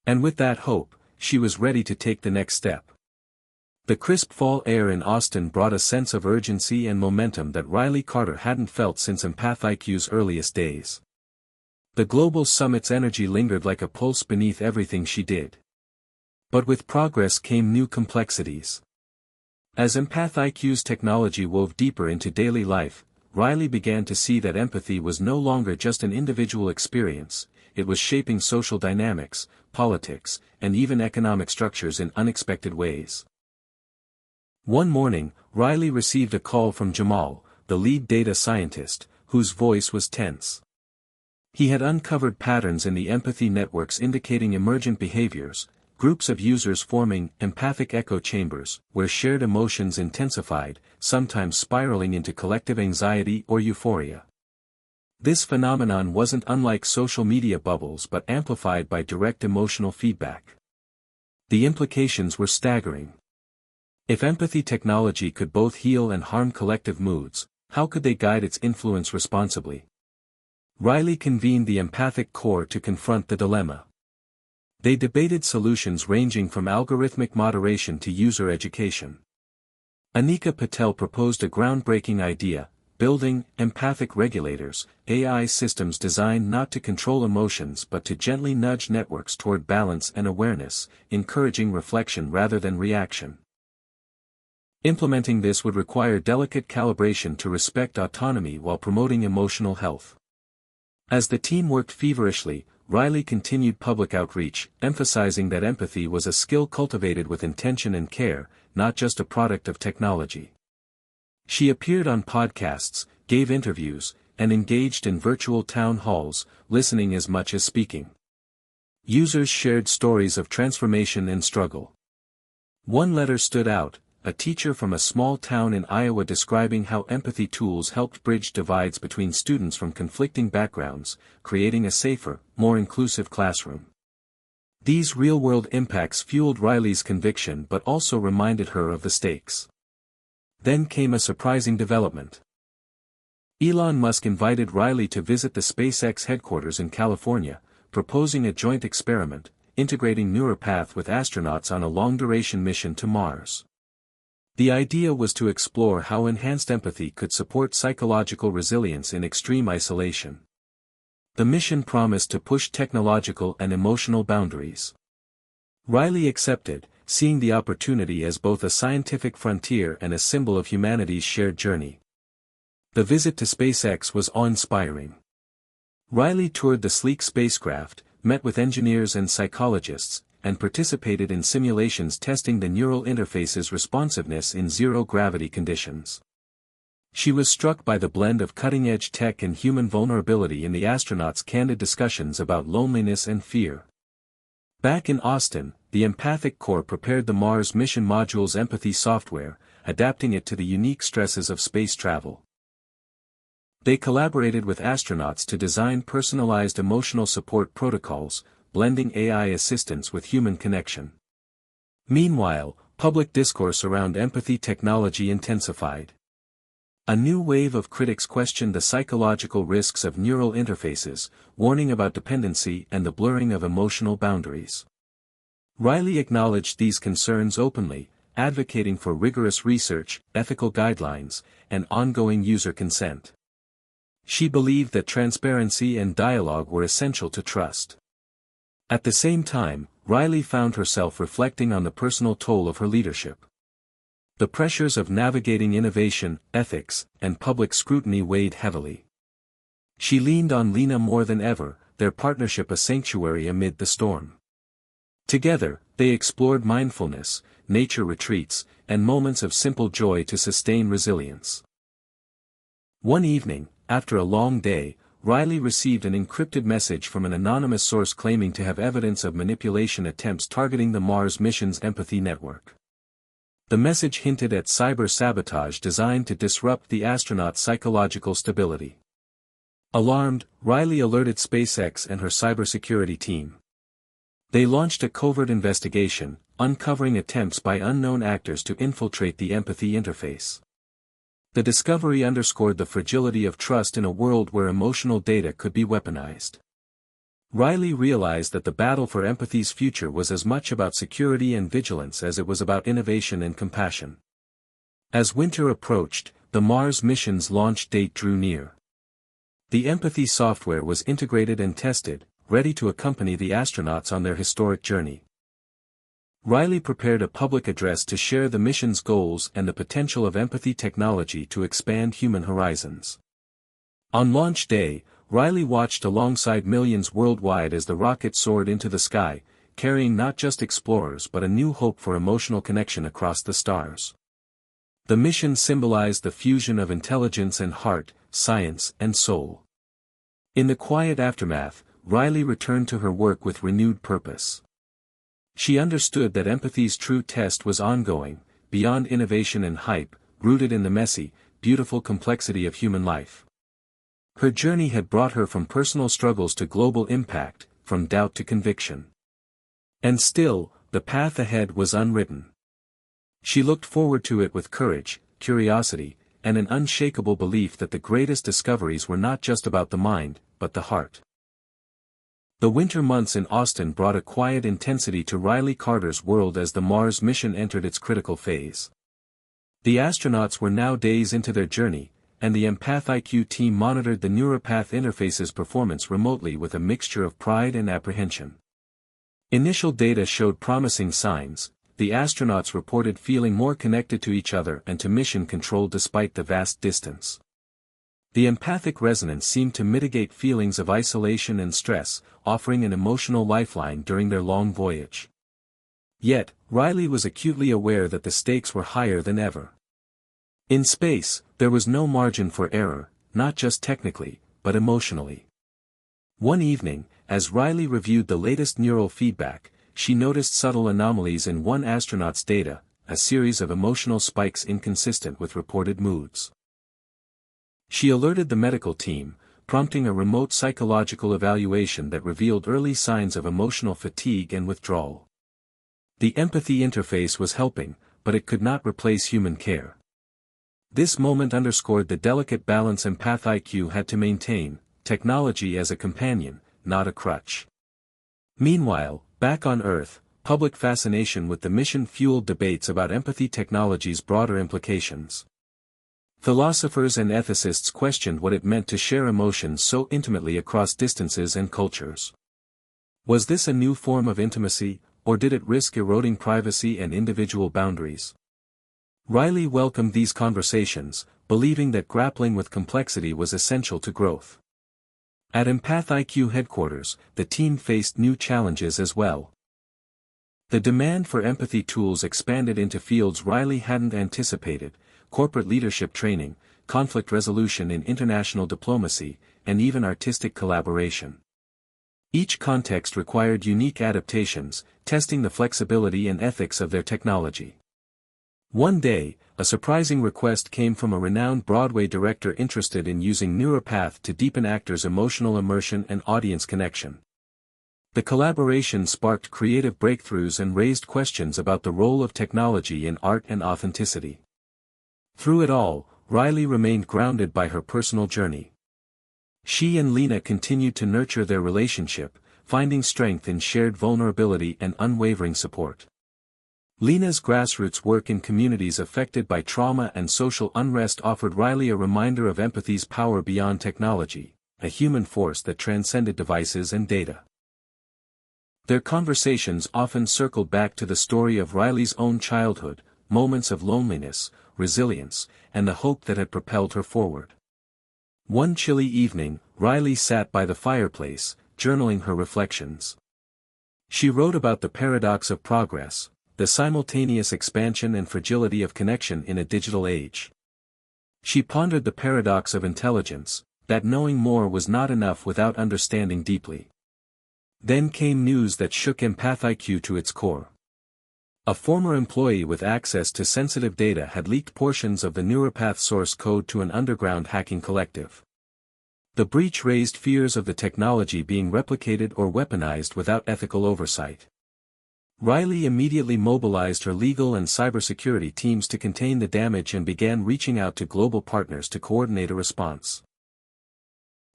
And with that hope, she was ready to take the next step. The crisp fall air in Austin brought a sense of urgency and momentum that Riley Carter hadn't felt since Empath IQ's earliest days. The global summit's energy lingered like a pulse beneath everything she did. But with progress came new complexities. As Empath IQ's technology wove deeper into daily life, Riley began to see that empathy was no longer just an individual experience, it was shaping social dynamics, politics, and even economic structures in unexpected ways. One morning, Riley received a call from Jamal, the lead data scientist, whose voice was tense. He had uncovered patterns in the empathy networks indicating emergent behaviors, groups of users forming empathic echo chambers, where shared emotions intensified, sometimes spiraling into collective anxiety or euphoria. This phenomenon wasn't unlike social media bubbles but amplified by direct emotional feedback. The implications were staggering. If empathy technology could both heal and harm collective moods, how could they guide its influence responsibly? Riley convened the empathic core to confront the dilemma. They debated solutions ranging from algorithmic moderation to user education. Anika Patel proposed a groundbreaking idea, building empathic regulators, AI systems designed not to control emotions but to gently nudge networks toward balance and awareness, encouraging reflection rather than reaction. Implementing this would require delicate calibration to respect autonomy while promoting emotional health. As the team worked feverishly, Riley continued public outreach, emphasizing that empathy was a skill cultivated with intention and care, not just a product of technology. She appeared on podcasts, gave interviews, and engaged in virtual town halls, listening as much as speaking. Users shared stories of transformation and struggle. One letter stood out, a teacher from a small town in Iowa describing how empathy tools helped bridge divides between students from conflicting backgrounds, creating a safer, more inclusive classroom. These real-world impacts fueled Riley's conviction but also reminded her of the stakes. Then came a surprising development. Elon Musk invited Riley to visit the SpaceX headquarters in California, proposing a joint experiment, integrating neuropath with astronauts on a long-duration mission to Mars. The idea was to explore how enhanced empathy could support psychological resilience in extreme isolation. The mission promised to push technological and emotional boundaries. Riley accepted, seeing the opportunity as both a scientific frontier and a symbol of humanity's shared journey. The visit to SpaceX was awe-inspiring. Riley toured the sleek spacecraft, met with engineers and psychologists, and participated in simulations testing the neural interface's responsiveness in zero-gravity conditions. She was struck by the blend of cutting-edge tech and human vulnerability in the astronauts' candid discussions about loneliness and fear. Back in Austin, the empathic core prepared the Mars mission module's empathy software, adapting it to the unique stresses of space travel. They collaborated with astronauts to design personalized emotional support protocols, blending AI assistance with human connection. Meanwhile, public discourse around empathy technology intensified. A new wave of critics questioned the psychological risks of neural interfaces, warning about dependency and the blurring of emotional boundaries. Riley acknowledged these concerns openly, advocating for rigorous research, ethical guidelines, and ongoing user consent. She believed that transparency and dialogue were essential to trust. At the same time, Riley found herself reflecting on the personal toll of her leadership. The pressures of navigating innovation, ethics, and public scrutiny weighed heavily. She leaned on Lena more than ever, their partnership a sanctuary amid the storm. Together, they explored mindfulness, nature retreats, and moments of simple joy to sustain resilience. One evening, after a long day, Riley received an encrypted message from an anonymous source claiming to have evidence of manipulation attempts targeting the Mars mission's empathy network. The message hinted at cyber-sabotage designed to disrupt the astronauts' psychological stability. Alarmed, Riley alerted SpaceX and her cybersecurity team. They launched a covert investigation, uncovering attempts by unknown actors to infiltrate the empathy interface. The discovery underscored the fragility of trust in a world where emotional data could be weaponized. Riley realized that the battle for empathy's future was as much about security and vigilance as it was about innovation and compassion. As winter approached, the Mars mission's launch date drew near. The empathy software was integrated and tested, ready to accompany the astronauts on their historic journey. Riley prepared a public address to share the mission's goals and the potential of empathy technology to expand human horizons. On launch day, Riley watched alongside millions worldwide as the rocket soared into the sky, carrying not just explorers but a new hope for emotional connection across the stars. The mission symbolized the fusion of intelligence and heart, science and soul. In the quiet aftermath, Riley returned to her work with renewed purpose. She understood that empathy's true test was ongoing, beyond innovation and hype, rooted in the messy, beautiful complexity of human life. Her journey had brought her from personal struggles to global impact, from doubt to conviction. And still, the path ahead was unwritten. She looked forward to it with courage, curiosity, and an unshakable belief that the greatest discoveries were not just about the mind, but the heart. The winter months in Austin brought a quiet intensity to Riley Carter's world as the Mars mission entered its critical phase. The astronauts were now days into their journey, and the EmpathIQ team monitored the neuropath interface's performance remotely with a mixture of pride and apprehension. Initial data showed promising signs. The astronauts reported feeling more connected to each other and to mission control despite the vast distance. The empathic resonance seemed to mitigate feelings of isolation and stress, offering an emotional lifeline during their long voyage. Yet, Riley was acutely aware that the stakes were higher than ever. In space, there was no margin for error, not just technically, but emotionally. One evening, as Riley reviewed the latest neural feedback, she noticed subtle anomalies in one astronaut's data, a series of emotional spikes inconsistent with reported moods. She alerted the medical team, prompting a remote psychological evaluation that revealed early signs of emotional fatigue and withdrawal. The empathy interface was helping, but it could not replace human care. This moment underscored the delicate balance EmpathIQ had to maintain, technology as a companion, not a crutch. Meanwhile, back on Earth, public fascination with the mission fueled debates about empathy technology's broader implications. Philosophers and ethicists questioned what it meant to share emotions so intimately across distances and cultures. Was this a new form of intimacy, or did it risk eroding privacy and individual boundaries? Riley welcomed these conversations, believing that grappling with complexity was essential to growth. At EmpathIQ headquarters, the team faced new challenges as well. The demand for empathy tools expanded into fields Riley hadn't anticipated: corporate leadership training, conflict resolution in international diplomacy, and even artistic collaboration. Each context required unique adaptations, testing the flexibility and ethics of their technology. One day, a surprising request came from a renowned Broadway director interested in using neuropath to deepen actors' emotional immersion and audience connection. The collaboration sparked creative breakthroughs and raised questions about the role of technology in art and authenticity. Through it all, Riley remained grounded by her personal journey. She and Lena continued to nurture their relationship, finding strength in shared vulnerability and unwavering support. Lena's grassroots work in communities affected by trauma and social unrest offered Riley a reminder of empathy's power beyond technology, a human force that transcended devices and data. Their conversations often circled back to the story of Riley's own childhood, moments of loneliness, resilience, and the hope that had propelled her forward. One chilly evening, Riley sat by the fireplace, journaling her reflections. She wrote about the paradox of progress, the simultaneous expansion and fragility of connection in a digital age. She pondered the paradox of intelligence, that knowing more was not enough without understanding deeply. Then came news that shook Empath IQ to its core. A former employee with access to sensitive data had leaked portions of the Neuropath source code to an underground hacking collective. The breach raised fears of the technology being replicated or weaponized without ethical oversight. Riley immediately mobilized her legal and cybersecurity teams to contain the damage and began reaching out to global partners to coordinate a response.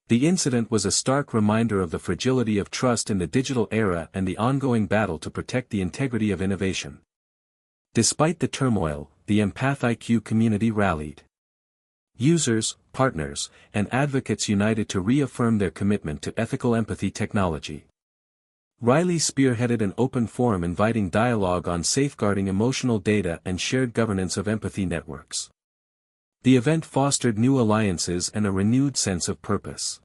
The incident was a stark reminder of the fragility of trust in the digital era and the ongoing battle to protect the integrity of innovation. Despite the turmoil, the Empath IQ community rallied. Users, partners, and advocates united to reaffirm their commitment to ethical empathy technology. Riley spearheaded an open forum inviting dialogue on safeguarding emotional data and shared governance of empathy networks. The event fostered new alliances and a renewed sense of purpose.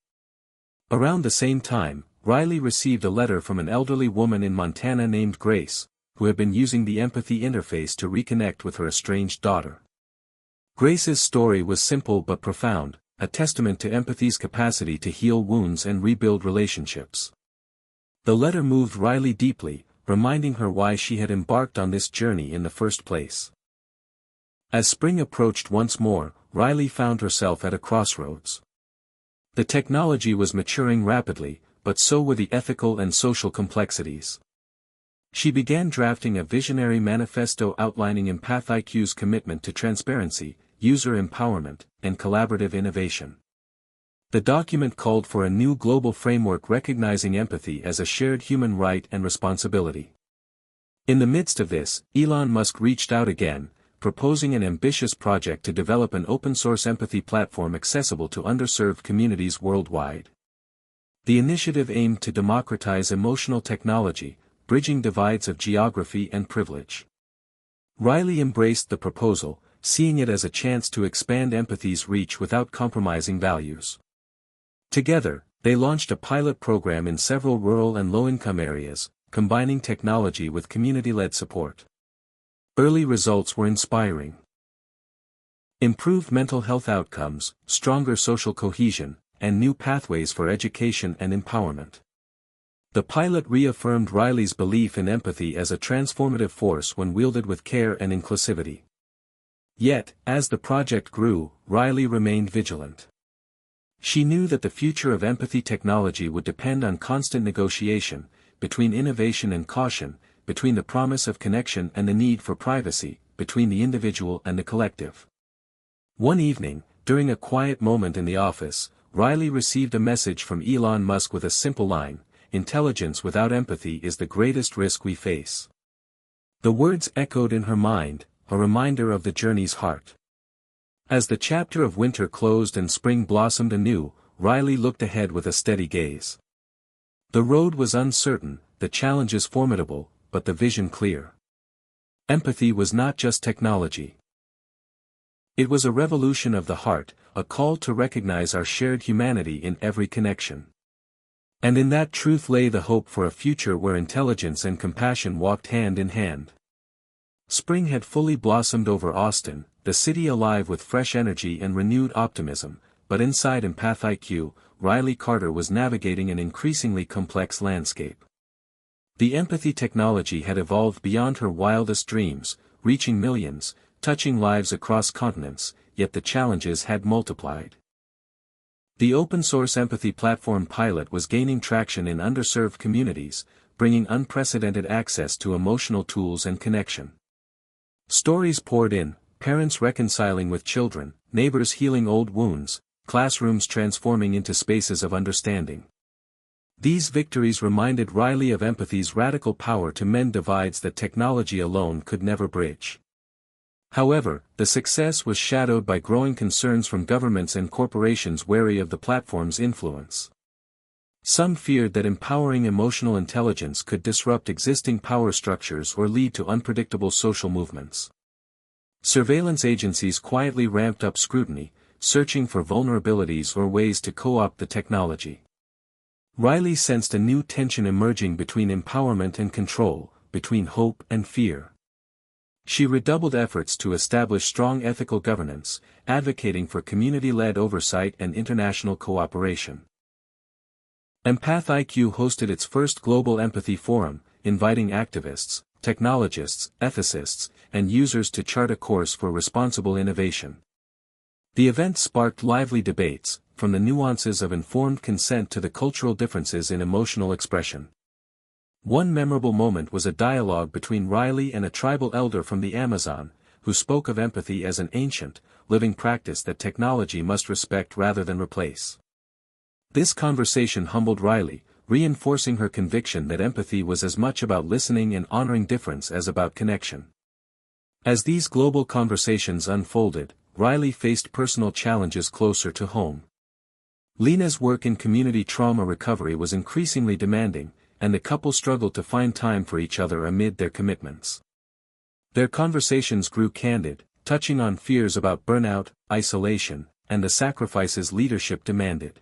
Around the same time, Riley received a letter from an elderly woman in Montana named Grace, who had been using the empathy interface to reconnect with her estranged daughter. Grace's story was simple but profound, a testament to empathy's capacity to heal wounds and rebuild relationships. The letter moved Riley deeply, reminding her why she had embarked on this journey in the first place. As spring approached once more, Riley found herself at a crossroads. The technology was maturing rapidly, but so were the ethical and social complexities. She began drafting a visionary manifesto outlining Empath IQ's commitment to transparency, user empowerment, and collaborative innovation. The document called for a new global framework recognizing empathy as a shared human right and responsibility. In the midst of this, Elon Musk reached out again, proposing an ambitious project to develop an open-source empathy platform accessible to underserved communities worldwide. The initiative aimed to democratize emotional technology, bridging divides of geography and privilege. Riley embraced the proposal, seeing it as a chance to expand empathy's reach without compromising values. Together, they launched a pilot program in several rural and low-income areas, combining technology with community-led support. Early results were inspiring. Improved mental health outcomes, stronger social cohesion, and new pathways for education and empowerment. The pilot reaffirmed Riley's belief in empathy as a transformative force when wielded with care and inclusivity. Yet, as the project grew, Riley remained vigilant. She knew that the future of empathy technology would depend on constant negotiation, between innovation and caution, between the promise of connection and the need for privacy, between the individual and the collective. One evening, during a quiet moment in the office, Riley received a message from Elon Musk with a simple line: "Intelligence without empathy is the greatest risk we face." The words echoed in her mind, a reminder of the journey's heart. As the chapter of winter closed and spring blossomed anew, Riley looked ahead with a steady gaze. The road was uncertain, the challenges formidable, but the vision clear. Empathy was not just technology. It was a revolution of the heart, a call to recognize our shared humanity in every connection. And in that truth lay the hope for a future where intelligence and compassion walked hand in hand. Spring had fully blossomed over Austin, the city alive with fresh energy and renewed optimism, but inside Empath IQ, Riley Carter was navigating an increasingly complex landscape. The empathy technology had evolved beyond her wildest dreams, reaching millions, touching lives across continents, yet the challenges had multiplied. The open-source empathy platform pilot was gaining traction in underserved communities, bringing unprecedented access to emotional tools and connection. Stories poured in, parents reconciling with children, neighbors healing old wounds, classrooms transforming into spaces of understanding. These victories reminded Riley of empathy's radical power to mend divides that technology alone could never bridge. However, the success was shadowed by growing concerns from governments and corporations wary of the platform's influence. Some feared that empowering emotional intelligence could disrupt existing power structures or lead to unpredictable social movements. Surveillance agencies quietly ramped up scrutiny, searching for vulnerabilities or ways to co-opt the technology. Riley sensed a new tension emerging between empowerment and control, between hope and fear. She redoubled efforts to establish strong ethical governance, advocating for community-led oversight and international cooperation. Empath IQ hosted its first global empathy forum, inviting activists, technologists, ethicists, and users to chart a course for responsible innovation. The event sparked lively debates, from the nuances of informed consent to the cultural differences in emotional expression. One memorable moment was a dialogue between Riley and a tribal elder from the Amazon, who spoke of empathy as an ancient, living practice that technology must respect rather than replace. This conversation humbled Riley, reinforcing her conviction that empathy was as much about listening and honoring difference as about connection. As these global conversations unfolded, Riley faced personal challenges closer to home. Lena's work in community trauma recovery was increasingly demanding, and the couple struggled to find time for each other amid their commitments. Their conversations grew candid, touching on fears about burnout, isolation, and the sacrifices leadership demanded.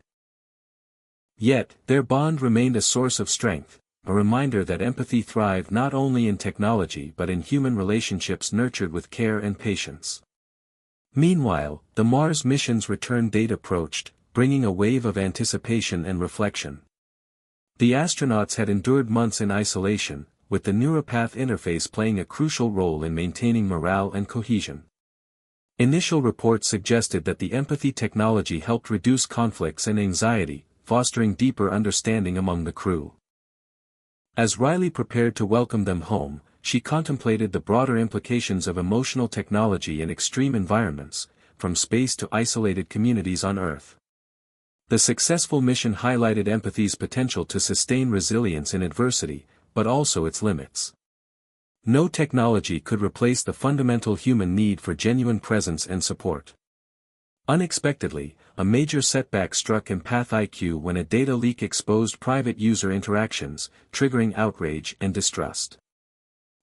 Yet, their bond remained a source of strength, a reminder that empathy thrived not only in technology but in human relationships nurtured with care and patience. Meanwhile, the Mars mission's return date approached, bringing a wave of anticipation and reflection. The astronauts had endured months in isolation, with the neuropath interface playing a crucial role in maintaining morale and cohesion. Initial reports suggested that the empathy technology helped reduce conflicts and anxiety, fostering deeper understanding among the crew. As Riley prepared to welcome them home, she contemplated the broader implications of emotional technology in extreme environments, from space to isolated communities on Earth. The successful mission highlighted empathy's potential to sustain resilience in adversity, but also its limits. No technology could replace the fundamental human need for genuine presence and support. Unexpectedly, a major setback struck Empath IQ when a data leak exposed private user interactions, triggering outrage and distrust.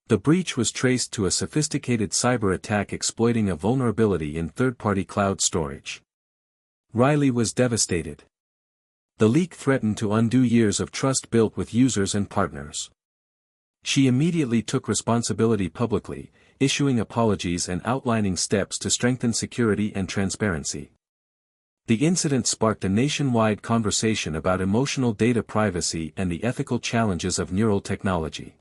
The breach was traced to a sophisticated cyber attack exploiting a vulnerability in third-party cloud storage. Riley was devastated. The leak threatened to undo years of trust built with users and partners. She immediately took responsibility publicly, issuing apologies and outlining steps to strengthen security and transparency. The incident sparked a nationwide conversation about emotional data privacy and the ethical challenges of neural technology.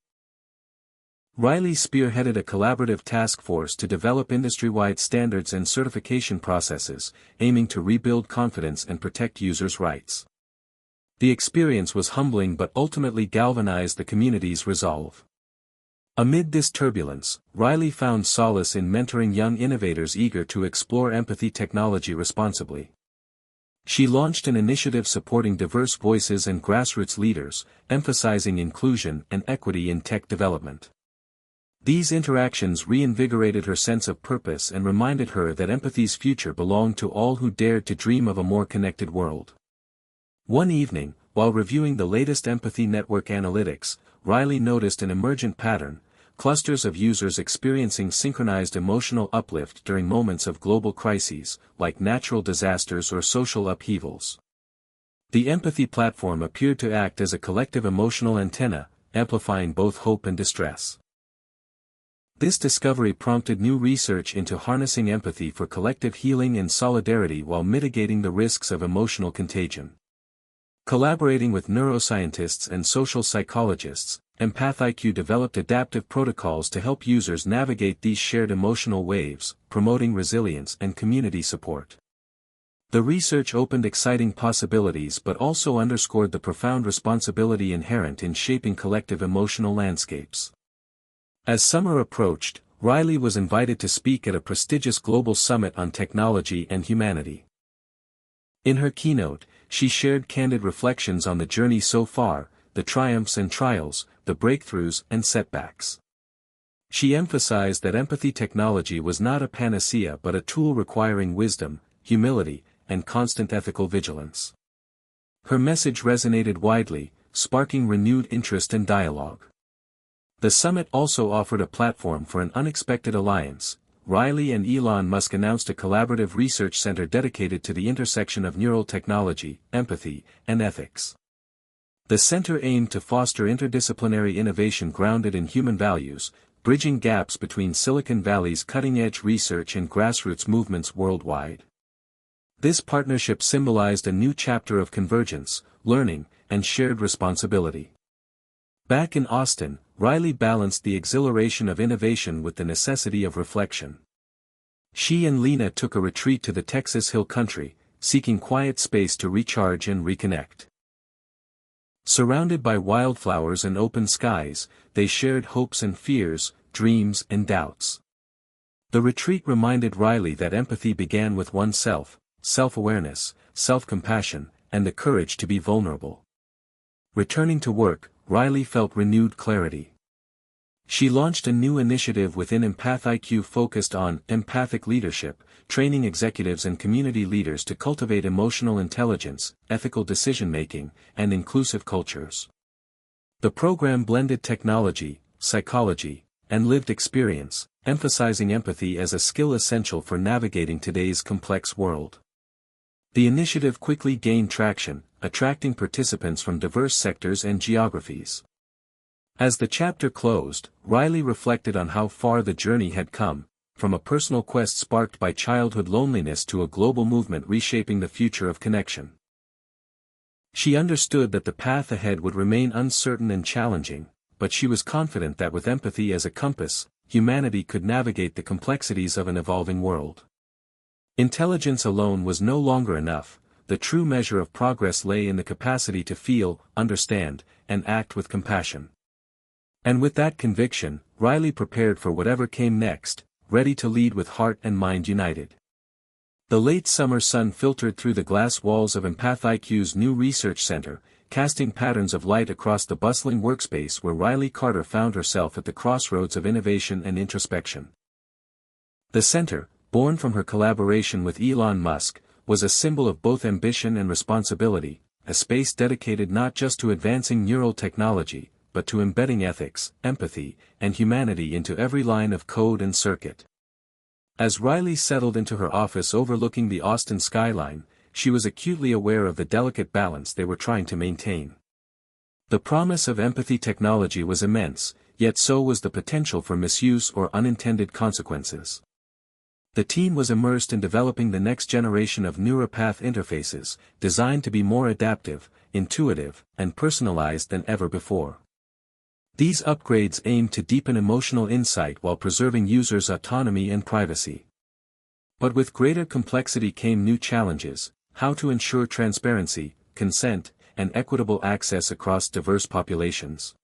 Riley spearheaded a collaborative task force to develop industry-wide standards and certification processes, aiming to rebuild confidence and protect users' rights. The experience was humbling but ultimately galvanized the community's resolve. Amid this turbulence, Riley found solace in mentoring young innovators eager to explore empathy technology responsibly. She launched an initiative supporting diverse voices and grassroots leaders, emphasizing inclusion and equity in tech development. These interactions reinvigorated her sense of purpose and reminded her that empathy's future belonged to all who dared to dream of a more connected world. One evening, while reviewing the latest empathy network analytics, Riley noticed an emergent pattern: clusters of users experiencing synchronized emotional uplift during moments of global crises, like natural disasters or social upheavals. The empathy platform appeared to act as a collective emotional antenna, amplifying both hope and distress. This discovery prompted new research into harnessing empathy for collective healing and solidarity while mitigating the risks of emotional contagion. Collaborating with neuroscientists and social psychologists, Empath IQ developed adaptive protocols to help users navigate these shared emotional waves, promoting resilience and community support. The research opened exciting possibilities but also underscored the profound responsibility inherent in shaping collective emotional landscapes. As summer approached, Riley was invited to speak at a prestigious global summit on technology and humanity. In her keynote, she shared candid reflections on the journey so far, the triumphs and trials, the breakthroughs and setbacks. She emphasized that empathy technology was not a panacea but a tool requiring wisdom, humility, and constant ethical vigilance. Her message resonated widely, sparking renewed interest and dialogue. The summit also offered a platform for an unexpected alliance, Riley and Elon Musk announced a collaborative research center dedicated to the intersection of neural technology, empathy, and ethics. The center aimed to foster interdisciplinary innovation grounded in human values, bridging gaps between Silicon Valley's cutting-edge research and grassroots movements worldwide. This partnership symbolized a new chapter of convergence, learning, and shared responsibility. Back in Austin, Riley balanced the exhilaration of innovation with the necessity of reflection. She and Lena took a retreat to the Texas Hill Country, seeking quiet space to recharge and reconnect. Surrounded by wildflowers and open skies, they shared hopes and fears, dreams and doubts. The retreat reminded Riley that empathy began with oneself, self-awareness, self-compassion, and the courage to be vulnerable. Returning to work, Riley felt renewed clarity. She launched a new initiative within EmpathIQ focused on empathic leadership, training executives and community leaders to cultivate emotional intelligence, ethical decision-making, and inclusive cultures. The program blended technology, psychology, and lived experience, emphasizing empathy as a skill essential for navigating today's complex world. The initiative quickly gained traction, attracting participants from diverse sectors and geographies. As the chapter closed, Riley reflected on how far the journey had come, from a personal quest sparked by childhood loneliness to a global movement reshaping the future of connection. She understood that the path ahead would remain uncertain and challenging, but she was confident that with empathy as a compass, humanity could navigate the complexities of an evolving world. Intelligence alone was no longer enough. The true measure of progress lay in the capacity to feel, understand, and act with compassion. And with that conviction, Riley prepared for whatever came next, ready to lead with heart and mind united. The late summer sun filtered through the glass walls of EmpathIQ's new research center, casting patterns of light across the bustling workspace where Riley Carter found herself at the crossroads of innovation and introspection. The center, born from her collaboration with Elon Musk, was a symbol of both ambition and responsibility, a space dedicated not just to advancing neural technology, but to embedding ethics, empathy, and humanity into every line of code and circuit. As Riley settled into her office overlooking the Austin skyline, she was acutely aware of the delicate balance they were trying to maintain. The promise of empathy technology was immense, yet so was the potential for misuse or unintended consequences. The team was immersed in developing the next generation of neuropath interfaces, designed to be more adaptive, intuitive, and personalized than ever before. These upgrades aimed to deepen emotional insight while preserving users' autonomy and privacy. But with greater complexity came new challenges: how to ensure transparency, consent, and equitable access across diverse populations.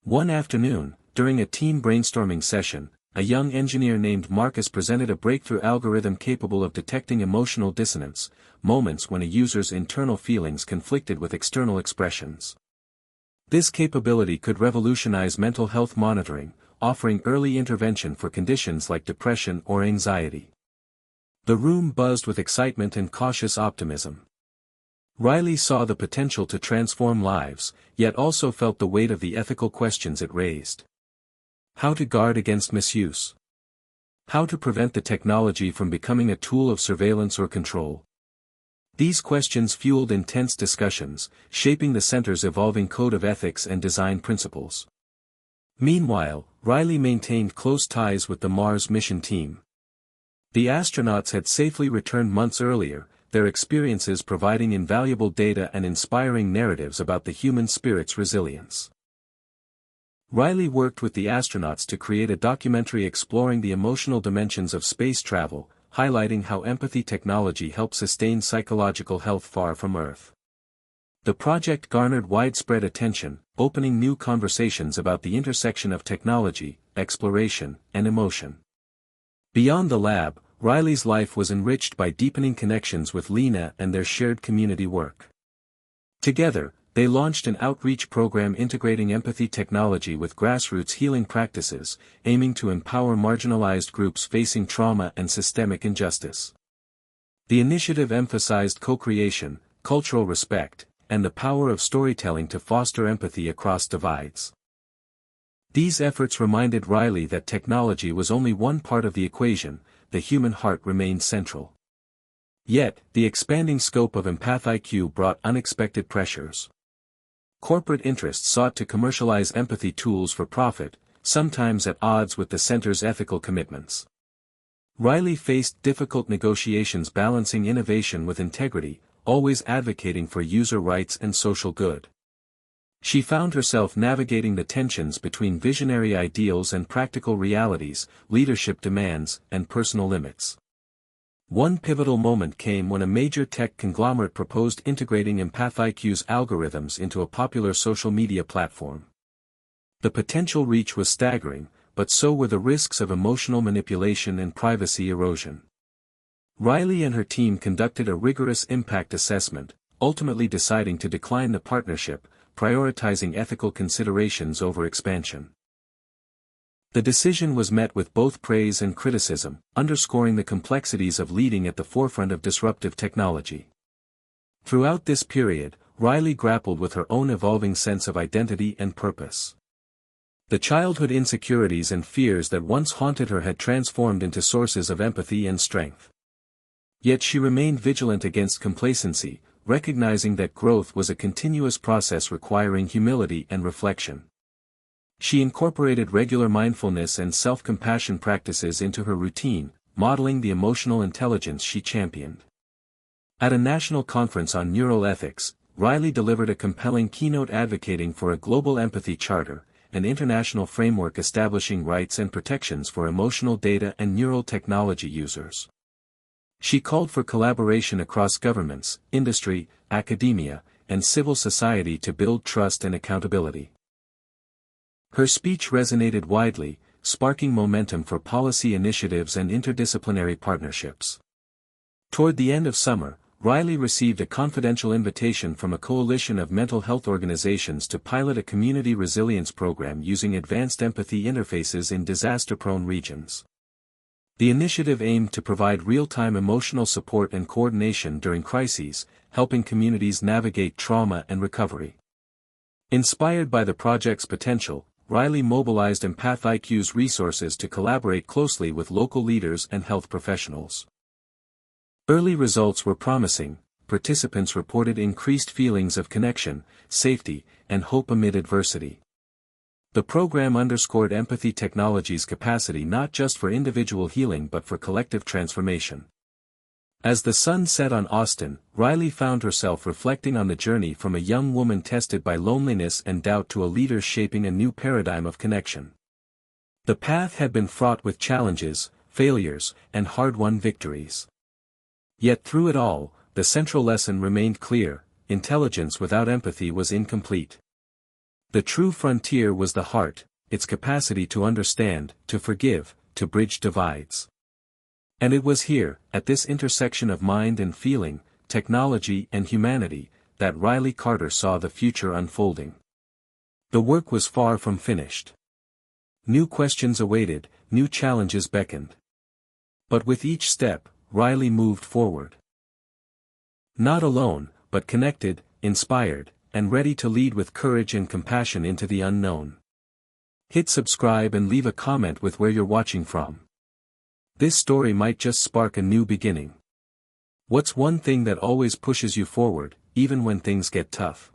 One afternoon, during a team brainstorming session, a young engineer named Marcus presented a breakthrough algorithm capable of detecting emotional dissonance, moments when a user's internal feelings conflicted with external expressions. This capability could revolutionize mental health monitoring, offering early intervention for conditions like depression or anxiety. The room buzzed with excitement and cautious optimism. Riley saw the potential to transform lives, yet also felt the weight of the ethical questions it raised. How to guard against misuse? How to prevent the technology from becoming a tool of surveillance or control? These questions fueled intense discussions, shaping the center's evolving code of ethics and design principles. Meanwhile, Riley maintained close ties with the Mars mission team. The astronauts had safely returned months earlier, their experiences providing invaluable data and inspiring narratives about the human spirit's resilience. Riley worked with the astronauts to create a documentary exploring the emotional dimensions of space travel, highlighting how empathy technology helps sustain psychological health far from Earth. The project garnered widespread attention, opening new conversations about the intersection of technology, exploration, and emotion. Beyond the lab, Riley's life was enriched by deepening connections with Lena and their shared community work. Together, they launched an outreach program integrating empathy technology with grassroots healing practices, aiming to empower marginalized groups facing trauma and systemic injustice. The initiative emphasized co-creation, cultural respect, and the power of storytelling to foster empathy across divides. These efforts reminded Riley that technology was only one part of the equation, the human heart remained central. Yet, the expanding scope of Empath IQ brought unexpected pressures. Corporate interests sought to commercialize empathy tools for profit, sometimes at odds with the center's ethical commitments. Riley faced difficult negotiations balancing innovation with integrity, always advocating for user rights and social good. She found herself navigating the tensions between visionary ideals and practical realities, leadership demands, and personal limits. One pivotal moment came when a major tech conglomerate proposed integrating Empath IQ's algorithms into a popular social media platform. The potential reach was staggering, but so were the risks of emotional manipulation and privacy erosion. Riley and her team conducted a rigorous impact assessment, ultimately deciding to decline the partnership, prioritizing ethical considerations over expansion. The decision was met with both praise and criticism, underscoring the complexities of leading at the forefront of disruptive technology. Throughout this period, Riley grappled with her own evolving sense of identity and purpose. The childhood insecurities and fears that once haunted her had transformed into sources of empathy and strength. Yet she remained vigilant against complacency, recognizing that growth was a continuous process requiring humility and reflection. She incorporated regular mindfulness and self-compassion practices into her routine, modeling the emotional intelligence she championed. At a national conference on neural ethics, Riley delivered a compelling keynote advocating for a global empathy charter, an international framework establishing rights and protections for emotional data and neural technology users. She called for collaboration across governments, industry, academia, and civil society to build trust and accountability. Her speech resonated widely, sparking momentum for policy initiatives and interdisciplinary partnerships. Toward the end of summer, Riley received a confidential invitation from a coalition of mental health organizations to pilot a community resilience program using advanced empathy interfaces in disaster-prone regions. The initiative aimed to provide real-time emotional support and coordination during crises, helping communities navigate trauma and recovery. Inspired by the project's potential, Riley mobilized Empath IQ's resources to collaborate closely with local leaders and health professionals. Early results were promising. Participants reported increased feelings of connection, safety, and hope amid adversity. The program underscored empathy technology's capacity not just for individual healing but for collective transformation. As the sun set on Austin, Riley found herself reflecting on the journey from a young woman tested by loneliness and doubt to a leader shaping a new paradigm of connection. The path had been fraught with challenges, failures, and hard-won victories. Yet through it all, the central lesson remained clear: intelligence without empathy was incomplete. The true frontier was the heart, its capacity to understand, to forgive, to bridge divides. And it was here, at this intersection of mind and feeling, technology and humanity, that Riley Carter saw the future unfolding. The work was far from finished. New questions awaited, new challenges beckoned. But with each step, Riley moved forward. Not alone, but connected, inspired, and ready to lead with courage and compassion into the unknown. Hit subscribe and leave a comment with where you're watching from. This story might just spark a new beginning. What's one thing that always pushes you forward, even when things get tough?